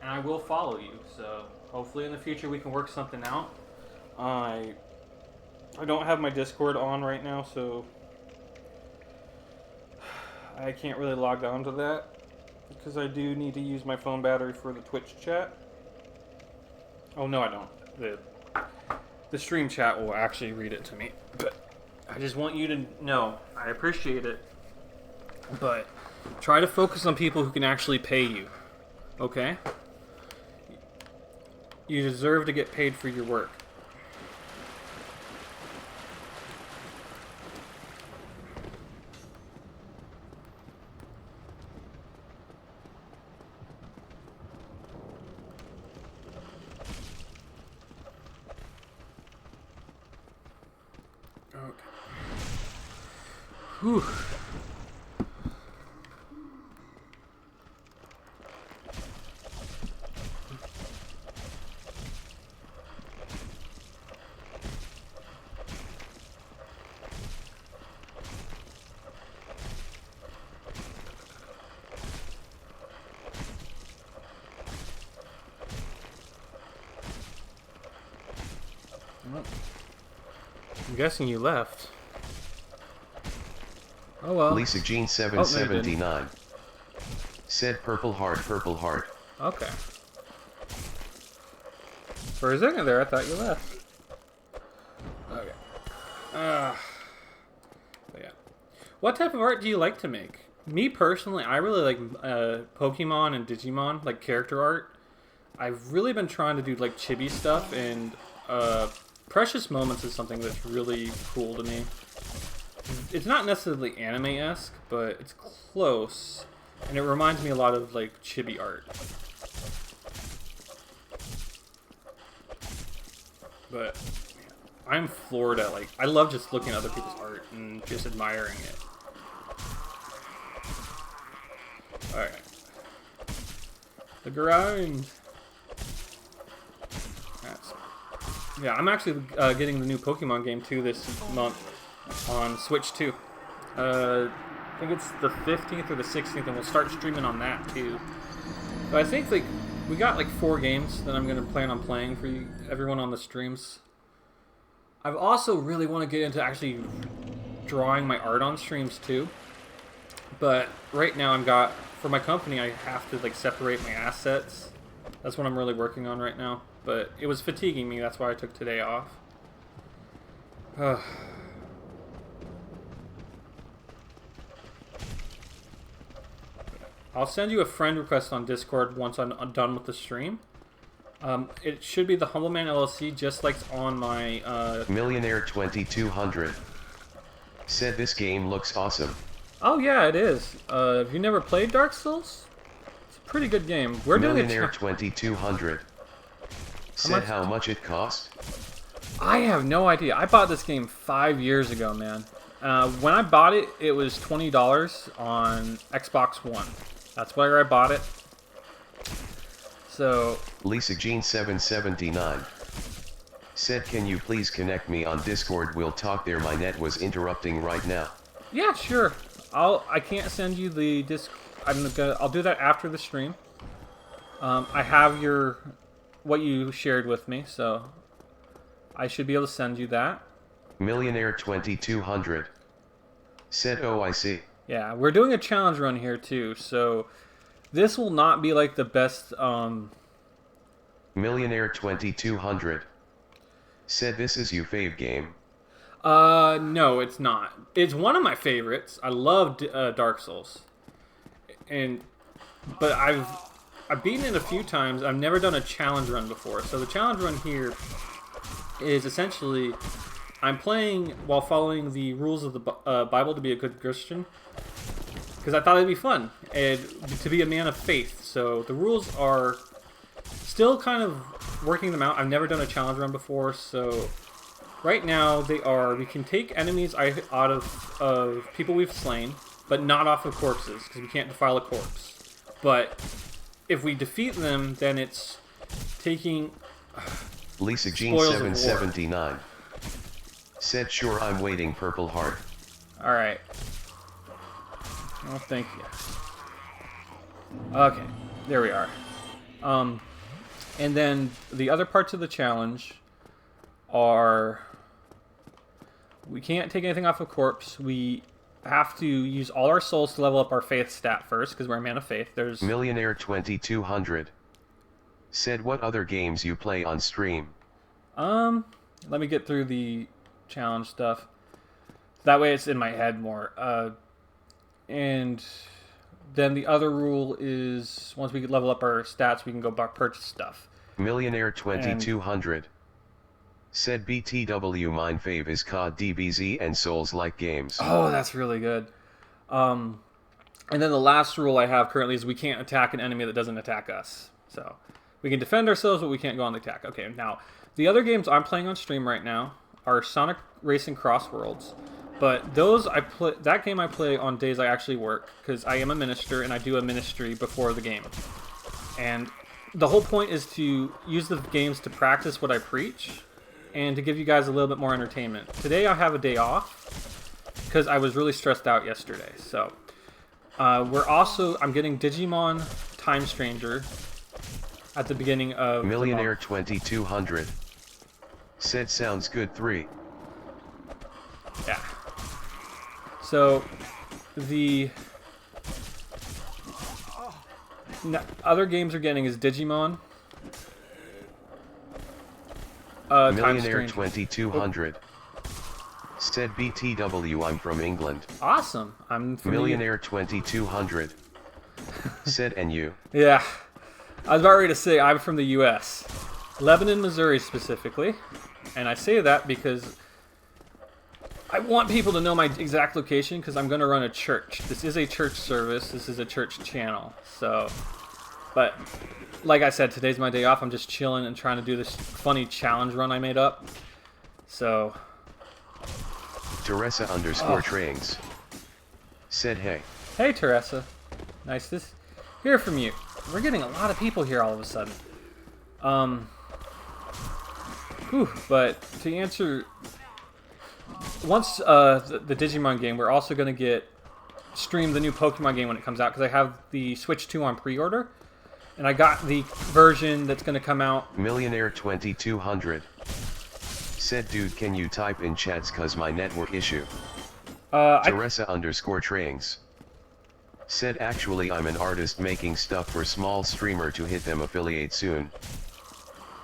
Speaker 1: And I will follow you, so hopefully in the future we can work something out. I don't have my Discord on right now, so I can't really log on to that because I do need to use my phone battery for the Twitch chat. Oh no, I don't. The stream chat will actually read it to me, but I just want you to know I appreciate it, but try to focus on people who can actually pay you, okay? You deserve to get paid for your work. Okay. Whew. I'm guessing you left. Oh well.
Speaker 4: Lisa Jean 779 said purple heart, purple heart.
Speaker 1: Okay. For a second there, I thought you left. Okay. But yeah. What type of art do you like to make? Me personally, I really like Pokemon and Digimon, like character art. I've really been trying to do like chibi stuff, and Precious Moments is something that's really cool to me. It's not necessarily anime-esque, but it's close, and it reminds me a lot of like chibi art. But I'm floored at, like, I love just looking at other people's art and just admiring it. Alright. The grind. Yeah, I'm actually getting the new Pokemon game too this month on Switch too. I think it's the 15th or the 16th, and we'll start streaming on that too. But I think like we got like 4 games that I'm gonna plan on playing for you, everyone on the streams. I've also really want to get into actually drawing my art on streams too. But right now for my company, I have to like separate my assets. That's what I'm really working on right now. But it was fatiguing me, that's why I took today off. I'll send you a friend request on Discord once I'm done with the stream. It should be the Humble Man LLC, just like on my...
Speaker 4: Millionaire 2200 said this game looks awesome.
Speaker 1: Oh yeah, it is. Have you never played Dark Souls? It's a pretty good game. We're doing
Speaker 4: Millionaire 2200 said how much it cost?
Speaker 1: I have no idea. I bought this game 5 years ago, man. When I bought it, it was $20 on Xbox One. That's where I bought it. So
Speaker 4: Lisa Jean 779 said, "Can you please connect me on Discord? We'll talk there. My net was interrupting right now."
Speaker 1: yeah, sure. I can't send you the disc. I'll do that after the stream. I have what you shared with me, so I should be able to send you that.
Speaker 4: Millionaire 2200 said, "Oh, I see."
Speaker 1: Yeah, we're doing a challenge run here too, so this will not be like the best.
Speaker 4: Millionaire 2200 said, "This is you fave game."
Speaker 1: No, it's not. It's one of my favorites. I love Dark Souls, but I've beaten it a few times. I've never done a challenge run before. So the challenge run here is essentially I'm playing while following the rules of the Bible to be a good Christian, because I thought it'd be fun and to be a man of faith. So the rules are still kind of working them out. I've never done a challenge run before, so right now we can take enemies out of people we've slain, but not off of corpses, because we can't defile a corpse. But if we defeat them, then it's taking
Speaker 4: Lisa Jean 779 said, "Sure, I'm waiting, Purple Heart."
Speaker 1: Alright. Oh, thank you. Okay, there we are. And then the other parts of the challenge are we can't take anything off a corpse. We have to use all our souls to level up our faith stat first, because we're a man of faith. There's
Speaker 4: Millionaire 2200 said, "What other games you play on stream?"
Speaker 1: let me get through the challenge stuff. That way it's in my head more. And then the other rule is once we level up our stats, we can go purchase stuff.
Speaker 4: Millionaire 2200 said, "BTW, mine fave is COD, DBZ, and Souls-like games."
Speaker 1: Oh, that's really good. And then the last rule I have currently is we can't attack an enemy that doesn't attack us. So we can defend ourselves, but we can't go on the attack. Okay, now the other games I'm playing on stream right now are Sonic Racing Crossworlds. But that game I play on days I actually work, because I am a minister and I do a ministry before the game. And the whole point is to use the games to practice what I preach and to give you guys a little bit more entertainment. Today I have a day off because I was really stressed out yesterday. So I'm getting Digimon Time Stranger at the beginning of
Speaker 4: Millionaire 2200 said, "Sounds good 3."
Speaker 1: Yeah. So the other games we're getting is Digimon.
Speaker 4: Millionaire 2200 said, "BTW, I'm from England."
Speaker 1: Awesome. I'm from
Speaker 4: Millionaire 2200 said, "And you?"
Speaker 1: Yeah. I was about ready to say I'm from the US. Lebanon, Missouri specifically. And I say that because I want people to know my exact location, because I'm going to run a church. This is a church service. This is a church channel. So, but like I said, today's my day off. I'm just chilling and trying to do this funny challenge run I made up. So,
Speaker 4: Teresa _ Trains said, "Hey."
Speaker 1: Hey, Teresa. Nice to hear from you. We're getting a lot of people here all of a sudden. But to answer, once the Digimon game, we're also going to stream the new Pokemon game when it comes out, because I have the Switch 2 on pre-order, and I got the version that's going to come out.
Speaker 4: Millionaire 2200 said, "Dude, can you type in chats cause my network issue?" Teresa _ Trains said, "Actually, I'm an artist making stuff for small streamer to hit them affiliate soon."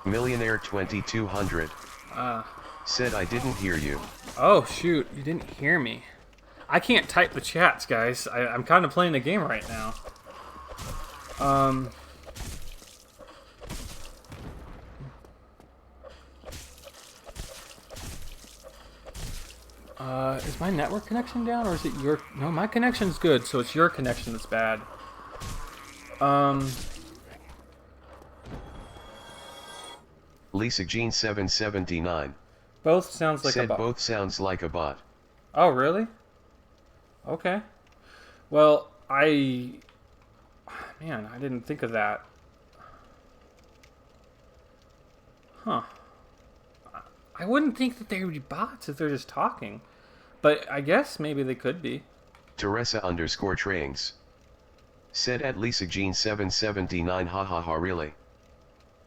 Speaker 4: Millionaire 2200 said, "I didn't hear you."
Speaker 1: Oh, shoot. You didn't hear me. I can't type the chats, guys. I'm kind of playing the game right now. Is my network connection down, or is it your... No, my connection's good, so it's your connection that's bad.
Speaker 4: Lisa Jean 779
Speaker 1: Both sounds like a
Speaker 4: said,
Speaker 1: bot.
Speaker 4: "Both sounds like a bot."
Speaker 1: Oh, really? Okay. Well, I Man, I didn't think of that. Huh. I wouldn't think that they would be bots if they're just talking. But I guess maybe they could be.
Speaker 4: Teresa_Trains. Said at Lisa Jean 779 hahaha really.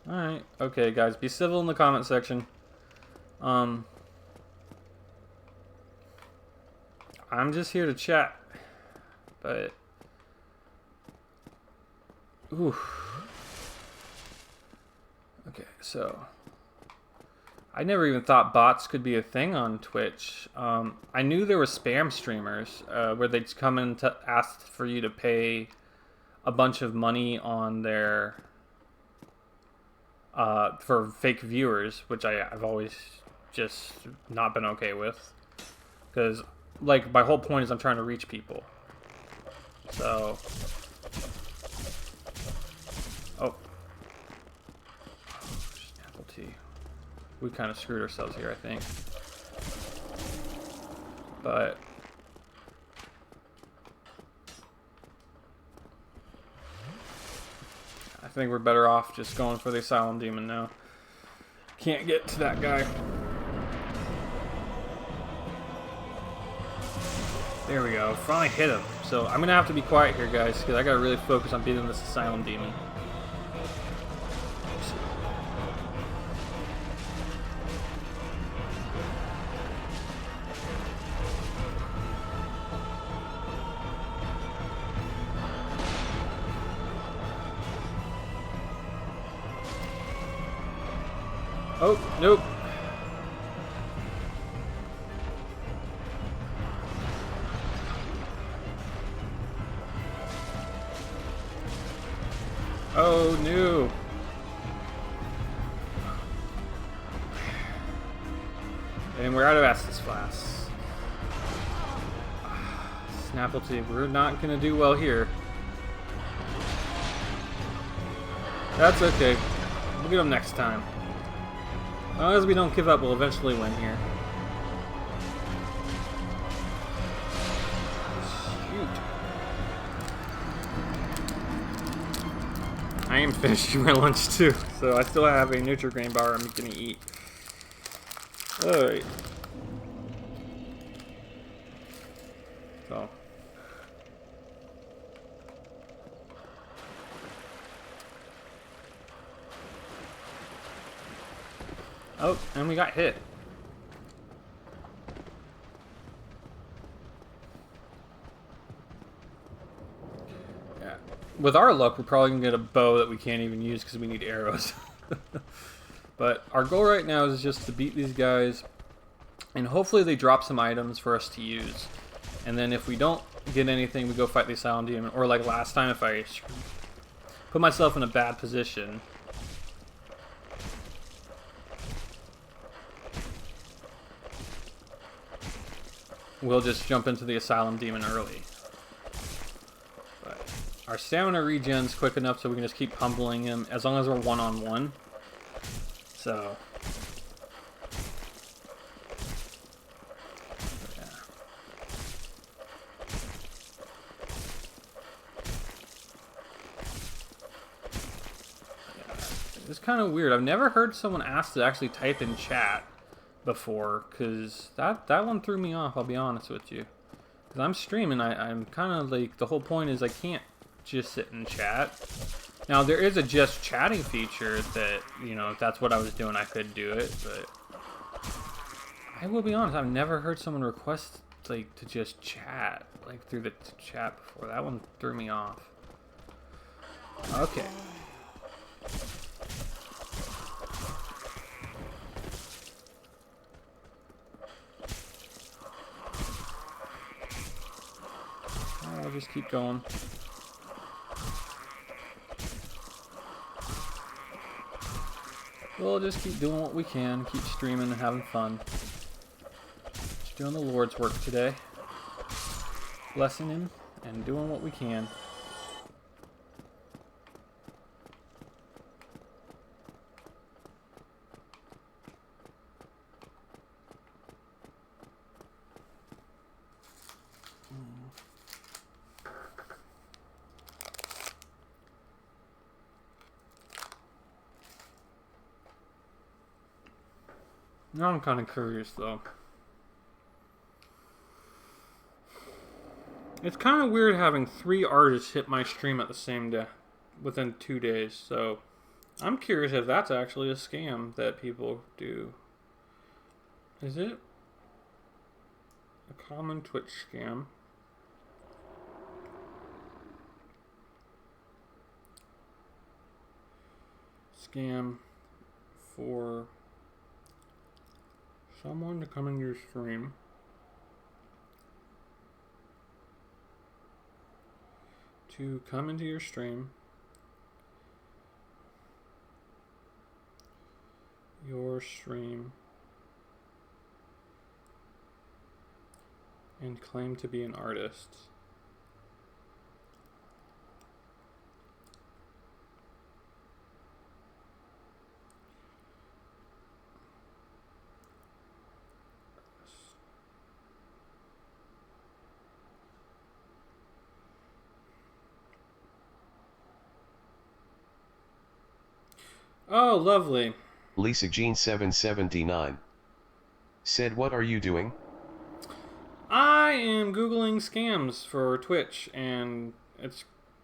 Speaker 1: Alright. Okay, guys. Be civil in the comment section. I'm just here to chat. But... Ooh. Okay, so... I never even thought bots could be a thing on Twitch. I knew there were spam streamers where they'd come in to ask for you to pay a bunch of money on their for fake viewers, which I've always just not been okay with, because like my whole point is I'm trying to reach people. So, oh, apple tea. We kind of screwed ourselves here, I think. But I think we're better off just going for the asylum demon now. Can't get to that guy. There we go. Finally hit him. So I'm gonna have to be quiet here, guys, because I gotta really focus on beating this asylum demon. Oh, nope. Oh, no. And we're out of Estus Flask. Snapplety, we're not going to do well here. That's okay. We'll get him next time. As long as we don't give up, we'll eventually win here. Shoot. I am finishing my lunch too, so I still have a Nutri-Grain bar I'm gonna eat. Alright. So. Oh, and we got hit. Yeah. With our luck, we're probably going to get a bow that we can't even use because we need arrows. But our goal right now is just to beat these guys. And hopefully they drop some items for us to use. And then if we don't get anything, we go fight the asylum demon. Or like last time, if I put myself in a bad position... we'll just jump into the asylum demon early. But our stamina regens quick enough so we can just keep humbling him as long as we're one-on-one. So... yeah. It's kind of weird. I've never heard someone ask to actually type in chat before, because that one threw me off, I'll be honest with you. Because I'm streaming, I'm kind of like, the whole point is I can't just sit and chat. Now, there is a just chatting feature that, you know, if that's what I was doing, I could do it, but I will be honest, I've never heard someone request, like, to just chat, like, through the chat before. That one threw me off. Okay. I'll just keep going. We'll just keep doing what we can, keep streaming and having fun. Just doing the Lord's work today. Blessing Him and doing what we can. Now I'm kind of curious, though. It's kind of weird having 3 artists hit my stream at the same day, within 2 days, so I'm curious if that's actually a scam that people do. Is it a common Twitch scam? Scam for someone to come into your stream and claim to be an artist. Oh, lovely.
Speaker 4: Lisa Jean 779 said, "What are you doing?"
Speaker 1: I am Googling scams for Twitch, and it's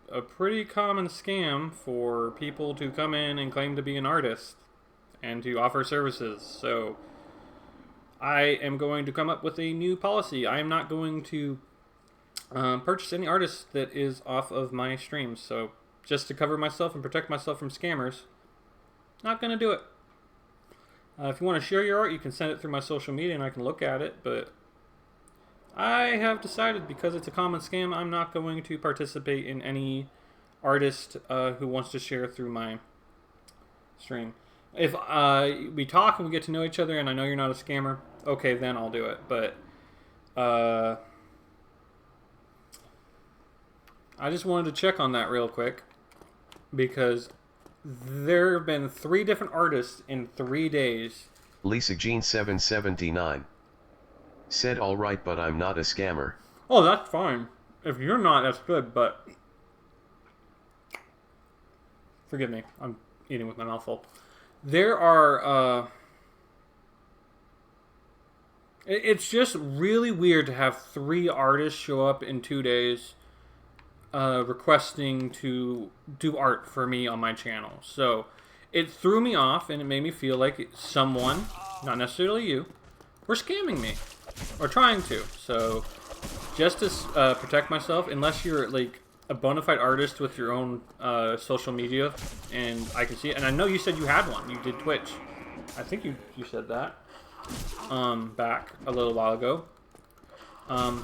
Speaker 1: a pretty common scam for people to come in and claim to be an artist and to offer services. So I am going to come up with a new policy. I am not going to purchase any artist that is off of my streams. So just to cover myself and protect myself from scammers, not going to do it. If you want to share your art, you can send it through my social media and I can look at it, but I have decided, because it's a common scam, I'm not going to participate in any artist who wants to share through my stream. If we talk and we get to know each other and I know you're not a scammer, okay, then I'll do it. But I just wanted to check on that real quick, because there have been 3 different artists in 3 days.
Speaker 4: Lisa Jean 779 said, "Alright, but I'm not a scammer."
Speaker 1: Oh, that's fine. If you're not, that's good, but forgive me, I'm eating with my mouth full. There are, it's just really weird to have 3 artists show up in 2 days requesting to do art for me on my channel. So it threw me off, and it made me feel like someone, not necessarily you, were scamming me. Or trying to. So just to protect myself, unless you're like a bona fide artist with your own social media and I can see it, and I know you said you had one, you did Twitch, I think you said that back a little while ago, and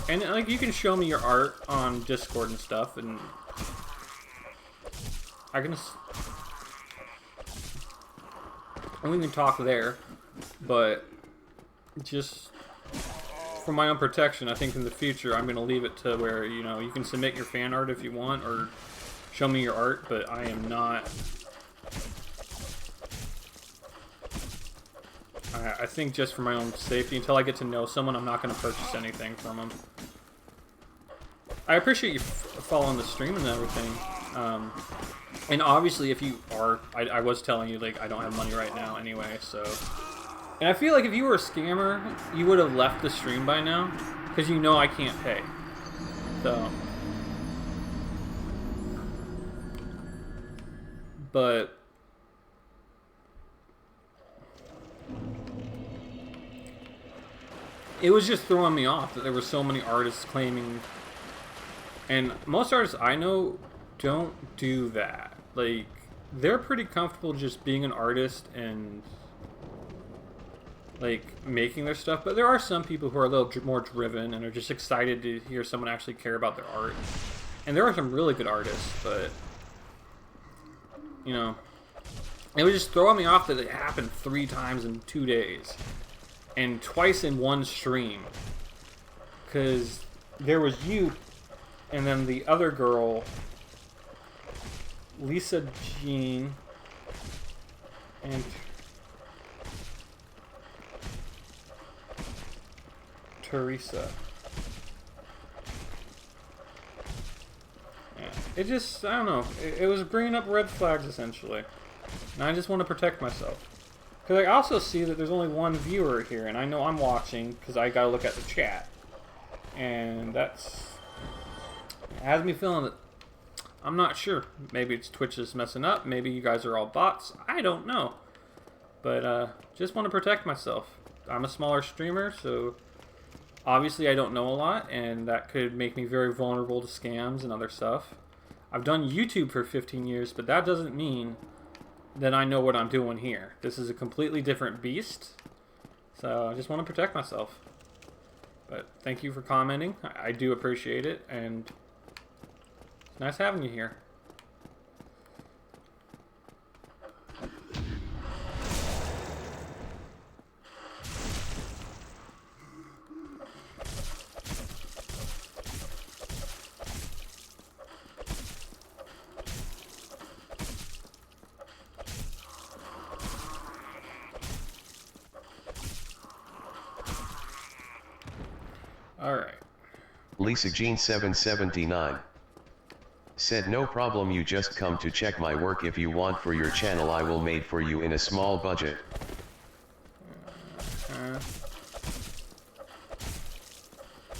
Speaker 1: like you can show me your art on Discord and stuff, and I can and we can talk there, but just for my own protection, I think in the future I'm going to leave it to where, you know, you can submit your fan art if you want, or show me your art, but I am not... I think just for my own safety, until I get to know someone, I'm not going to purchase anything from them. I appreciate you following the stream and everything. And obviously, if you are... I was telling you, like, I don't have money right now anyway, so... And I feel like if you were a scammer, you would have left the stream by now, because you know I can't pay. So, but it was just throwing me off that there were so many artists claiming, and most artists I know don't do that. Like, they're pretty comfortable just being an artist and like making their stuff, but there are some people who are a little more driven and are just excited to hear someone actually care about their art. And there are some really good artists, but you know, it was just throwing me off that it happened 3 times in 2 days and twice in one stream, because there was you and then the other girl, Lisa Jean, and Teresa. Yeah. It just, I don't know. It was bringing up red flags, essentially. And I just want to protect myself. Because I also see that there's only one viewer here, and I know I'm watching because I gotta look at the chat. And that's... It has me feeling that... I'm not sure. Maybe it's Twitch is messing up. Maybe you guys are all bots. I don't know. But just want to protect myself. I'm a smaller streamer, so obviously I don't know a lot, and that could make me very vulnerable to scams and other stuff. I've done YouTube for 15 years, but that doesn't mean that I know what I'm doing here. This is a completely different beast, so I just want to protect myself. But thank you for commenting. I do appreciate it, and it's nice having you here. Alright.
Speaker 4: Lisa Jean 779 said, no problem, you just come to check my work. If you want for your channel, I will made for you in a small budget.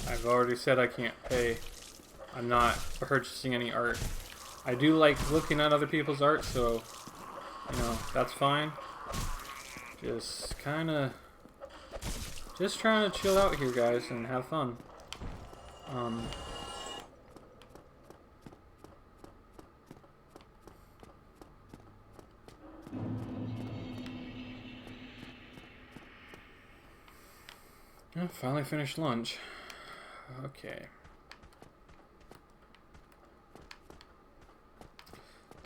Speaker 1: I've already said I can't pay. I'm not purchasing any art. I do like looking at other people's art, so, you know, that's fine. Just kinda... Just trying to chill out here, guys, and have fun. Oh, finally finished lunch. Okay.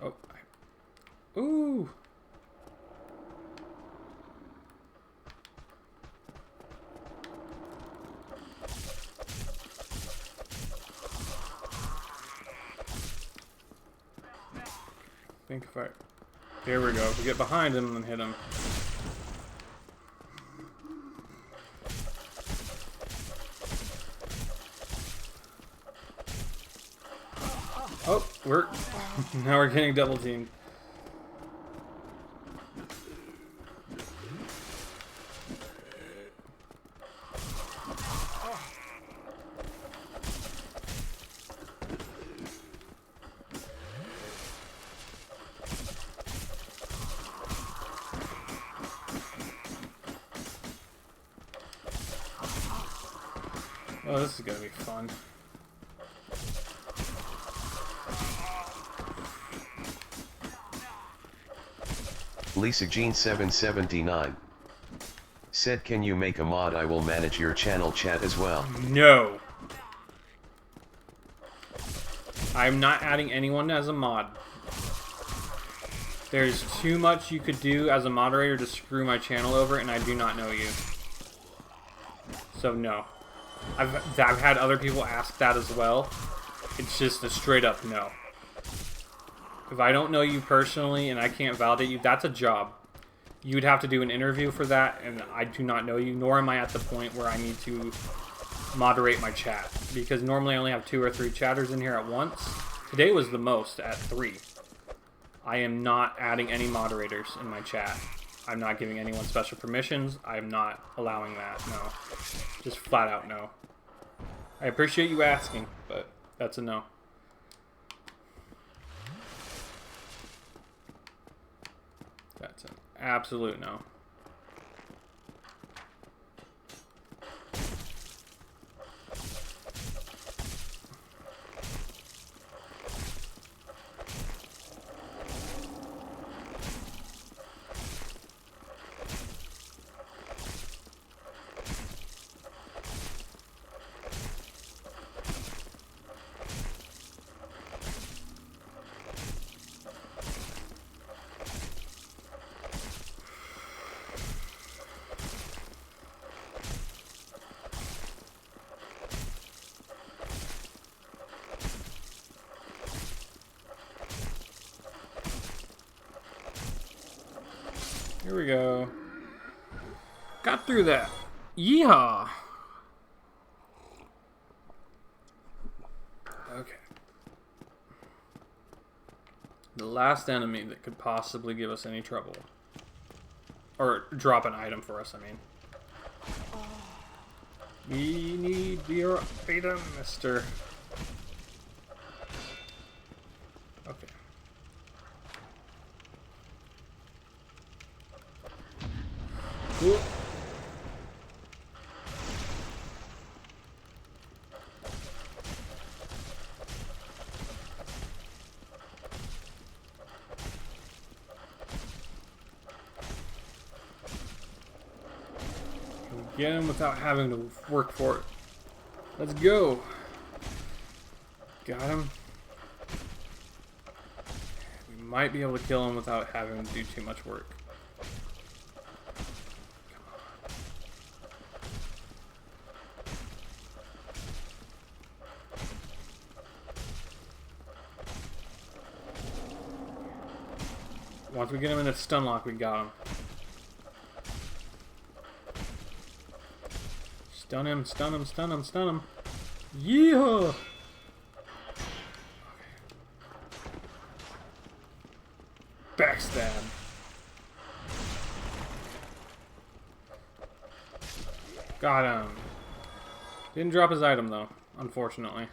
Speaker 1: Oh. Ooh! I think if I... There we go. If we get behind him and hit him. Oh, we're... now we're getting double teamed. Oh, this is gonna be fun.
Speaker 4: Lisa Jean 779 said, can you make a mod? I will manage your channel chat as well.
Speaker 1: No. I'm not adding anyone as a mod. There's too much you could do as a moderator to screw my channel over, and I do not know you. So no. I've had other people ask that as well. It's just a straight up no. If I don't know you personally and I can't validate you, that's a job. You'd have to do an interview for that, and I do not know you, nor am I at the point where I need to moderate my chat. Because normally I only have 2 or 3 chatters in here at once. Today was the most, at 3. I am not adding any moderators in my chat. I'm not giving anyone special permissions. I'm not allowing that, no. Just flat out no. I appreciate you asking, but that's a no. That's an absolute no. Here we go. Got through that. Yeehaw! Okay. The last enemy that could possibly give us any trouble. Or drop an item for us, I mean. We need your item, mister. Okay. Cool. Get him without having to work for it. Let's go. Got him. We might be able to kill him without having to do too much work. Once we get him in a stun lock, we got him. Stun him, stun him, stun him, stun him. Yeehaw! Okay. Backstab. Got him. Didn't drop his item though, unfortunately.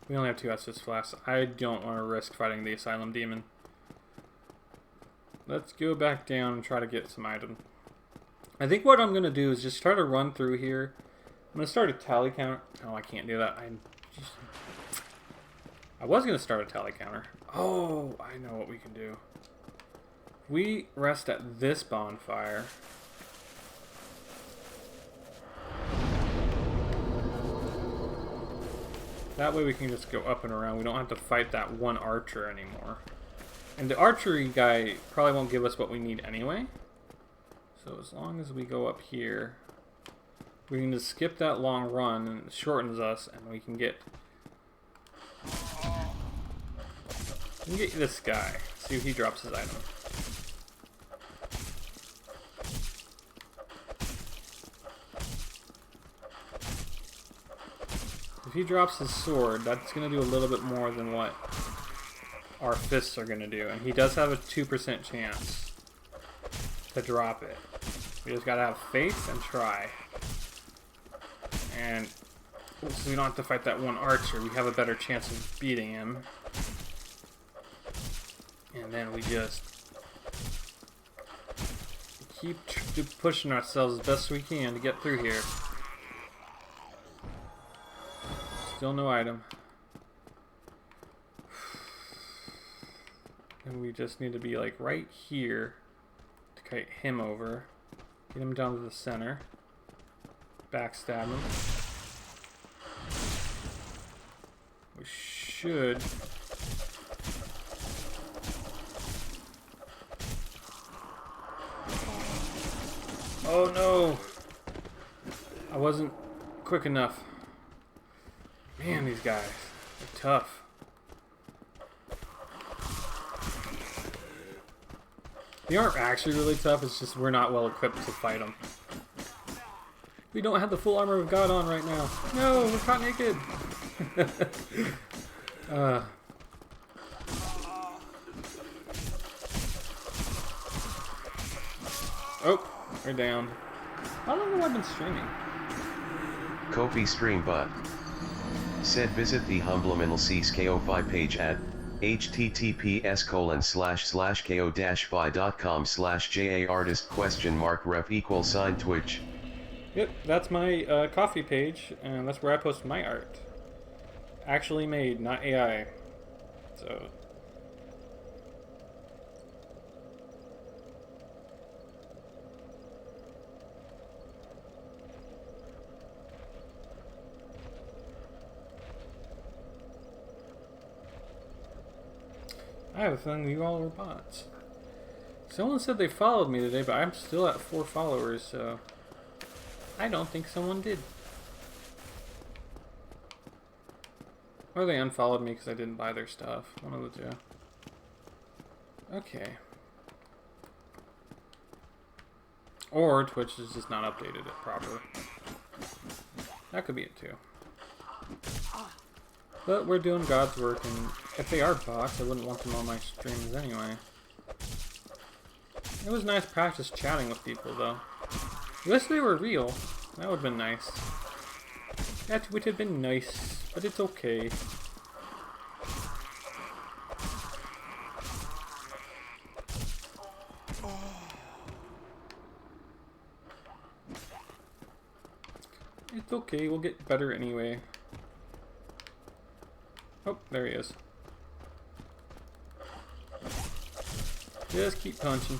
Speaker 1: We only have 2 Estus flasks. I don't want to risk fighting the asylum demon. Let's go back down and try to get some item. I think what I'm going to do is just try to run through here. I'm going to start a tally counter. Oh, I can't do that. I was going to start a tally counter. Oh, I know what we can do. We rest at this bonfire. That way we can just go up and around. We don't have to fight that one archer anymore. And the archery guy probably won't give us what we need anyway. So as long as we go up here, we can just skip that long run and it shortens us and we can get this guy. See if he drops his item. If he drops his sword, that's going to do a little bit more than what our fists are going to do. And he does have a 2% chance to drop it. We just got to have faith and try. And so we don't have to fight that one archer. We have a better chance of beating him. And then we just keep pushing ourselves as best we can to get through here. Still no item. And we just need to be like right here to kite him over. Get him down to the center. Backstab him. We should. Oh no! I wasn't quick enough. Man, these guys are tough. They aren't actually really tough, it's just we're not well equipped to fight them. We don't have the full armor of God on right now. No, we're caught naked! Oh, we're down. How long have I been streaming?
Speaker 4: Kofi stream but said visit the humblementalcsko5 page at https://ko-fi.com/jaartist?ref=Twitch.
Speaker 1: Yep, that's my coffee page, and that's where I post my art. Actually made, not AI. So. I have a feeling you all are bots. Someone said they followed me today, but I'm still at 4 followers, so I don't think someone did. Or they unfollowed me because I didn't buy their stuff. One of the two. Okay. Or Twitch has just not updated it proper. That could be it too. But we're doing God's work, and if they are bots, I wouldn't want them on my streams anyway. It was nice practice chatting with people, though. I wish they were real. That would have been nice. That would have been nice, but it's okay. It's okay, we'll get better anyway. Oh, there he is. Just keep punching.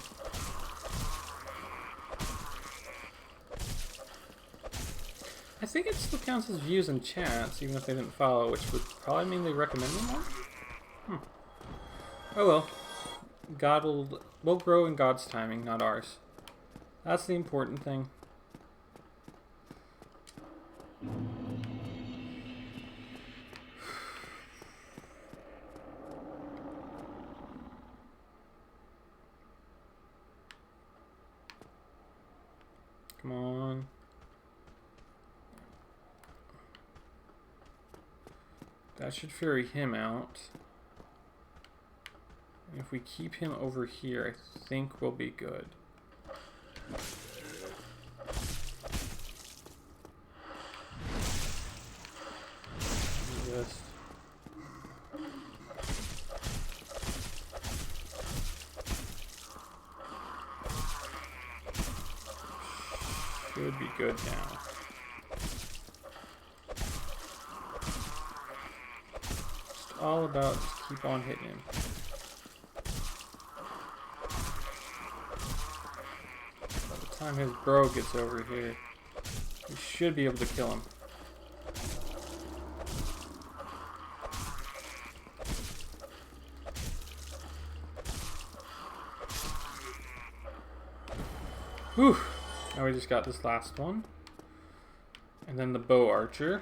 Speaker 1: I think it still counts as views and chats, even if they didn't follow, which would probably mean they recommend me more? Oh well. God will grow in God's timing, not ours. That's the important thing. Come on. That should ferry him out. And if we keep him over here, I think we'll be good. Just should be good now. Just all about just keep on hitting him. By the time his bro gets over here, we should be able to kill him. Whew. Now we just got this last one. And then the bow archer.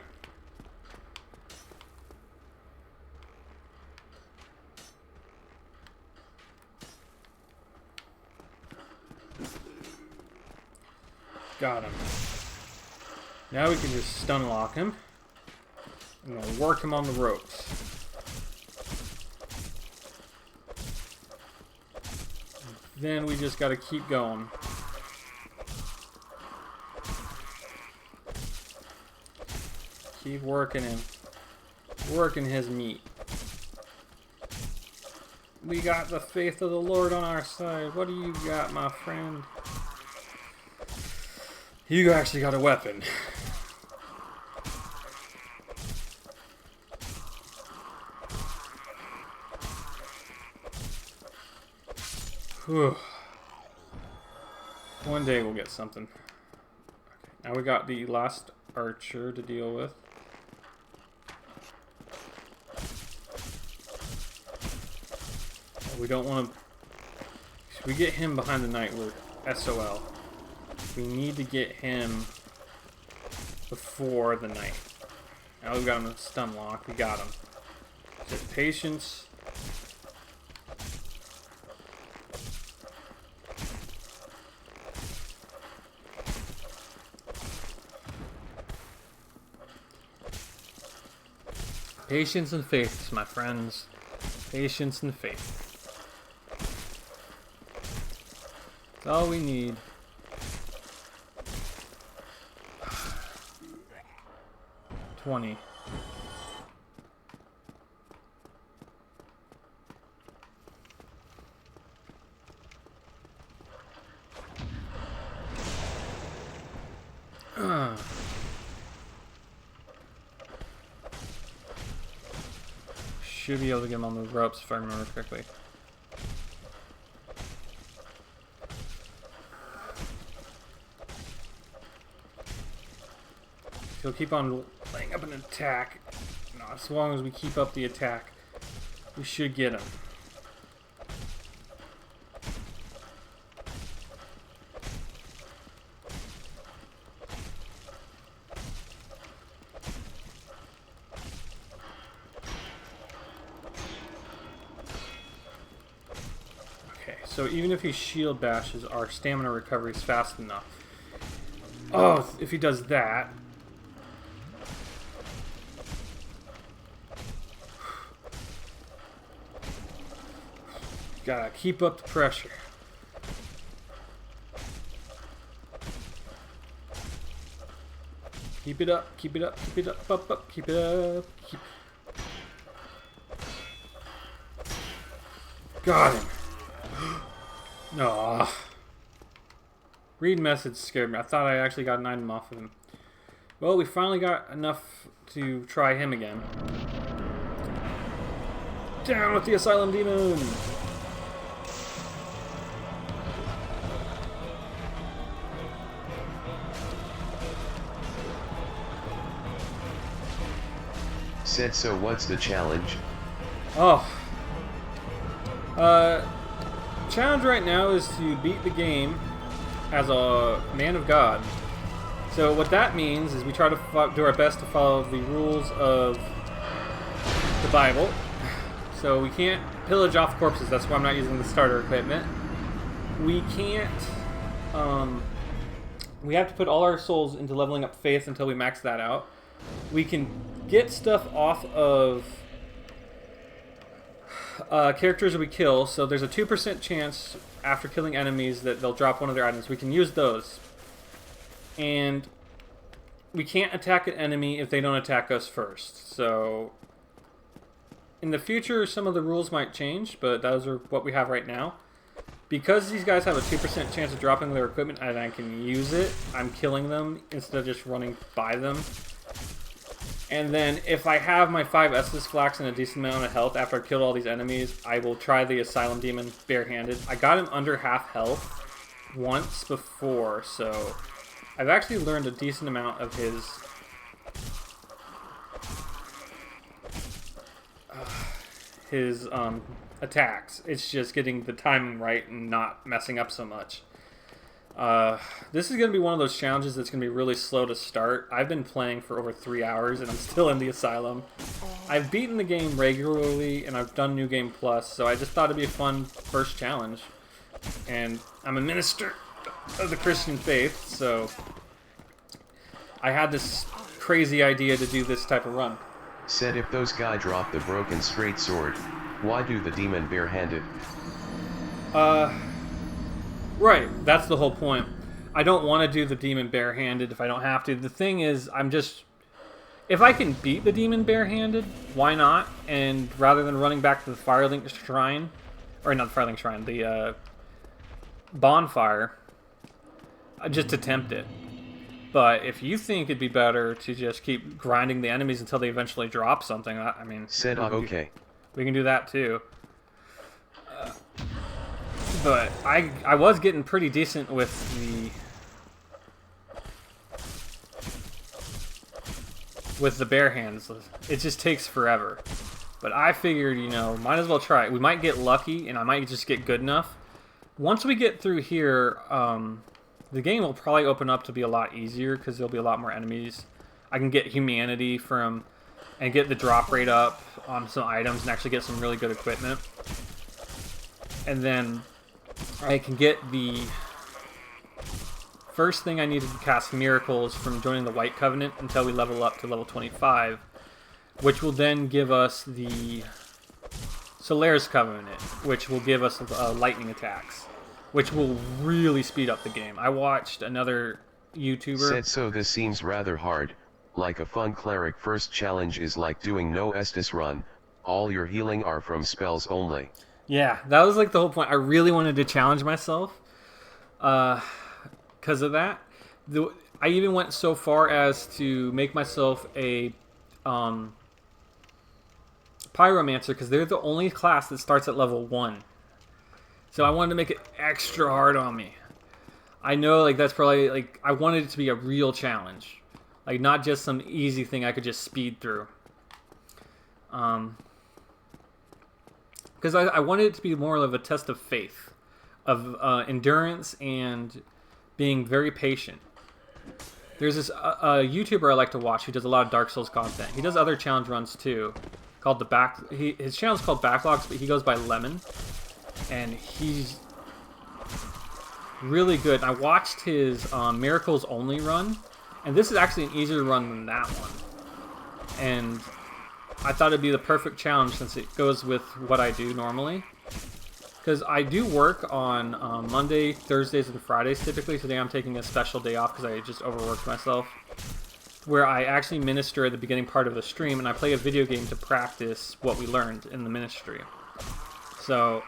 Speaker 1: Got him. Now we can just stun lock him. And we'll work him on the ropes. Then we just gotta keep going. Keep working him. Working his meat. We got the faith of the Lord on our side. What do you got, my friend? You actually got a weapon. Whew. One day we'll get something. Okay, now we got the last archer to deal with. We don't want to... If we get him behind the night, we're SOL. We need to get him before the night. Now we've got him in stun lock. We got him. Just patience. Patience and faith, my friends. Patience and faith. That's all we need. $20. Should be able to get him on the ropes if I remember correctly. He'll keep on laying up an attack. No, as long as we keep up the attack, we should get him. Okay, so even if he shield bashes, our stamina recovery is fast enough. Oh, if he does that... Gotta keep up the pressure. Keep it up, keep it up, keep it up, keep it up. Got him. No. Read message scared me. I thought I actually got an item off of him. Well, we finally got enough to try him again. Down with the asylum demon!
Speaker 4: Said so what's the challenge?
Speaker 1: Oh. Challenge right now is to beat the game as a man of God. So what that means is we try to do our best to follow the rules of the Bible. So we can't pillage off corpses. That's why I'm not using the starter equipment. We can't... we have to put all our souls into leveling up faith until we max that out. We can get stuff off of characters we kill. So there's a 2% chance after killing enemies that they'll drop one of their items. We can use those. And we can't attack an enemy if they don't attack us first. So in the future, some of the rules might change, but those are what we have right now. Because these guys have a 2% chance of dropping their equipment and I can use it, I'm killing them instead of just running by them. And then if I have my 5 Estus Flax and a decent amount of health after I've killed all these enemies, I will try the Asylum Demon barehanded. I got him under half health once before, so I've actually learned a decent amount of his attacks. It's just getting the timing right and not messing up so much. This is going to be one of those challenges that's going to be really slow to start. I've been playing for over 3 hours and I'm still in the Asylum. I've beaten the game regularly and I've done New Game Plus, so I just thought it'd be a fun first challenge. And I'm a minister of the Christian faith, so I had this crazy idea to do this type of run.
Speaker 4: Said if those guy drop the broken straight sword, why do the demon barehanded?
Speaker 1: Right, that's the whole point. I don't want to do the demon barehanded if I don't have to. The thing is, if I can beat the demon barehanded, why not? And rather than running back to the Firelink Shrine, or not the Firelink Shrine, the bonfire, I just attempt it. But if you think it'd be better to just keep grinding the enemies until they eventually drop something, I mean...
Speaker 4: Said okay.
Speaker 1: We can do that too. But I was getting pretty decent with the bare hands. It just takes forever. But I figured, might as well try it. We might get lucky and I might just get good enough. Once we get through here, the game will probably open up to be a lot easier because there'll be a lot more enemies. I can get humanity and get the drop rate up on some items and actually get some really good equipment. And then I can get the first thing I needed to cast miracles from joining the White Covenant until we level up to level 25, which will then give us the Solaris Covenant, which will give us lightning attacks, which will really speed up the game. I watched another YouTuber...
Speaker 4: Said so this seems rather hard, like a fun cleric first challenge is like doing no Estus run, all your healing are from spells only.
Speaker 1: Yeah, that was like the whole point. I really wanted to challenge myself because of that. I even went so far as to make myself a pyromancer because they're the only class that starts at level 1. So I wanted to make it extra hard on me. I know that's probably I wanted it to be a real challenge. Not just some easy thing I could just speed through. Because I wanted it to be more of a test of faith, of endurance, and being very patient. There's this YouTuber I like to watch who does a lot of Dark Souls content. He does other challenge runs too, called his channel's called Backlogs, but he goes by Lemon, and he's really good. I watched his Miracles Only run, and this is actually an easier run than that one. And I thought it'd be the perfect challenge since it goes with what I do normally. Because I do work on Monday, Thursdays, and Fridays typically. Today I'm taking a special day off because I just overworked myself. Where I actually minister at the beginning part of the stream, and I play a video game to practice what we learned in the ministry. So,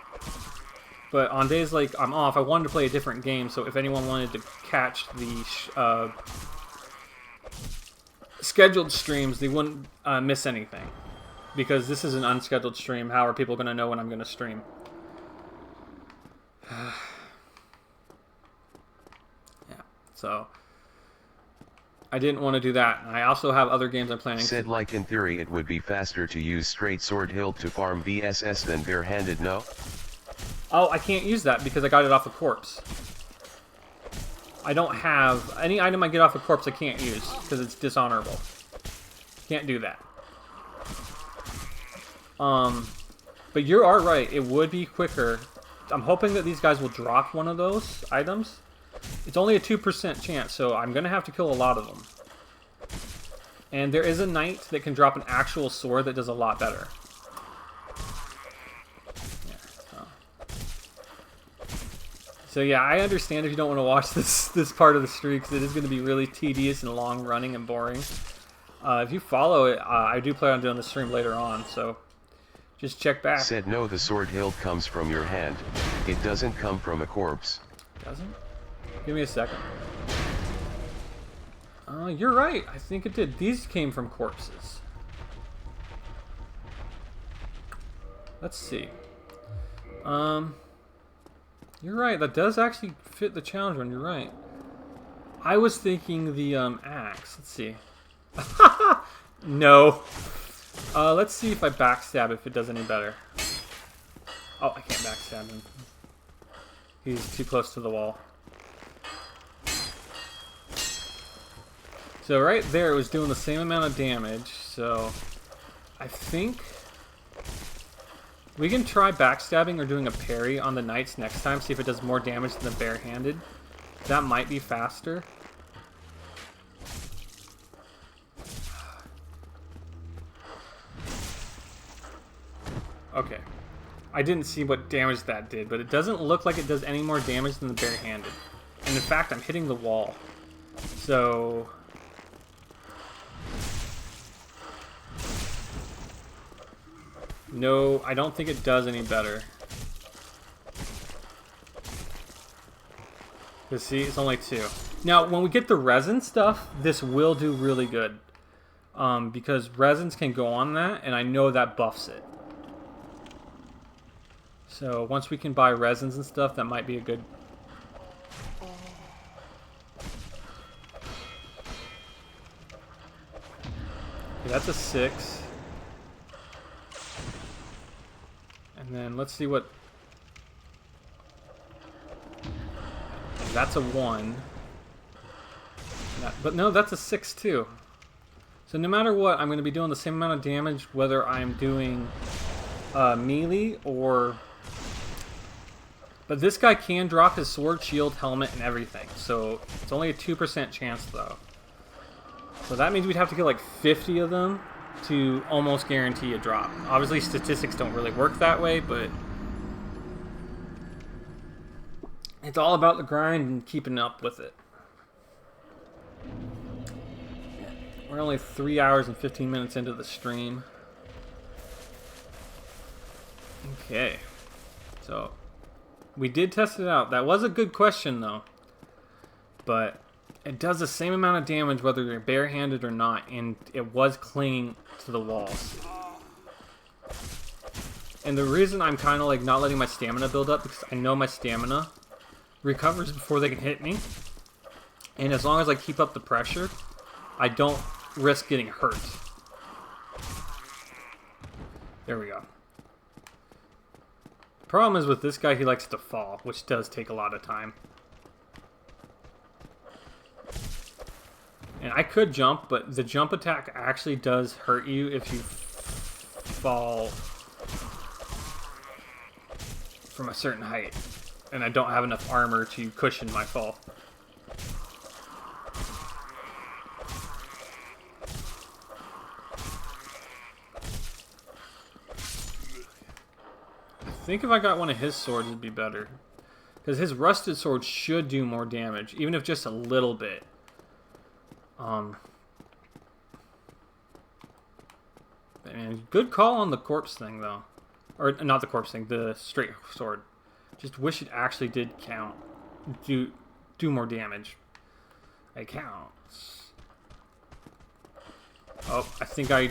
Speaker 1: but on days like I'm off, I wanted to play a different game, so if anyone wanted to catch the scheduled streams, they wouldn't miss anything. Because this is an unscheduled stream, how are people going to know when I'm going to stream? Yeah, so I didn't want to do that. I also have other games I'm planning.
Speaker 4: Said like in theory it would be faster to use straight sword hilt to farm VSS than barehanded, no?
Speaker 1: Oh, I can't use that because I got it off a corpse. I don't have any item I get off a corpse I can't use because it's dishonorable. Can't do that. But you are right. It would be quicker. I'm hoping that these guys will drop one of those items. It's only a 2% chance, so I'm going to have to kill a lot of them. And there is a knight that can drop an actual sword that does a lot better. Yeah, so yeah, I understand if you don't want to watch this part of the stream, because it is going to be really tedious and long running and boring. If you follow it, I do plan on doing the stream later on, so just check back.
Speaker 4: Said no, the sword hilt comes from your hand. It doesn't come from a corpse.
Speaker 1: Doesn't? Give me a second. You're right. I think it did. These came from corpses. Let's see. You're right. That does actually fit the challenge one. You're right. I was thinking the axe. Let's see. No. Let's see if I backstab if it does any better. Oh, I can't backstab him. He's too close to the wall. So right there, it was doing the same amount of damage. So I think we can try backstabbing or doing a parry on the knights next time. See if it does more damage than the barehanded. That might be faster. Okay. I didn't see what damage that did, but it doesn't look like it does any more damage than the barehanded. And in fact, I'm hitting the wall. So no, I don't think it does any better. Because see, it's only 2. Now, when we get the resin stuff, this will do really good. Because resins can go on that, and I know that buffs it. So once we can buy resins and stuff, that might be a good... Okay, that's a 6. And then let's see what... That's a 1. But no, that's a 6 too. So no matter what, I'm going to be doing the same amount of damage whether I'm doing melee or... But this guy can drop his sword, shield, helmet, and everything. So it's only a 2% chance though. So that means we'd have to get like 50 of them to almost guarantee a drop. Obviously statistics don't really work that way, but it's all about the grind and keeping up with it. We're only 3 hours and 15 minutes into the stream. Okay. So we did test it out. That was a good question though. But it does the same amount of damage whether you're barehanded or not, and it was clinging to the walls. And the reason I'm kind of like not letting my stamina build up, because I know my stamina recovers before they can hit me. And as long as I keep up the pressure, I don't risk getting hurt. There we go. The problem is with this guy, he likes to fall, which does take a lot of time. And I could jump, but the jump attack actually does hurt you if you fall from a certain height. And I don't have enough armor to cushion my fall. I think if I got one of his swords, it'd be better. Because his rusted sword should do more damage, even if just a little bit. Man, good call on the corpse thing, though. Or, not the corpse thing, the straight sword. Just wish it actually did count. Do more damage. It counts. Oh, I think I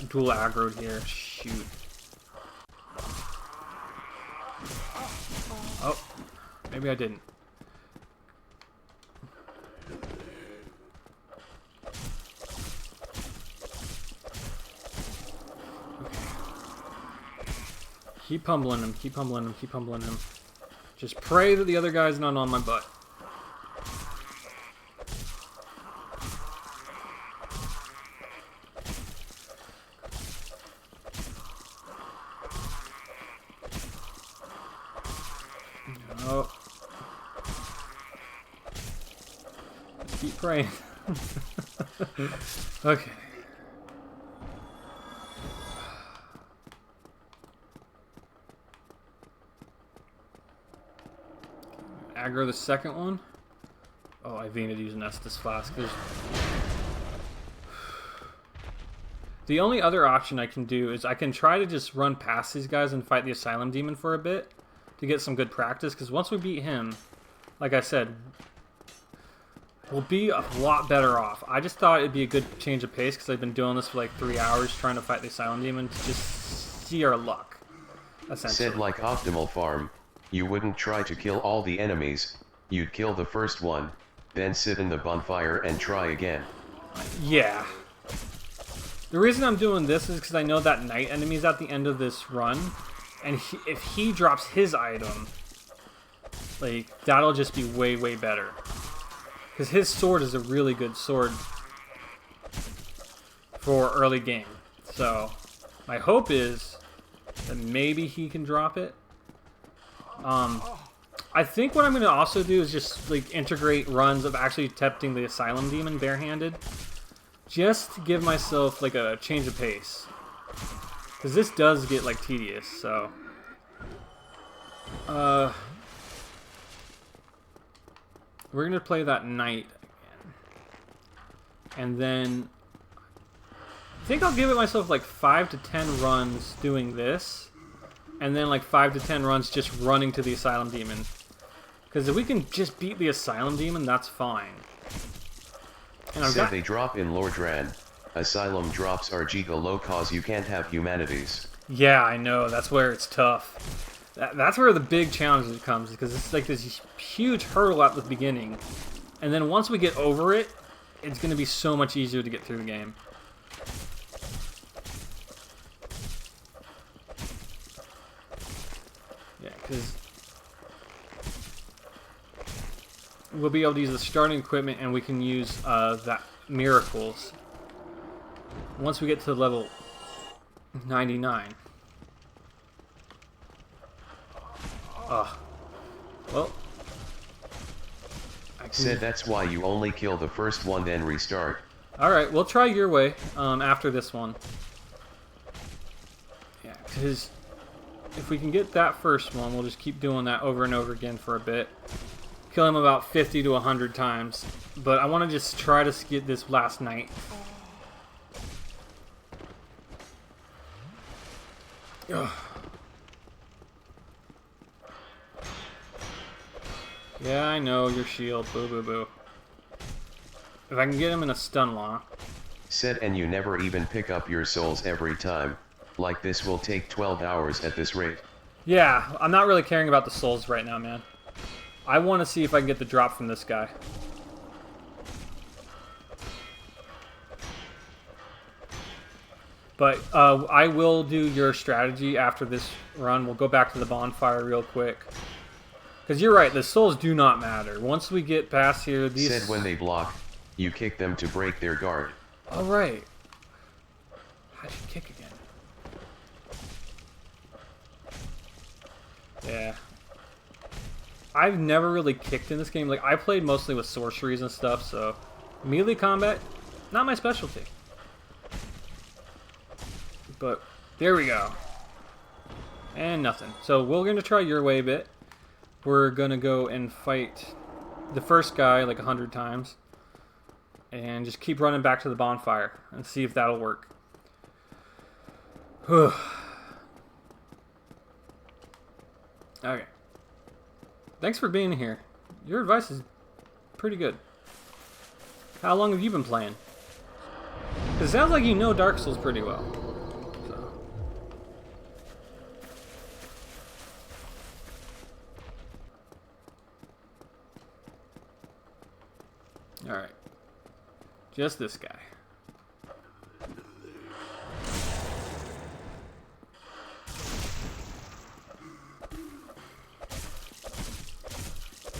Speaker 1: dual aggroed here. Shoot. Oh, maybe I didn't. Keep humbling him, keep humbling him, keep humbling him. Just pray that the other guy's not on my butt. No. Just keep praying. Okay. Aggro the second one. Oh, I need to use an Estus Flask. The only other option I can do is I can try to just run past these guys and fight the Asylum Demon for a bit to get some good practice, because once we beat him, like I said, we'll be a lot better off. I just thought it'd be a good change of pace because I've been doing this for like 3 hours trying to fight the Asylum Demon to just see our luck, essentially.
Speaker 4: Said like optimal farm. You wouldn't try to kill all the enemies, you'd kill the first one, then sit in the bonfire and try again.
Speaker 1: Yeah. The reason I'm doing this is because I know that night enemy's at the end of this run, and if he drops his item, like, that'll just be way, way better. Because his sword is a really good sword for early game. So, my hope is that maybe he can drop it. I think what I'm going to also do is just like integrate runs of actually tempting the Asylum Demon barehanded, just to give myself like a change of pace, because this does get like tedious. So we're going to play that night again, and then I think I'll give it myself like 5 to 10 runs doing this. And then like 5 to 10 runs just running to the Asylum Demon. Because if we can just beat the Asylum Demon, that's fine. And
Speaker 4: Said they drop in Lordran. Asylum drops are giga low cause you can't have humanities.
Speaker 1: Yeah, I know. That's where it's tough. That's where the big challenge comes. Because it's like this huge hurdle at the beginning. And then once we get over it, it's going to be so much easier to get through the game. Because we'll be able to use the starting equipment, and we can use that miracles once we get to level 99. Well,
Speaker 4: Said that's why you only kill the first one then restart.
Speaker 1: Alright, we'll try your way after this one. Yeah, because if we can get that first one, we'll just keep doing that over and over again for a bit. Kill him about 50 to 100 times. But I want to just try to get this last night. Ugh. Yeah, I know, your shield. Boo, boo, boo. If I can get him in a stun lock.
Speaker 4: Said and you never even pick up your souls every time. Like this will take 12 hours at this rate.
Speaker 1: Yeah, I'm not really caring about the souls right now, man. I want to see if I can get the drop from this guy. But I will do your strategy after this run. We'll go back to the bonfire real quick. Because you're right, the souls do not matter. Once we get past here, these...
Speaker 4: Said when they block, you kick them to break their guard.
Speaker 1: All right. How'd you kick again? Yeah. I've never really kicked in this game. Like, I played mostly with sorceries and stuff, so... Melee combat, not my specialty. But, there we go. And nothing. So we're going to try your way a bit. We're going to go and fight the first guy like 100 times. And just keep running back to the bonfire and see if that'll work. Okay. Thanks for being here. Your advice is pretty good. How long have you been playing? 'Cause it sounds like you know Dark Souls pretty well. So. Alright. Just this guy.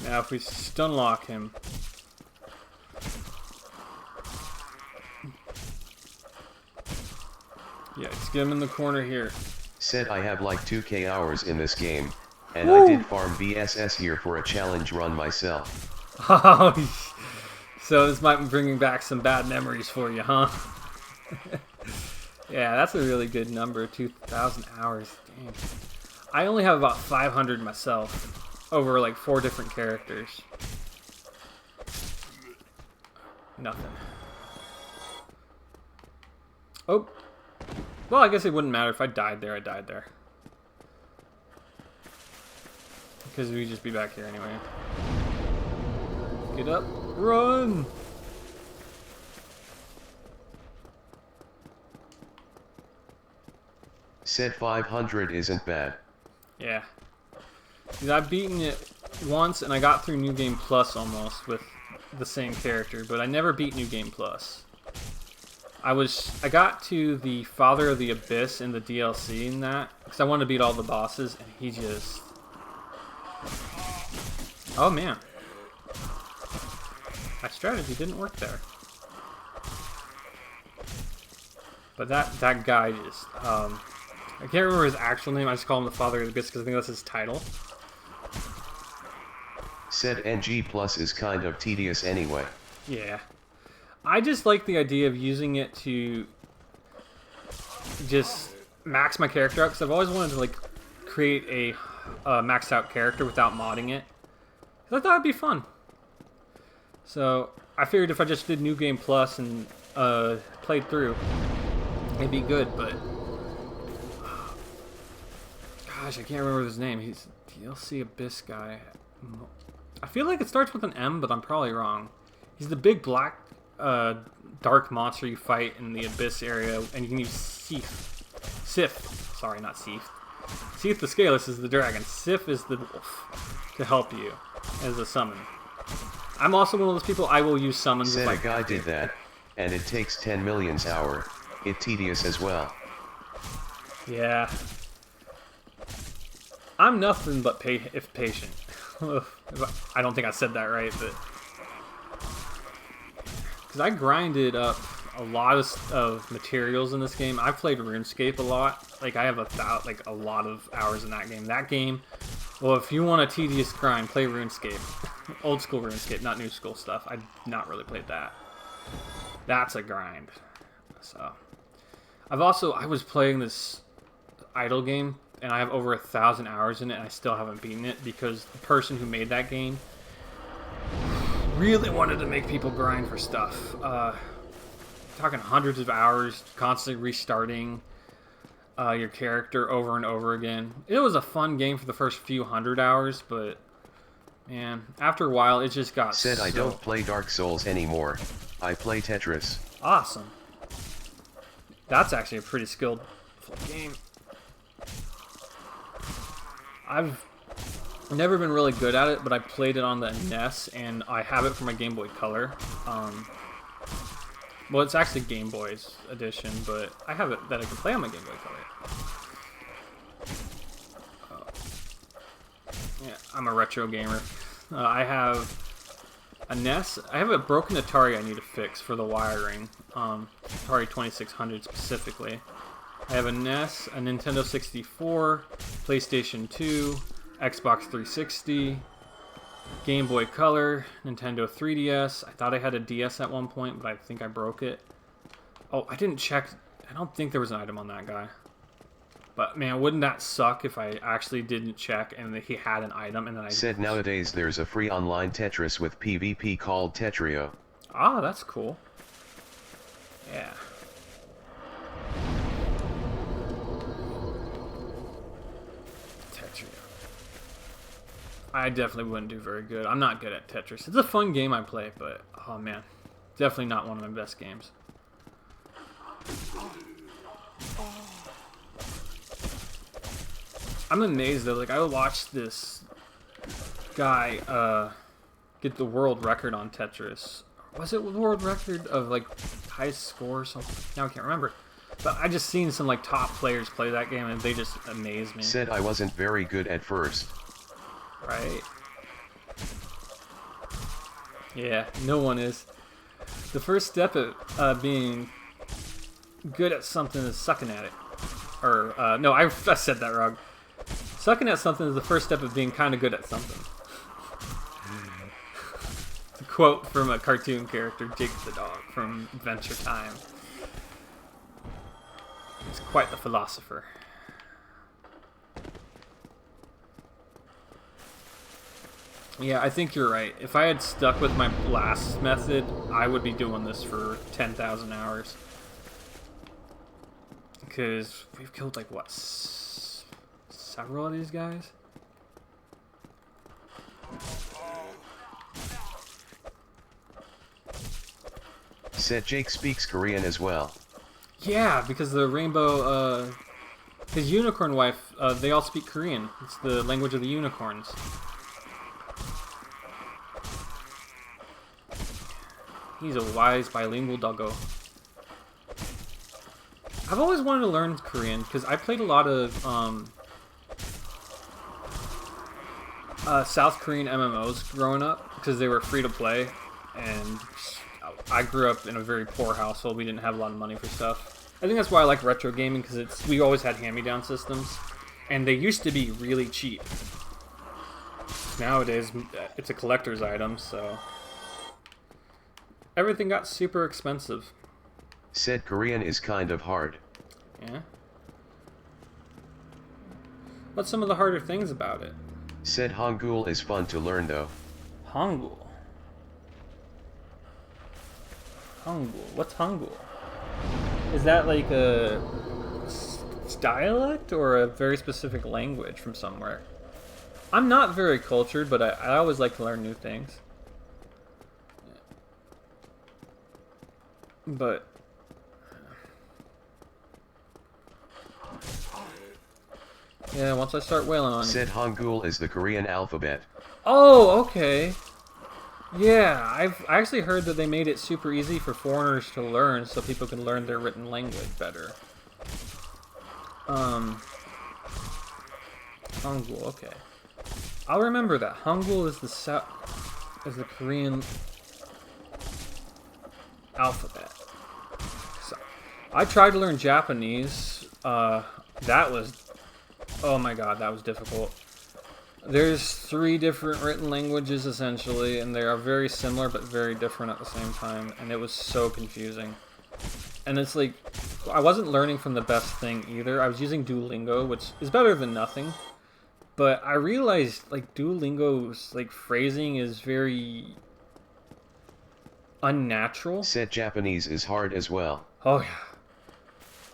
Speaker 1: Now if we stun lock him. Yeah, just get him in the corner here.
Speaker 4: Said I have like 2k hours in this game, and I did farm VSS here for a challenge run myself.
Speaker 1: So this might be bringing back some bad memories for you, huh? Yeah, that's a really good number, 2,000 hours. Dang. I only have about 500 myself, over like 4 different characters. Nothing. Oh. Well, I guess it wouldn't matter if I died there, I died there. Because we'd just be back here anyway. Get up, run!
Speaker 4: Said 500 isn't bad.
Speaker 1: Yeah. Because I've beaten it once and I got through New Game Plus almost with the same character, but I never beat New Game Plus. I got to the Father of the Abyss in the DLC in that, because I wanted to beat all the bosses, and he just... Oh man. My strategy didn't work there. But that guy just... I can't remember his actual name, I just call him the Father of the Abyss because I think that's his title.
Speaker 4: Said NG Plus is kind of tedious anyway.
Speaker 1: Yeah. I just like the idea of using it to just max my character out, because I've always wanted to like create a maxed out character without modding it. I thought it'd be fun. So I figured if I just did New Game Plus and played through, it'd be good, but gosh, I can't remember his name. He's DLC Abyss guy. I feel like it starts with an M, but I'm probably wrong. He's the big black dark monster you fight in the Abyss area, and you can use Sif. Sorry, not Sif. Sif the Scaleless is the dragon. Sif is the wolf to help you as a summon. I'm also one of those people, I will use summons.
Speaker 4: Said
Speaker 1: if I
Speaker 4: a guy did that, and it takes 10 million's hour. It tedious as well.
Speaker 1: Yeah. I'm nothing but if patient. I don't think I said that right, but... Because I grinded up a lot of materials in this game. I've played RuneScape a lot. Like, I have a lot of hours in that game. That game, well, if you want a tedious grind, play RuneScape. Old school RuneScape, not new school stuff. I've not really played that. That's a grind. So, I was playing this idle game, and I have over 1,000 hours in it, and I still haven't beaten it, because the person who made that game really wanted to make people grind for stuff. Talking hundreds of hours, constantly restarting your character over and over again. It was a fun game for the first few 100 hours, but man, after a while it just got
Speaker 4: Said I don't play Dark Souls anymore. I play Tetris.
Speaker 1: Awesome. That's actually a pretty skilled game. I've never been really good at it, but I played it on the NES, and I have it for my Game Boy Color. Well, it's actually Game Boy's edition, but I have it that I can play on my Game Boy Color. Yeah, I'm a retro gamer. I have a NES. I have a broken Atari I need to fix for the wiring. Atari 2600 specifically. I have a NES, a Nintendo 64, PlayStation 2, Xbox 360, Game Boy Color, Nintendo 3DS. I thought I had a DS at one point, but I think I broke it. Oh, I didn't check. I don't think there was an item on that guy. But man, wouldn't that suck if I actually didn't check and that he had an item and then I
Speaker 4: Said nowadays there's a free online Tetris with PvP called Tetrio.
Speaker 1: Ah, that's cool. Yeah. Tetris. I definitely wouldn't do very good. I'm not good at Tetris. It's a fun game I play, but oh man, definitely not one of my best games. I'm amazed though. Like I watched this guy get the world record on Tetris. Was it the world record of like highest score or something? Now I can't remember. But I just seen some like top players play that game and they just amaze me.
Speaker 4: Said I wasn't very good at first.
Speaker 1: Right. Yeah, no one is. The first step at being good at something is sucking at it. Or, no, I said that wrong. Sucking at something is the first step of being kind of good at something. It's a quote from a cartoon character, Jake the dog, from Adventure Time. He's quite the philosopher. Yeah, I think you're right. If I had stuck with my last method, I would be doing this for 10,000 hours. Because we've killed, like, what, several of these guys?
Speaker 4: Said Jake speaks Korean as well.
Speaker 1: Yeah, because the rainbow, his unicorn wife, they all speak Korean. It's the language of the unicorns. He's a wise bilingual doggo. I've always wanted to learn Korean because I played a lot of South Korean MMOs growing up because they were free to play, and I grew up in a very poor household. We didn't have a lot of money for stuff. I think that's why I like retro gaming because we always had hand-me-down systems, and they used to be really cheap. Nowadays, it's a collector's item, so everything got super expensive.
Speaker 4: Said Korean is kind of hard.
Speaker 1: Yeah. What's some of the harder things about it?
Speaker 4: Said Hangul is fun to learn though.
Speaker 1: Hangul. Hangul. What's Hangul? Is that like a dialect or a very specific language from somewhere? I'm not very cultured, but I always like to learn new things. But yeah, once I start wailing on
Speaker 4: Said Hangul is the Korean alphabet.
Speaker 1: Oh, okay. Yeah, I actually heard that they made it super easy for foreigners to learn so people can learn their written language better. Hangul, okay. I'll remember that. Hangul is the Korean alphabet. So, I tried to learn Japanese. That was, oh my god, that was difficult. There's 3 different written languages essentially, and they are very similar but very different at the same time, and it was so confusing. And it's like, I wasn't learning from the best thing either. I was using Duolingo, which is better than nothing. But I realized, like, Duolingo's, like, phrasing is very unnatural.
Speaker 4: Said Japanese is hard as well.
Speaker 1: Oh yeah.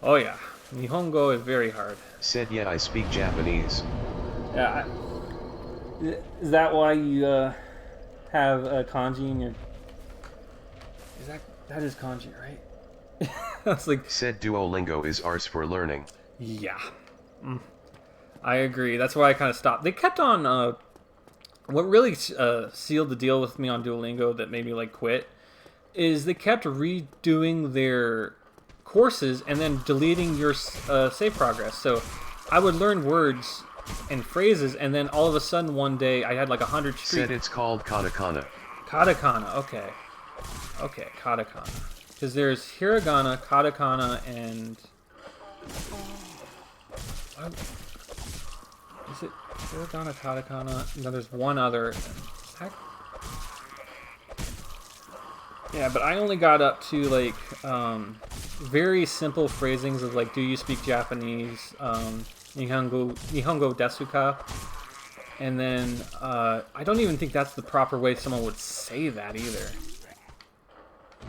Speaker 1: Oh yeah. Nihongo is very hard.
Speaker 4: Said yeah, I speak Japanese.
Speaker 1: Yeah. Is that why you have kanji in your? That is kanji, right? That's like.
Speaker 4: Said Duolingo is ours for learning.
Speaker 1: Yeah. I agree. That's why I kind of stopped. They kept on. What really sealed the deal with me on Duolingo that made me like quit is they kept redoing their courses and then deleting your save progress. So I would learn words and phrases, and then all of a sudden one day I had like 100 streaks.
Speaker 4: Said it's called katakana.
Speaker 1: Katakana, okay. Okay, katakana. Because there's hiragana, katakana, and... What? Is it hiragana, katakana? No, there's one other. Yeah, but I only got up to like very simple phrasings of like, do you speak Japanese? Nihongo desu ka? And then I don't even think that's the proper way someone would say that either.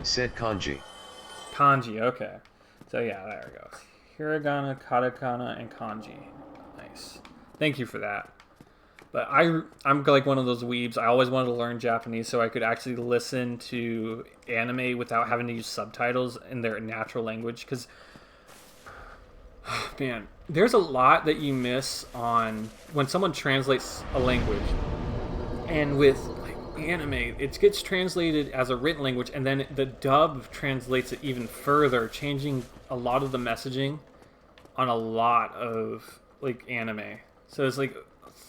Speaker 4: Said kanji.
Speaker 1: Kanji, okay. So yeah, there it goes. Hiragana, katakana, and kanji. Nice. Thank you for that. But I'm like one of those weebs. I always wanted to learn Japanese so I could actually listen to anime without having to use subtitles in their natural language. Because, man, there's a lot that you miss on when someone translates a language. And with like anime, it gets translated as a written language, and then the dub translates it even further, changing a lot of the messaging on a lot of like anime. So it's like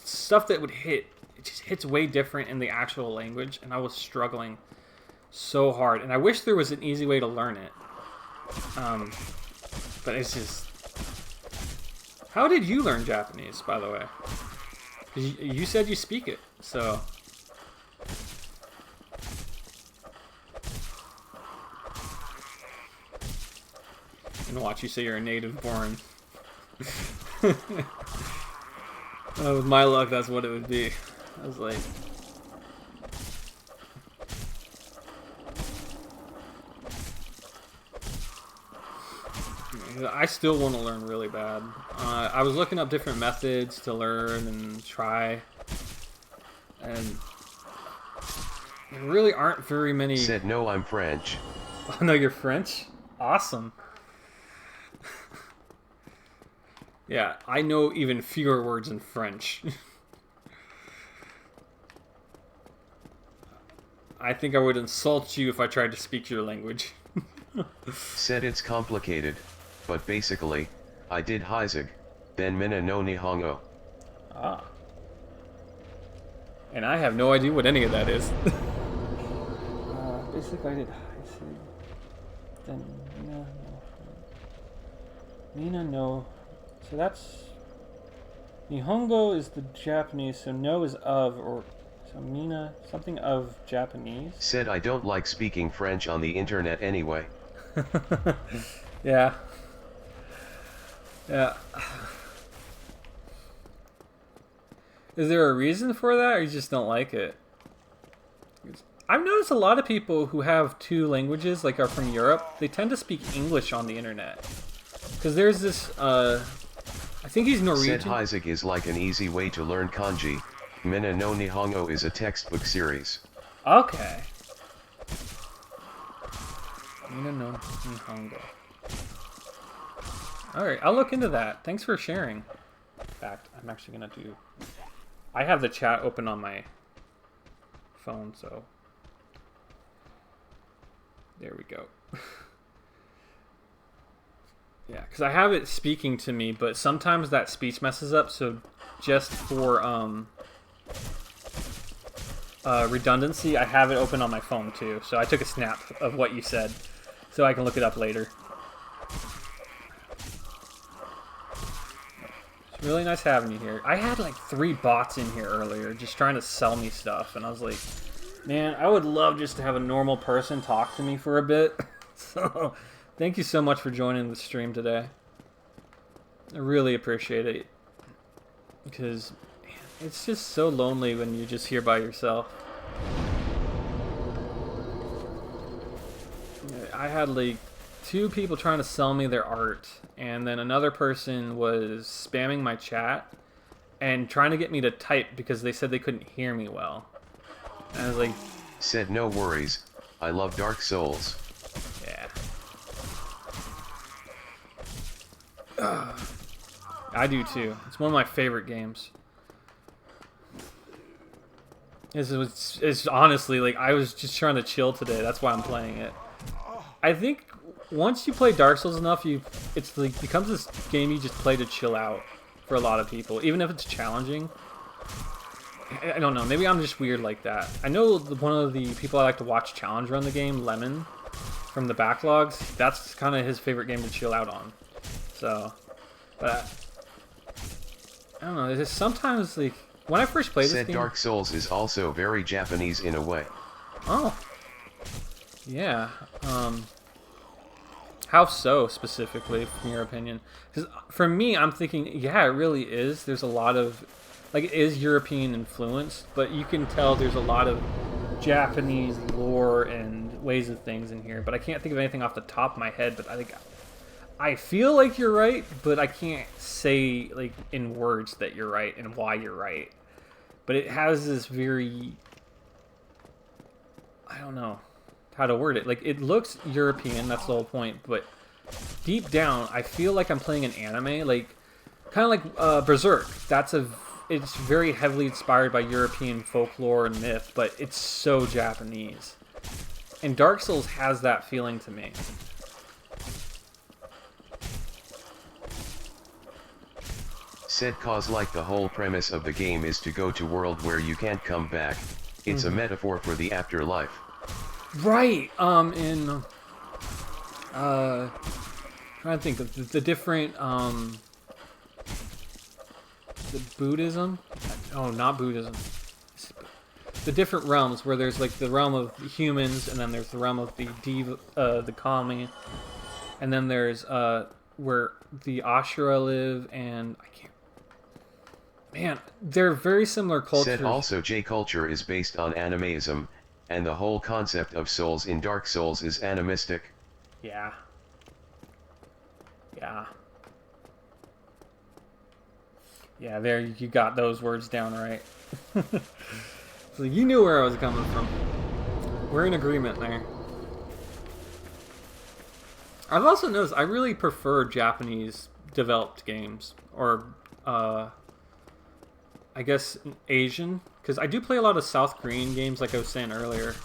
Speaker 1: stuff that would hit, it just hits way different in the actual language, and I was struggling so hard, and I wish there was an easy way to learn it. But it's just... How did you learn Japanese, by the way? You said you speak it, so... And watch you say you're a native born. With my luck, that's what it would be. I was like... I still want to learn really bad. I was looking up different methods to learn and try. And there really aren't very many...
Speaker 4: Said no, I'm French.
Speaker 1: Oh, no, you're French? Awesome. Yeah, I know even fewer words in French. I think I would insult you if I tried to speak your language.
Speaker 4: Said it's complicated, but basically, I did Heizig, then Mina no Nihongo.
Speaker 1: Ah. And I have no idea what any of that is. Basically I did Heizig, then Mina no... So that's... Nihongo is the Japanese, so no is of, or... So Mina, something of Japanese?
Speaker 4: Said I don't like speaking French on the internet anyway.
Speaker 1: Yeah. Yeah. Is there a reason for that, or you just don't like it? I've noticed a lot of people who have two languages, like are from Europe, they tend to speak English on the internet. Because there's this, I think he's Norwegian.
Speaker 4: Said Heizig is like an easy way to learn kanji. Mina no Nihongo is a textbook series.
Speaker 1: Okay. Mina no Nihongo. Alright, I'll look into that. Thanks for sharing. In fact, I'm actually going to do... I have the chat open on my phone, so... There we go. Yeah, because I have it speaking to me, but sometimes that speech messes up, so just for redundancy, I have it open on my phone too. So I took a snap of what you said, so I can look it up later. It's really nice having you here. I had like 3 bots in here earlier just trying to sell me stuff, and I was like, man, I would love just to have a normal person talk to me for a bit. So thank you so much for joining the stream today. I really appreciate it. Because man, it's just so lonely when you're just here by yourself. I had like 2 people trying to sell me their art, and then another person was spamming my chat and trying to get me to type because they said they couldn't hear me well. And I was like...
Speaker 4: Said no worries, I love Dark Souls.
Speaker 1: Yeah. I do too. It's one of my favorite games. It's honestly, like, I was just trying to chill today. That's why I'm playing it. I think once you play Dark Souls enough, it's like becomes this game you just play to chill out for a lot of people, even if it's challenging. I don't know, maybe I'm just weird like that. I know one of the people I like to watch challenge run the game, Lemon, from the Backlogs, that's kind of his favorite game to chill out on. So, but I don't know, there's just sometimes, like, when I first played this game...
Speaker 4: Said Dark Souls is also very Japanese in a way.
Speaker 1: Oh. Yeah. How so, specifically, from your opinion? Because for me, I'm thinking, yeah, it really is. There's a lot of, like, it is European influence, but you can tell there's a lot of Japanese lore and ways of things in here. But I can't think of anything off the top of my head. But I feel like you're right, but I can't say like in words that you're right and why you're right. But it has this very, I don't know how to word it. Like, it looks European, that's the whole point, but deep down, I feel like I'm playing an anime, like, kind of like Berserk. It's very heavily inspired by European folklore and myth, but it's so Japanese. And Dark Souls has that feeling to me.
Speaker 4: Said cause like the whole premise of the game is to go to world where you can't come back. It's a metaphor for the afterlife.
Speaker 1: Right. In trying to think of the different the Buddhism. Oh, not Buddhism. The different realms where there's like the realm of humans, and then there's the realm of the kami, and then there's where the Ashura live, and I can't. Man, they're very similar cultures.
Speaker 4: Said also J culture is based on animism, and the whole concept of souls in Dark Souls is animistic.
Speaker 1: Yeah. Yeah. Yeah, there you got those words down right. So you knew where I was coming from. We're in agreement there. I've also noticed I really prefer Japanese developed games, or I guess Asian, because I do play a lot of South Korean games, like I was saying earlier,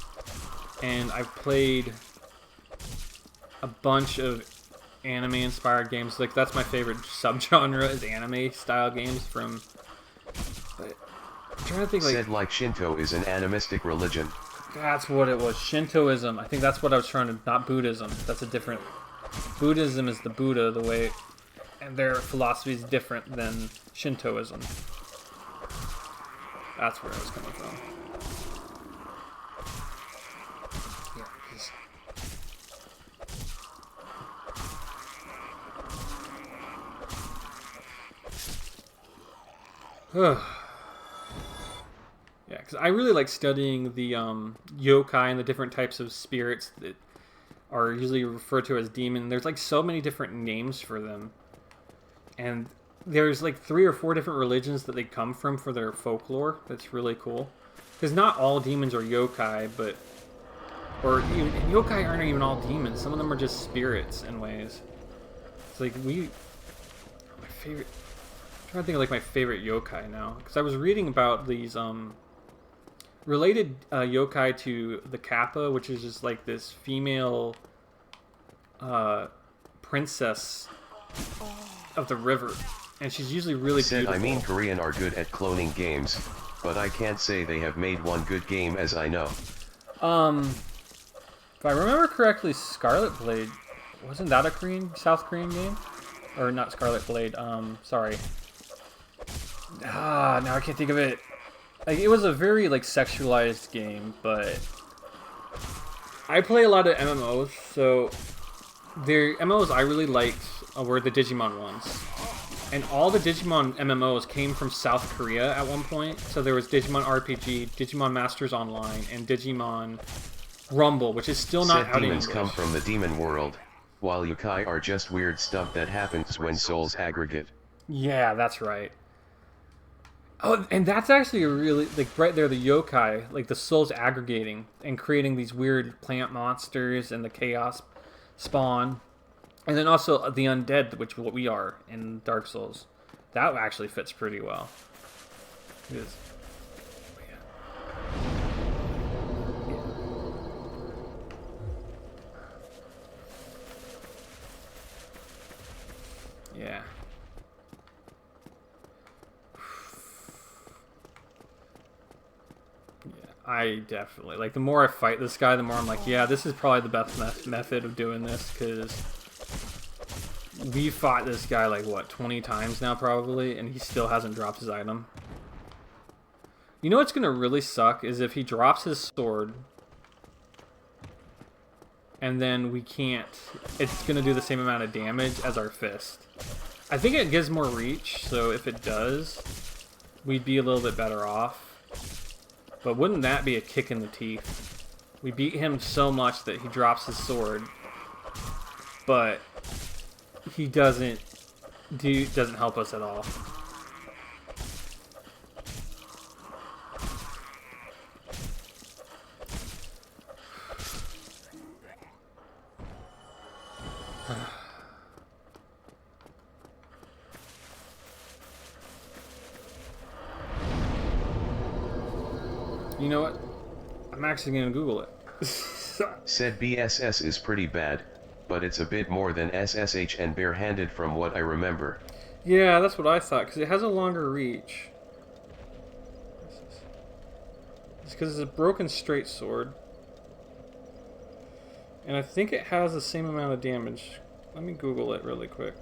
Speaker 1: and I've played a bunch of anime-inspired games. Like, that's my favorite subgenre, is anime-style games from. But I'm trying to think.
Speaker 4: Like Shinto is an animistic religion.
Speaker 1: That's what it was. Shintoism. I think that's what I was trying to. Not Buddhism. That's a different. Buddhism is the Buddha, the way, and their philosophy is different than Shintoism. That's where I was coming from. Yeah, because I really like studying the yokai and the different types of spirits that are usually referred to as demon. There's like so many different names for them, and there's like 3 or 4 different religions that they come from for their folklore. That's really cool, because not all demons are yokai, but even yokai aren't even all demons. Some of them are just spirits in ways. It's like my favorite. I'm trying to think of like my favorite yokai now, because I was reading about these related yokai to the Kappa, which is just like this female princess of the river, and she's usually really beautiful.
Speaker 4: I mean, Korean are good at cloning games, but I can't say they have made one good game as I know.
Speaker 1: If I remember correctly, Scarlet Blade, wasn't that a South Korean game? Or not Scarlet Blade, sorry. Now I can't think of it. Like, it was a very like sexualized game, but I play a lot of MMOs, so the MMOs I really liked were the Digimon ones. And all the Digimon MMOs came from South Korea at one point. So there was Digimon RPG, Digimon Masters Online, and Digimon Rumble, which is still not out in English.
Speaker 4: Demons come from the demon world, while yokai are just weird stuff that happens when souls aggregate.
Speaker 1: Yeah, that's right. Oh, and that's actually a really, like, right there, the yokai, like the souls aggregating and creating these weird plant monsters and the chaos spawn. And then also the undead, which is what we are in Dark Souls. That actually fits pretty well. Yeah. I definitely, like, the more I fight this guy, the more I'm like, yeah, this is probably the best method of doing this, because we fought this guy, like, what, 20 times now, probably, and he still hasn't dropped his item. You know what's going to really suck is if he drops his sword, and then we can't. It's gonna do the same amount of damage as our fist. I think it gives more reach, so if it does, we'd be a little bit better off. But wouldn't that be a kick in the teeth? We beat him so much that he drops his sword, but he doesn't help us at all. You know what? I'm actually going to Google it.
Speaker 4: Said BSS is pretty bad, but it's a bit more than SSH and barehanded from what I remember.
Speaker 1: Yeah, that's what I thought, because it has a longer reach. It's because it's a broken straight sword. And I think it has the same amount of damage. Let me Google it really quick.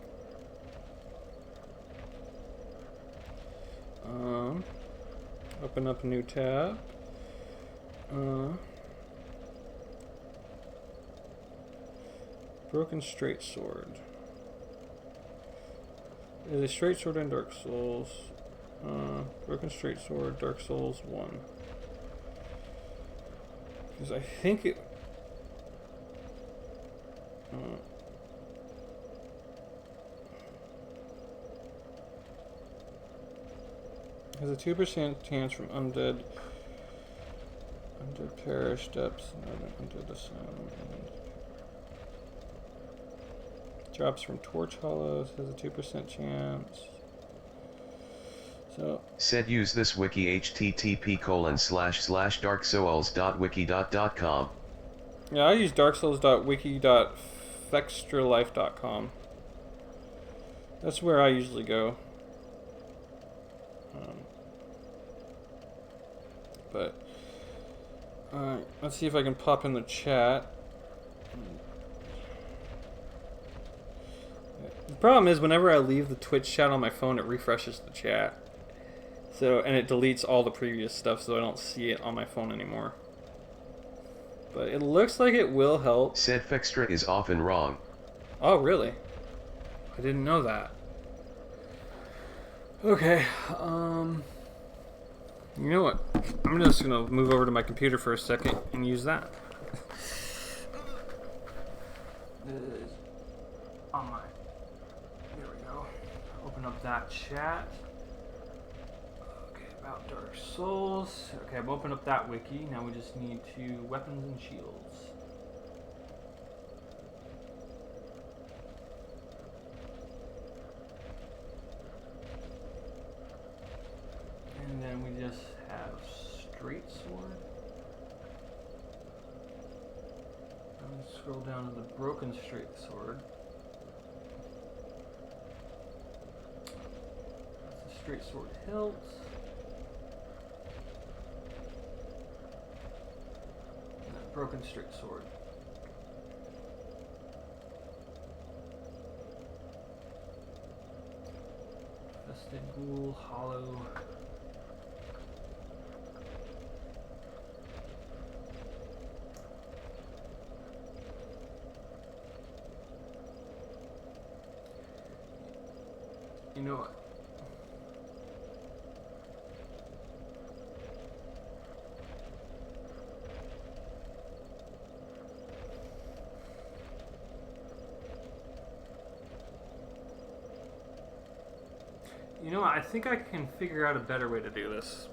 Speaker 1: Open up a new tab. Broken straight sword. Is a straight sword in Dark Souls. Broken straight sword, Dark Souls 1. Because I think it. Has a 2% chance from undead parish depths, undead asylum, and drops from torch hollows. Has a 2% chance. So
Speaker 4: Said use this wiki http://darksouls.wiki.com.
Speaker 1: yeah, I use darksouls.wiki.fextralife.com. That's where I usually go. But let's see if I can pop in the chat. The problem is whenever I leave the Twitch chat on my phone, it refreshes the chat. So, and it deletes all the previous stuff, so I don't see it on my phone anymore. But it looks like it will help.
Speaker 4: Said Fextra is often wrong.
Speaker 1: Oh, really? I didn't know that. Okay, you know what? I'm just gonna move over to my computer for a second and use that. This is on my. There we go. Open up that chat. Okay, about Dark Souls. Okay, I've opened up that wiki. Now we just need to weapons and shields. And then we just have straight sword. And scroll down to the broken straight sword. That's the straight sword hilt. And that broken straight sword. Vested ghoul, hollow. You know what? You know what? I think I can figure out a better way to do this.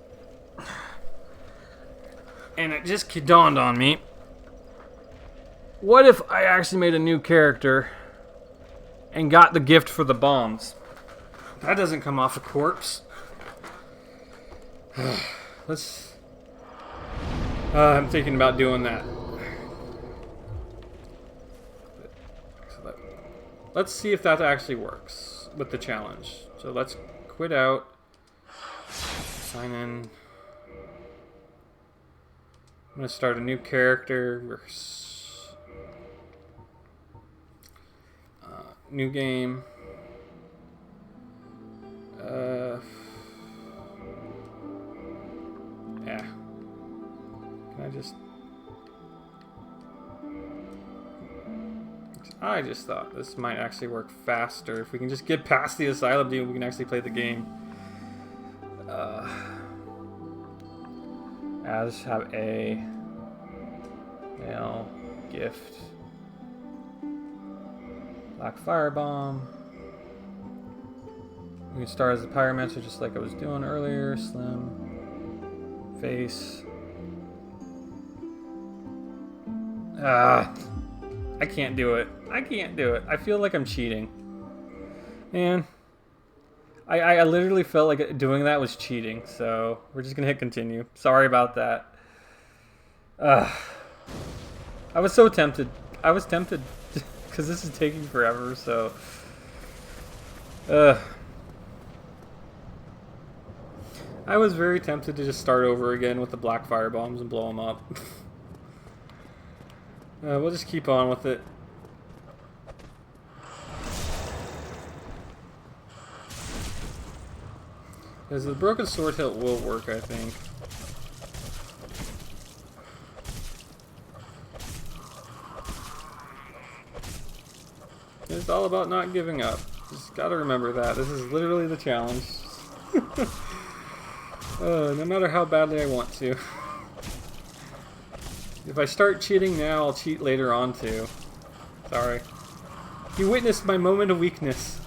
Speaker 1: And it just dawned on me. What if I actually made a new character and got the gift for the bombs? That doesn't come off a corpse. Let's. I'm thinking about doing that. Let's see if that actually works with the challenge. So let's quit out. Sign in. I'm gonna start a new character. New game. Yeah. Can I just... I just thought this might actually work faster. If we can just get past the asylum demon, we can actually play the game. I just have a male gift. Black firebomb. We can start as a pyromancer just like I was doing earlier. Slim. Face. I can't do it. I can't do it. I feel like I'm cheating. Man. I literally felt like doing that was cheating, so we're just gonna hit continue. Sorry about that. I was so tempted. I was tempted because this is taking forever, so... I was very tempted to just start over again with the black fire bombs and blow them up. We'll just keep on with it. Because the broken sword hilt will work, I think. It's all about not giving up. Just gotta remember that. This is literally the challenge. No matter how badly I want to. If I start cheating now, I'll cheat later on too. Sorry. You witnessed my moment of weakness.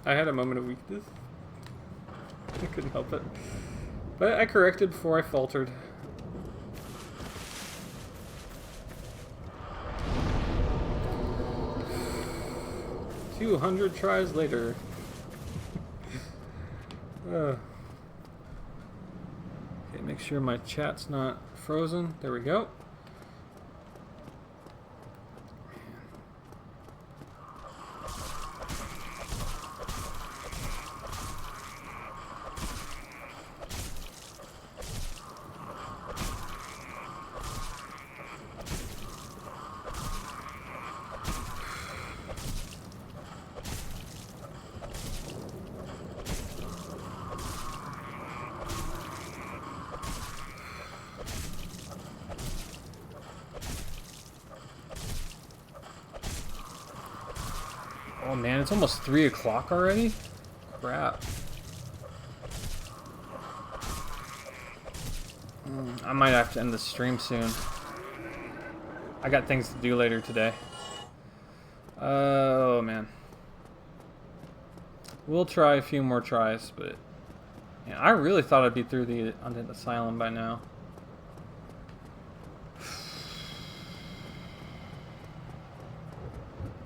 Speaker 1: I had a moment of weakness. I couldn't help it. But I corrected before I faltered. "200 tries later." Okay, make sure my chat's not frozen. There we go. Oh man, it's almost 3 o'clock already? Crap. I might have to end the stream soon. I got things to do later today. Oh man. We'll try a few more tries, but yeah, I really thought I'd be through the undead asylum by now.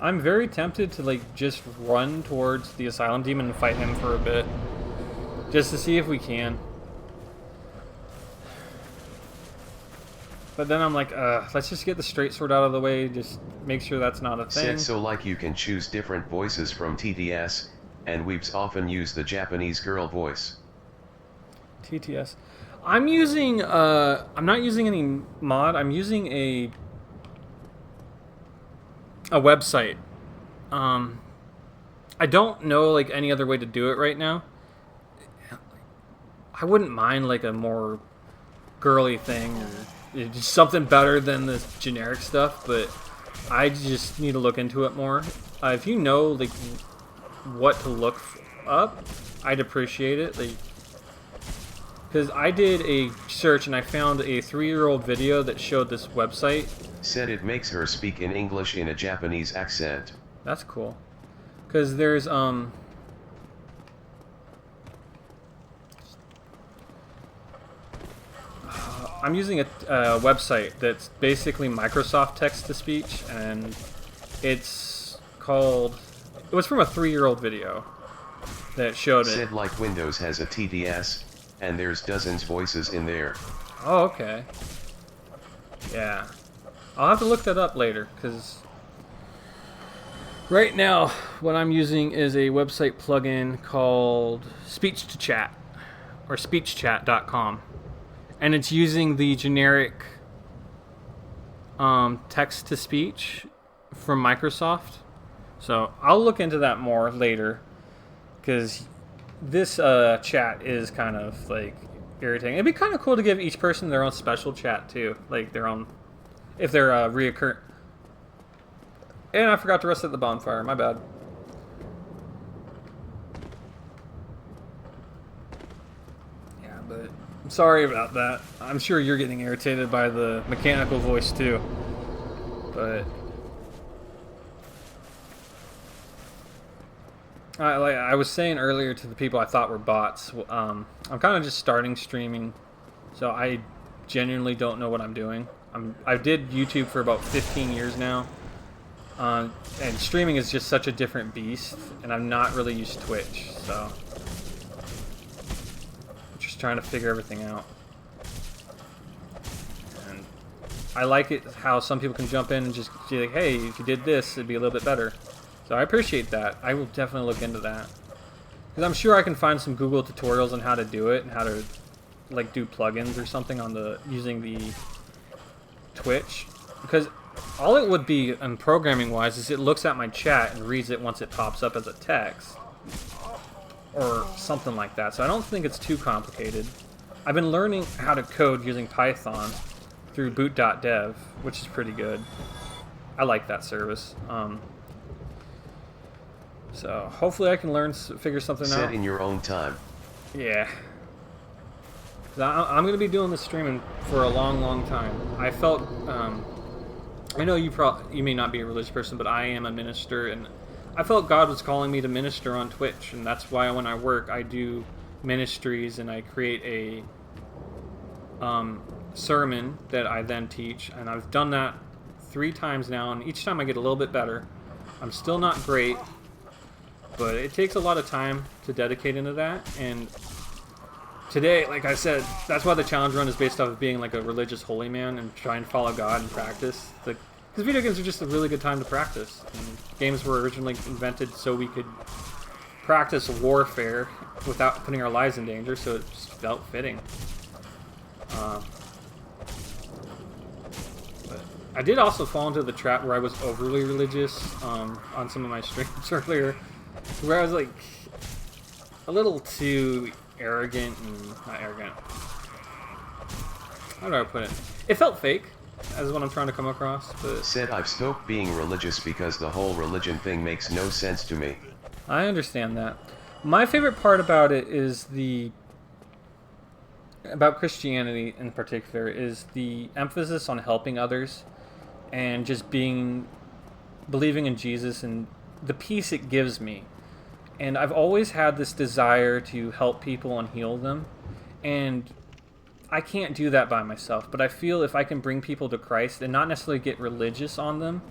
Speaker 1: I'm very tempted to like just run towards the asylum demon and fight him for a bit, just to see if we can. But then I'm like, let's just get the straight sword out of the way, just make sure that's not a thing.
Speaker 4: Said so like you can choose different voices from TTS, and weeps often use the Japanese girl voice.
Speaker 1: TTS. I'm using, I'm not using any mod, I'm using a website. I don't know like any other way to do it right now. I wouldn't mind like a more girly thing or just something better than this generic stuff, but I just need to look into it more. If you know like what to look up, I'd appreciate it. Like, because I did a search and I found a 3-year-old video that showed this website.
Speaker 4: Said it makes her speak in English in a Japanese accent.
Speaker 1: That's cool. Because there's I'm using a website that's basically Microsoft text-to-speech, and it's called... It was from a 3-year-old video that showed it.
Speaker 4: Said like Windows has a TTS, and there's dozens voices in there.
Speaker 1: Oh, okay. Yeah. I'll have to look that up later, because right now what I'm using is a website plugin called Speech to Chat, or speechchat.com. And it's using the generic text-to-speech from Microsoft. So I'll look into that more later, because this chat is kind of like irritating. It'd be kind of cool to give each person their own special chat too, like their own, if they're reoccur. And I forgot to reset the bonfire. My bad. Yeah, but I'm sorry about that. I'm sure you're getting irritated by the mechanical voice too. But like I was saying earlier to the people I thought were bots, I'm kind of just starting streaming, so I genuinely don't know what I'm doing. I did YouTube for about 15 years now, and streaming is just such a different beast, and I'm not really used to Twitch, so I'm just trying to figure everything out. And I like it how some people can jump in and just be like, hey, if you did this, it'd be a little bit better. So I appreciate that. I will definitely look into that. Because I'm sure I can find some Google tutorials on how to do it and how to like do plugins or something on the using the Twitch. Because all it would be in programming wise is it looks at my chat and reads it once it pops up as a text. Or something like that. So I don't think it's too complicated. I've been learning how to code using Python through boot.dev, which is pretty good. I like that service. So hopefully I can figure something out.
Speaker 4: Set in your own time.
Speaker 1: Yeah. I'm going to be doing this streaming for a long, long time. I felt, I know you may not be a religious person, but I am a minister, and I felt God was calling me to minister on Twitch, and that's why when I work, I do ministries, and I create a sermon that I then teach, and I've done that 3 times now, and each time I get a little bit better. I'm still not great, but it takes a lot of time to dedicate into that, and today, like I said, that's why the challenge run is based off of being like a religious holy man and trying to follow God and practice. Because video games are just a really good time to practice. And games were originally invented so we could practice warfare without putting our lives in danger, so it just felt fitting. But I did also fall into the trap where I was overly religious on some of my streams earlier, where I was like a little too arrogant and not arrogant. How do I put it? It felt fake, as what I'm trying to come across. But
Speaker 4: Said I've stopped being religious because the whole religion thing makes no sense to me.
Speaker 1: I understand that. My favorite part about it is about Christianity in particular is the emphasis on helping others and just believing in Jesus and the peace it gives me. And I've always had this desire to help people and heal them. And I can't do that by myself. But I feel if I can bring people to Christ and not necessarily get religious on them,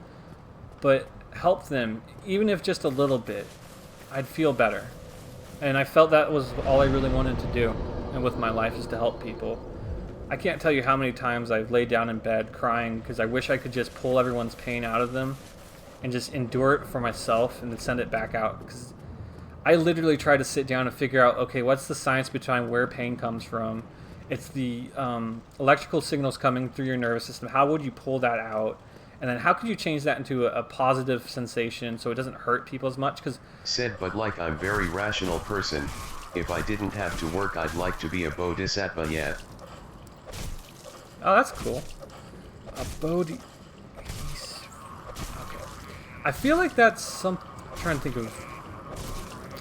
Speaker 1: but help them, even if just a little bit, I'd feel better. And I felt that was all I really wanted to do. And with my life is to help people. I can't tell you how many times I've laid down in bed crying because I wish I could just pull everyone's pain out of them and just endure it for myself and then send it back out. Because I literally try to sit down and figure out, okay, what's the science behind where pain comes from? It's the electrical signals coming through your nervous system. How would you pull that out? And then how could you change that into a positive sensation so it doesn't hurt people as much? Because
Speaker 4: Said but like I'm very rational person. If I didn't have to work, I'd like to be a bodhisattva yet.
Speaker 1: Oh, that's cool. A bodhi... Okay. I feel like that's some... I'm trying to think of...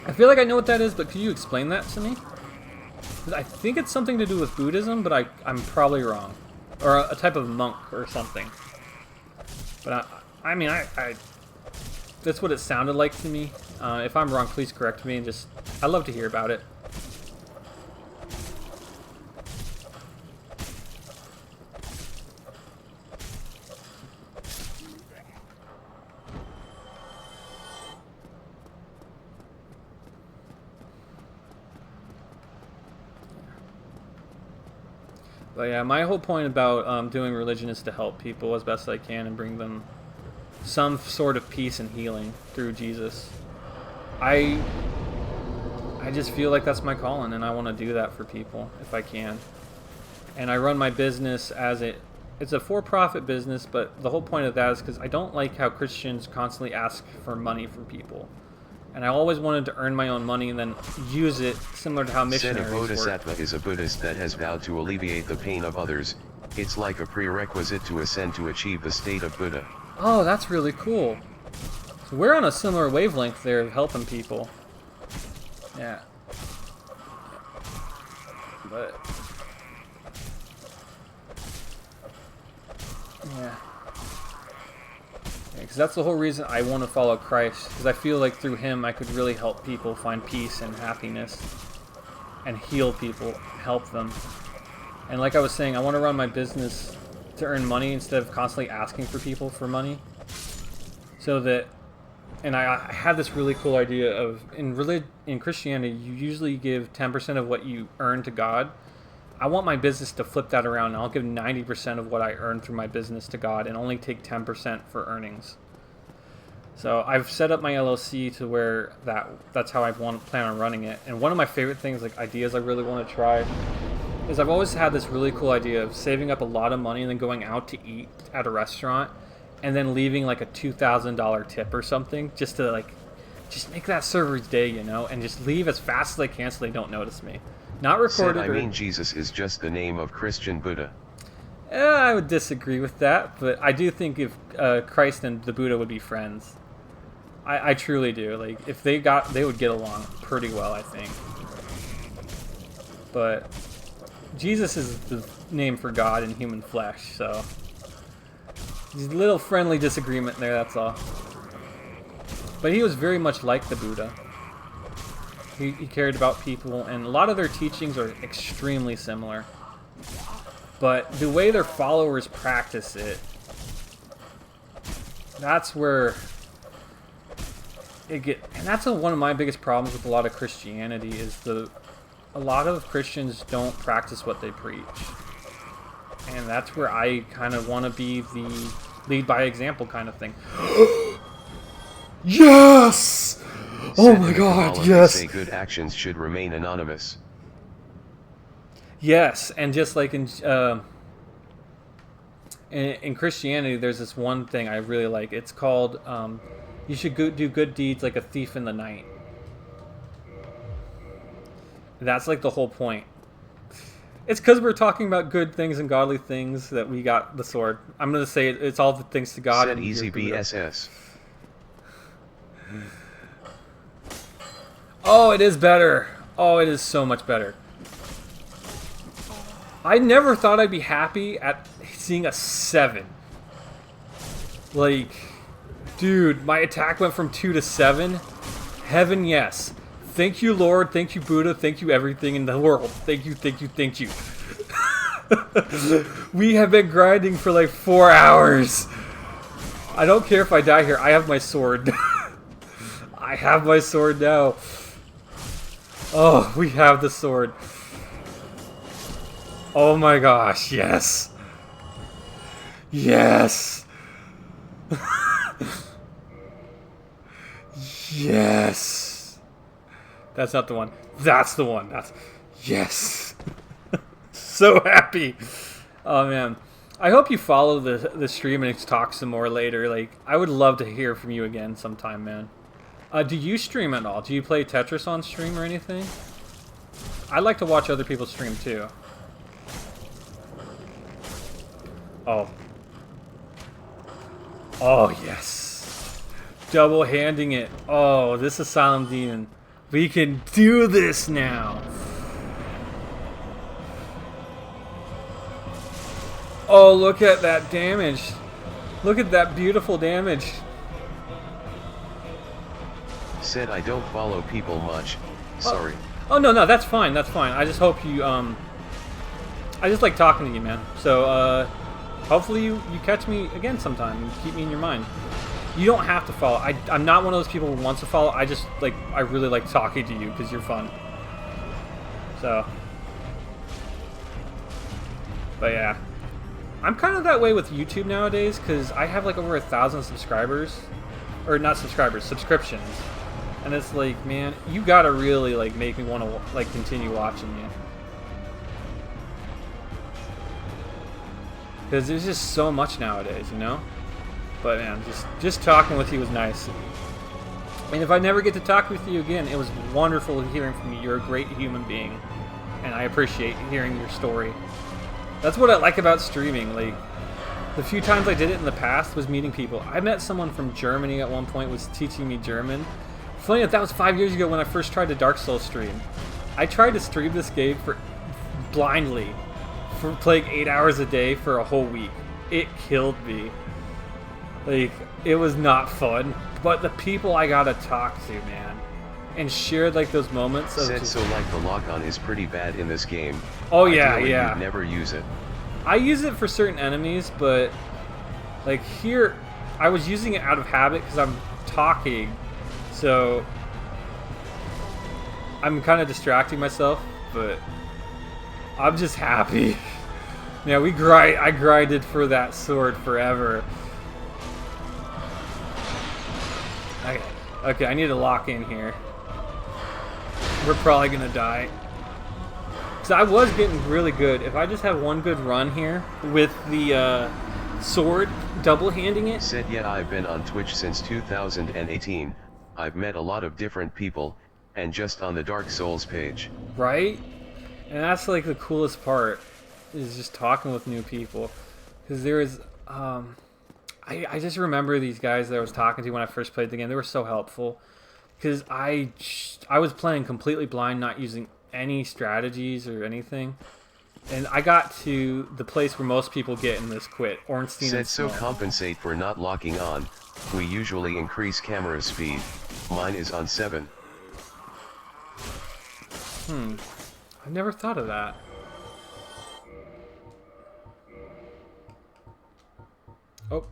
Speaker 1: I feel like I know what that is, but could you explain that to me? 'Cause I think it's something to do with Buddhism, but I'm probably wrong. Or a type of monk or something. But I mean, that's what it sounded like to me. If I'm wrong, please correct me, and I'd love to hear about it. But yeah, my whole point about doing religion is to help people as best I can and bring them some sort of peace and healing through Jesus. I just feel like that's my calling, and I want to do that for people if I can. And I run my business as it's a for-profit business, but the whole point of that is because I don't like how Christians constantly ask for money from people. And I always wanted to earn my own money and then use it similar to how
Speaker 4: Said a
Speaker 1: missionaries work.
Speaker 4: bodhisattva is a Buddhist that has vowed to alleviate the pain of others. It's like a prerequisite to ascend to achieve the state of Buddha.
Speaker 1: Oh, that's really cool. So we're on a similar wavelength there of helping people. Yeah. But... yeah. Because that's the whole reason I want to follow Christ. Because I feel like through him I could really help people find peace and happiness. And heal people, help them. And like I was saying, I want to run my business to earn money instead of constantly asking for people for money. So that, and I had this really cool idea of, in Christianity, you usually give 10% of what you earn to God. I want my business to flip that around. I'll give 90% of what I earn through my business to God and only take 10% for earnings. So I've set up my LLC to where that's how I plan on running it. And one of my favorite things, like ideas I really want to try, is I've always had this really cool idea of saving up a lot of money and then going out to eat at a restaurant and then leaving like a $2,000 tip or something just to just make that server's day, you know, and just leave as fast as I can so they don't notice me. Not recorded.
Speaker 4: Said, I mean, Jesus is just the name of Christian Buddha.
Speaker 1: I would disagree with that, but I do think if Christ and the Buddha would be friends. I truly do. Like, if they would get along pretty well, I think. But Jesus is the name for God in human flesh, so there's a little friendly disagreement there, that's all. But he was very much like the Buddha. He cared about people, and a lot of their teachings are extremely similar. But the way their followers practice it, that's where and that's one of my biggest problems with a lot of Christianity is a lot of Christians don't practice what they preach. And that's where I kind of want to be the lead by example kind of thing. Yes! Oh my God, yes!
Speaker 4: Say good actions should remain anonymous.
Speaker 1: Yes, and just like in Christianity, there's this one thing I really like. It's called, you should do good deeds like a thief in the night. That's like the whole point. It's because we're talking about good things and godly things that we got the sword. I'm going to say it's all the things to God.
Speaker 4: Said easy BSS.
Speaker 1: Oh, it is better. Oh, it is so much better. I never thought I'd be happy at seeing a 7. Like, dude, my attack went from 2 to 7. Heaven, yes. Thank you, Lord. Thank you, Buddha. Thank you, everything in the world. Thank you, thank you, thank you. We have been grinding for like 4 hours. I don't care if I die here. I have my sword. I have my sword now. Oh, we have the sword. Oh my gosh, yes. Yes. Yes. That's not the one. That's the one. Yes. So happy. Oh man. I hope you follow the stream and talk some more later. Like, I would love to hear from you again sometime, man. Do you stream at all? Do you play Tetris on stream or anything? I like to watch other people stream too. Oh. Oh, yes. Double handing it. Oh, this Asylum Demon. We can do this now. Oh, look at that damage. Look at that beautiful damage.
Speaker 4: Said I don't follow people much. Sorry.
Speaker 1: Oh, no, that's fine. That's fine. I just hope you, I just like talking to you, man. So, hopefully you catch me again sometime and keep me in your mind. You don't have to follow. I'm not one of those people who wants to follow. I really like talking to you because you're fun. So. But yeah. I'm kind of that way with YouTube nowadays because I have like over 1,000 subscribers. Or not subscribers, subscriptions. And it's like, man, you gotta really like make me want to like continue watching you. Because there's just so much nowadays, you know? But man, just talking with you was nice. And if I never get to talk with you again, it was wonderful hearing from you. You're a great human being, and I appreciate hearing your story. That's what I like about streaming. Like, the few times I did it in the past was meeting people. I met someone from Germany at one point, was teaching me German. Funny enough, that was 5 years ago when I first tried to Dark Souls stream. I tried to stream this game blindly for playing 8 hours a day for a whole week. It killed me. Like, it was not fun. But the people I got to talk to, man, and shared like those moments of
Speaker 4: Said so like the lock-on is pretty bad in this game.
Speaker 1: Oh yeah,
Speaker 4: Ideally,
Speaker 1: yeah.
Speaker 4: you'd never use it.
Speaker 1: I use it for certain enemies, but like here, I was using it out of habit because I'm talking, so I'm kind of distracting myself. But I'm just happy. Yeah, I grinded for that sword forever. Okay, I need to lock in here. We're probably gonna die. So I was getting really good. If I just have one good run here with the sword, double-handing it.
Speaker 4: Said yeah, I've been on Twitch since 2018. I've met a lot of different people, and just on the Dark Souls page.
Speaker 1: Right? And that's like the coolest part, is just talking with new people. Because there is, I just remember these guys that I was talking to when I first played the game. They were so helpful. Because I was playing completely blind, not using any strategies or anything. And I got to the place where most people get in this quit. Ornstein
Speaker 4: Said so compensate for not locking on. We usually increase camera speed. Mine is on 7.
Speaker 1: I've never thought of that. Oh.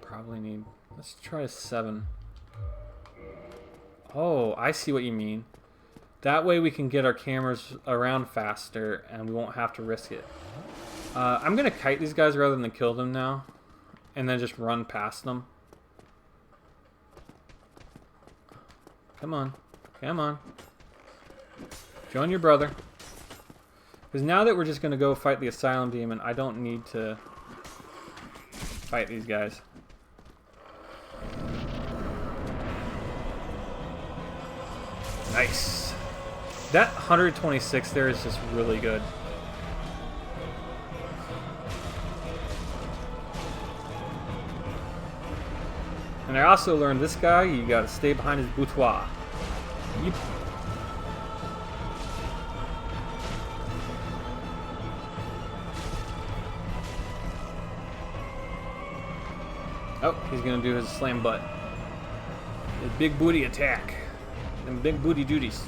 Speaker 1: Probably need... Let's try 7. Oh, I see what you mean. That way we can get our cameras around faster and we won't have to risk it. I'm going to kite these guys rather than kill them now. And then just run past them. Come on. Come on. Join your brother. Because now that we're just going to go fight the asylum demon, I don't need to fight these guys. Nice. That 126 there is just really good. And I also learned this guy, you gotta stay behind his boudoir. Yep. Oh, he's gonna do his slam butt. His big booty attack. Them big booty duties.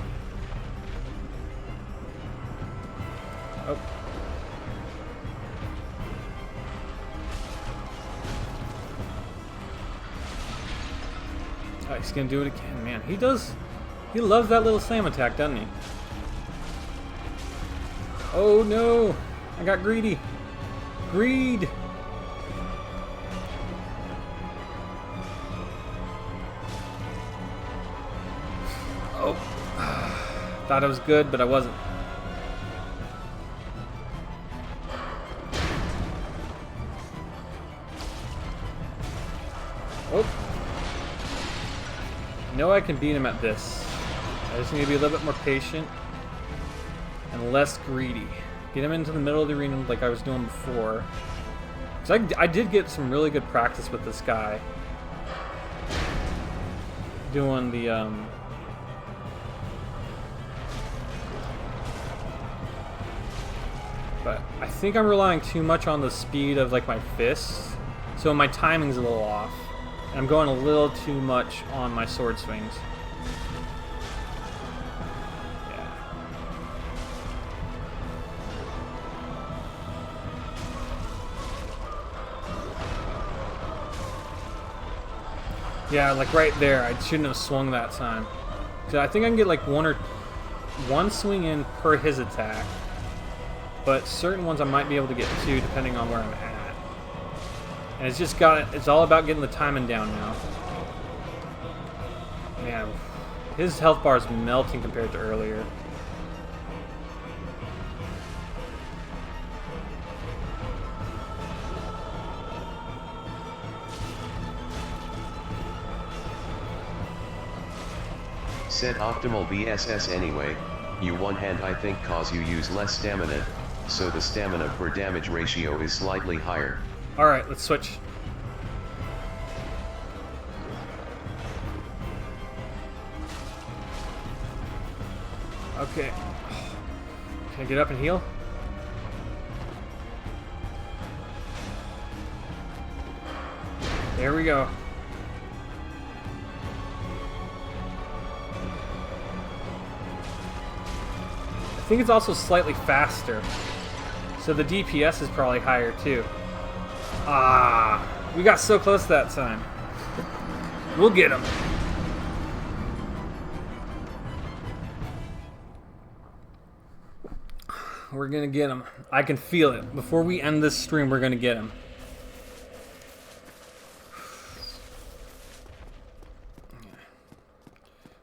Speaker 1: Oh. Oh, he's gonna do it again, man. He loves that little slam attack, doesn't he? Oh no! I got greedy. Greed! Oh. Thought I was good, but I wasn't. Oh. I know I can beat him at this. I just need to be a little bit more patient and less greedy. Get him into the middle of the arena like I was doing before. Because I did get some really good practice with this guy. Doing the, But I think I'm relying too much on the speed of like my fists. So my timing's a little off. And I'm going a little too much on my sword swings. Yeah. Yeah, like right there, I shouldn't have swung that time. So I think I can get like one swing in per his attack. But certain ones I might be able to get 2 depending on where I'm at. And it's all about getting the timing down now. Man, his health bar is melting compared to earlier.
Speaker 4: Set optimal BSS anyway, you one hand I think cause you use less stamina, so the stamina per damage ratio is slightly higher.
Speaker 1: Alright, let's switch. Okay. Can I get up and heal? There we go. I think it's also slightly faster. So the DPS is probably higher too. Ah, we got so close that time. We'll get him. We're gonna get him. I can feel it. Before we end this stream, we're gonna get him.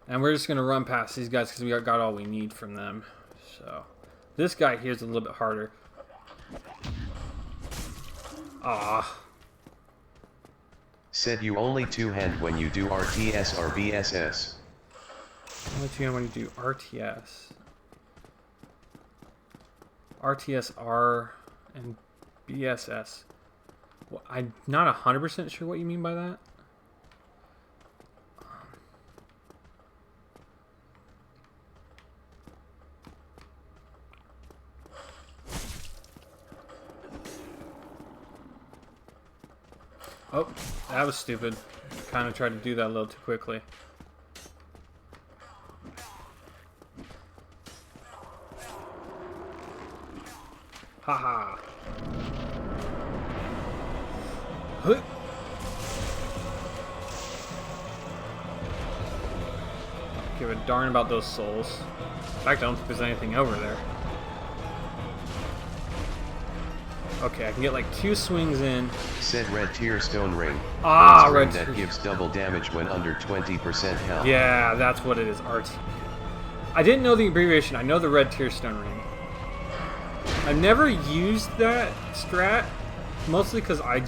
Speaker 1: And we're just gonna run past these guys because we got all we need from them. So this guy here is a little bit harder. Ah.
Speaker 4: Said you only two-hand when you do RTS or BSS.
Speaker 1: Only two-hand when you do RTS. RTS R and BSS. Well, I'm not 100% sure what you mean by that. Oh, that was stupid. Kind of tried to do that a little too quickly. Haha. Huh. Give a darn about those souls. In fact, I don't think there's anything over there. Okay, I can get like 2 swings in.
Speaker 4: Said red tier stone ring.
Speaker 1: Ah,
Speaker 4: ring
Speaker 1: red
Speaker 4: that
Speaker 1: tier.
Speaker 4: gives double damage when under 20% health.
Speaker 1: Yeah, that's what it is. RT. I didn't know the abbreviation. I know the red tier stone ring. I've never used that strat, mostly because I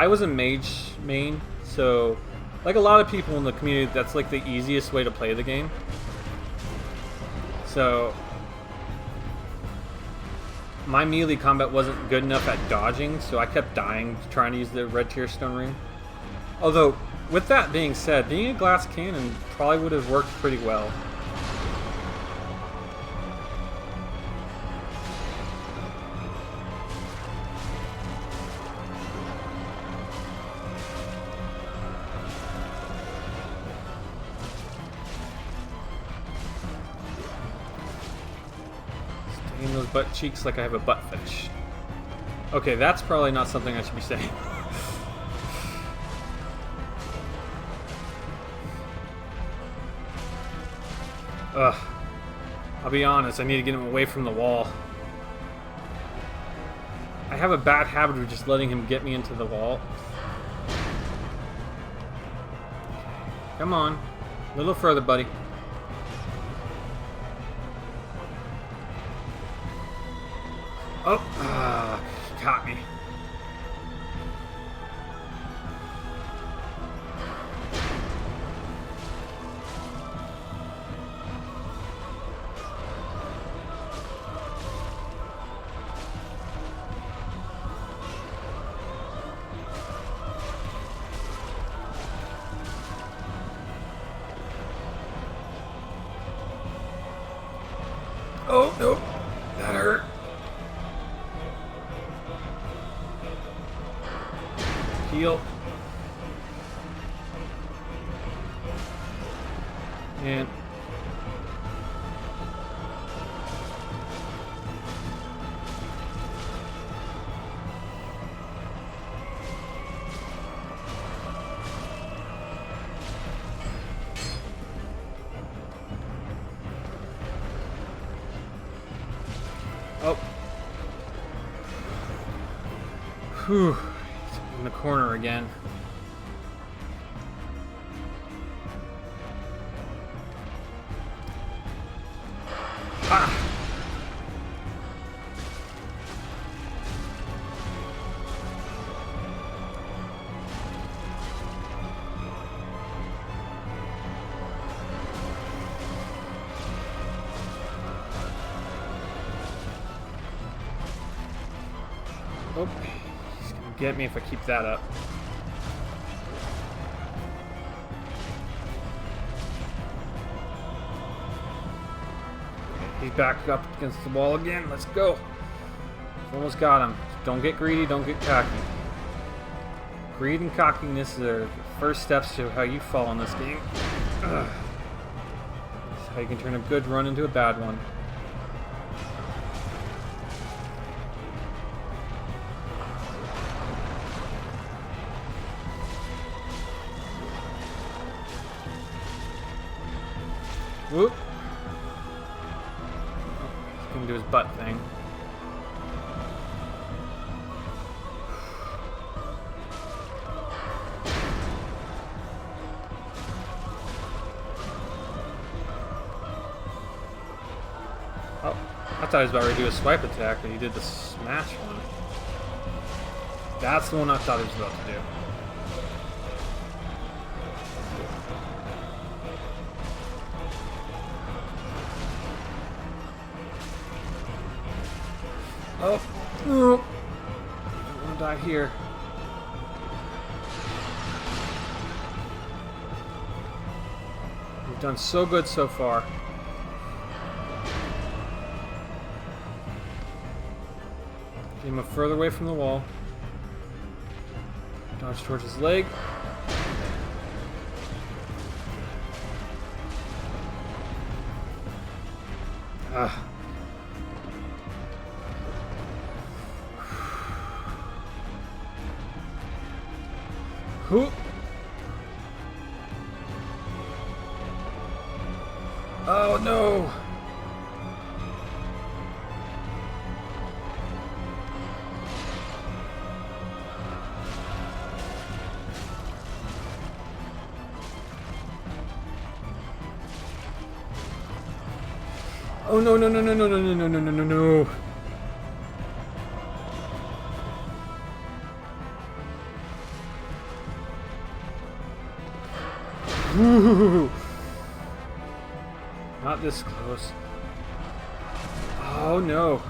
Speaker 1: was a mage main, so like a lot of people in the community, that's like the easiest way to play the game. So my melee combat wasn't good enough at dodging, so I kept dying trying to use the red tier stone ring. Although, with that being said, being a glass cannon probably would have worked pretty well. Stain those butt cheeks like I have a butt fetish. Okay, that's probably not something I should be saying. Ugh. I'll be honest, I need to get him away from the wall. I have a bad habit of just letting him get me into the wall. Come on. A little further, buddy. Oh, he caught me. Oh, no. That hurt. Heal. And oh. Whew. He's in the corner again. Ah. Oh, he's gonna get me if I keep that up. He's back up against the wall again. Let's go. Almost got him. Don't get greedy, don't get cocky. Greed and cockiness are the first steps to how you fall in this game. Ugh. This is how you can turn a good run into a bad one. Whoop. Oh, he's gonna do his butt thing. Oh, I thought he was about ready to do a swipe attack, but he did the smash one. That's the one I thought he was about to do. Oh, no. I don't want to die here. We've done so good so far. Get him further away from the wall. Dodge towards his leg. Ah. Who? Oh no! Oh no no no no no no no no no no no no! Ooh. Not this close. Oh no.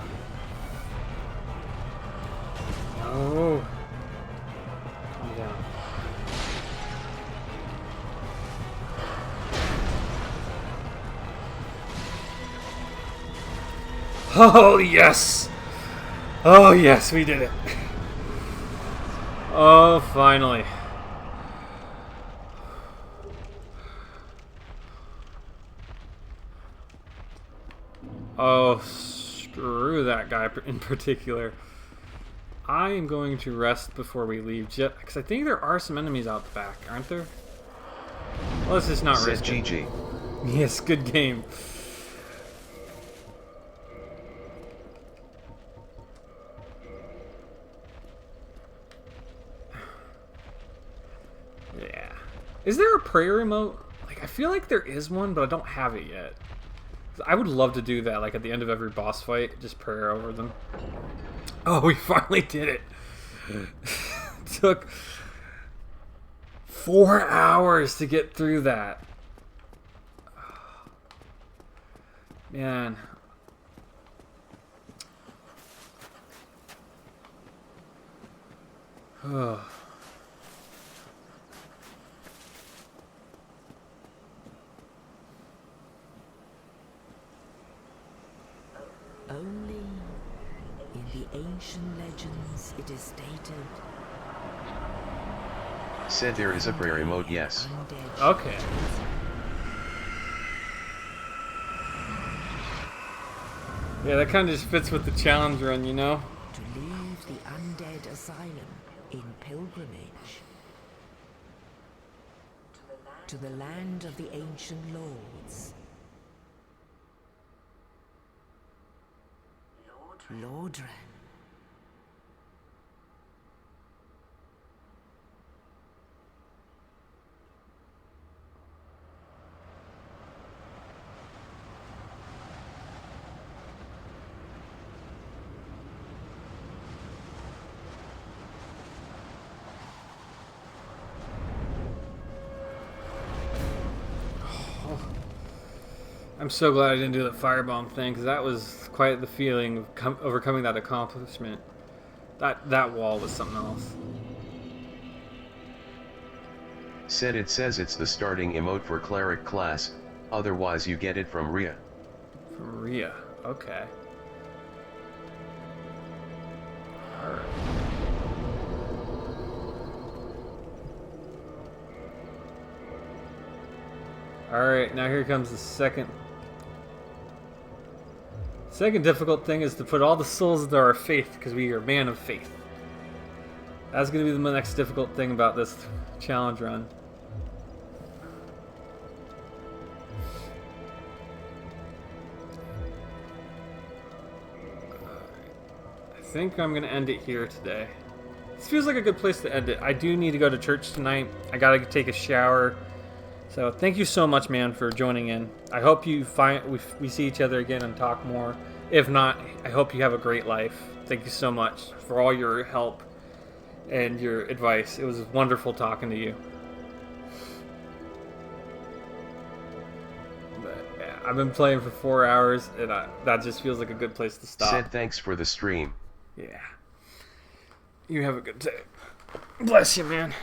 Speaker 1: No. Calm down. Oh yes! Oh yes, we did it. Oh, finally. Oh, screw that guy in particular. I am going to rest before we leave, just because I think there are some enemies out the back, aren't there? Well, let's just not risk it.
Speaker 4: GG.
Speaker 1: Yes, good game. Yeah. Is there a prayer emote? Like, I feel like there is one, but I don't have it yet. I would love to do that, like at the end of every boss fight, just prayer over them. Oh, we finally did it. Took 4 hours to get through that. Man. Oh.
Speaker 2: Only in the ancient legends it is stated.
Speaker 4: Said there is a prayer mode, yes.
Speaker 2: Undead
Speaker 1: Okay. Yeah, that kind of just fits with the challenge run, you know?
Speaker 2: to leave the undead asylum in pilgrimage to the land of the ancient lords. Lordran.
Speaker 1: I'm so glad I didn't do the firebomb thing, because that was quite the feeling of overcoming that accomplishment. That wall was something else.
Speaker 4: Said it says it's the starting emote for cleric class, otherwise you get it from Rhea.
Speaker 1: From Rhea, okay. Alright. Alright, now here comes the second difficult thing is to put all the souls into our faith, because we are a man of faith. That's going to be the next difficult thing about this challenge run. I think I'm going to end it here today. This feels like a good place to end it. I do need to go to church tonight. I got to take a shower. So thank you so much, man, for joining in. I hope you we see each other again and talk more. If not, I hope you have a great life. Thank you so much for all your help and your advice. It was wonderful talking to you. But, yeah, I've been playing for 4 hours, and that just feels like a good place to stop.
Speaker 4: Said thanks for the stream.
Speaker 1: Yeah. You have a good day. Bless you, man.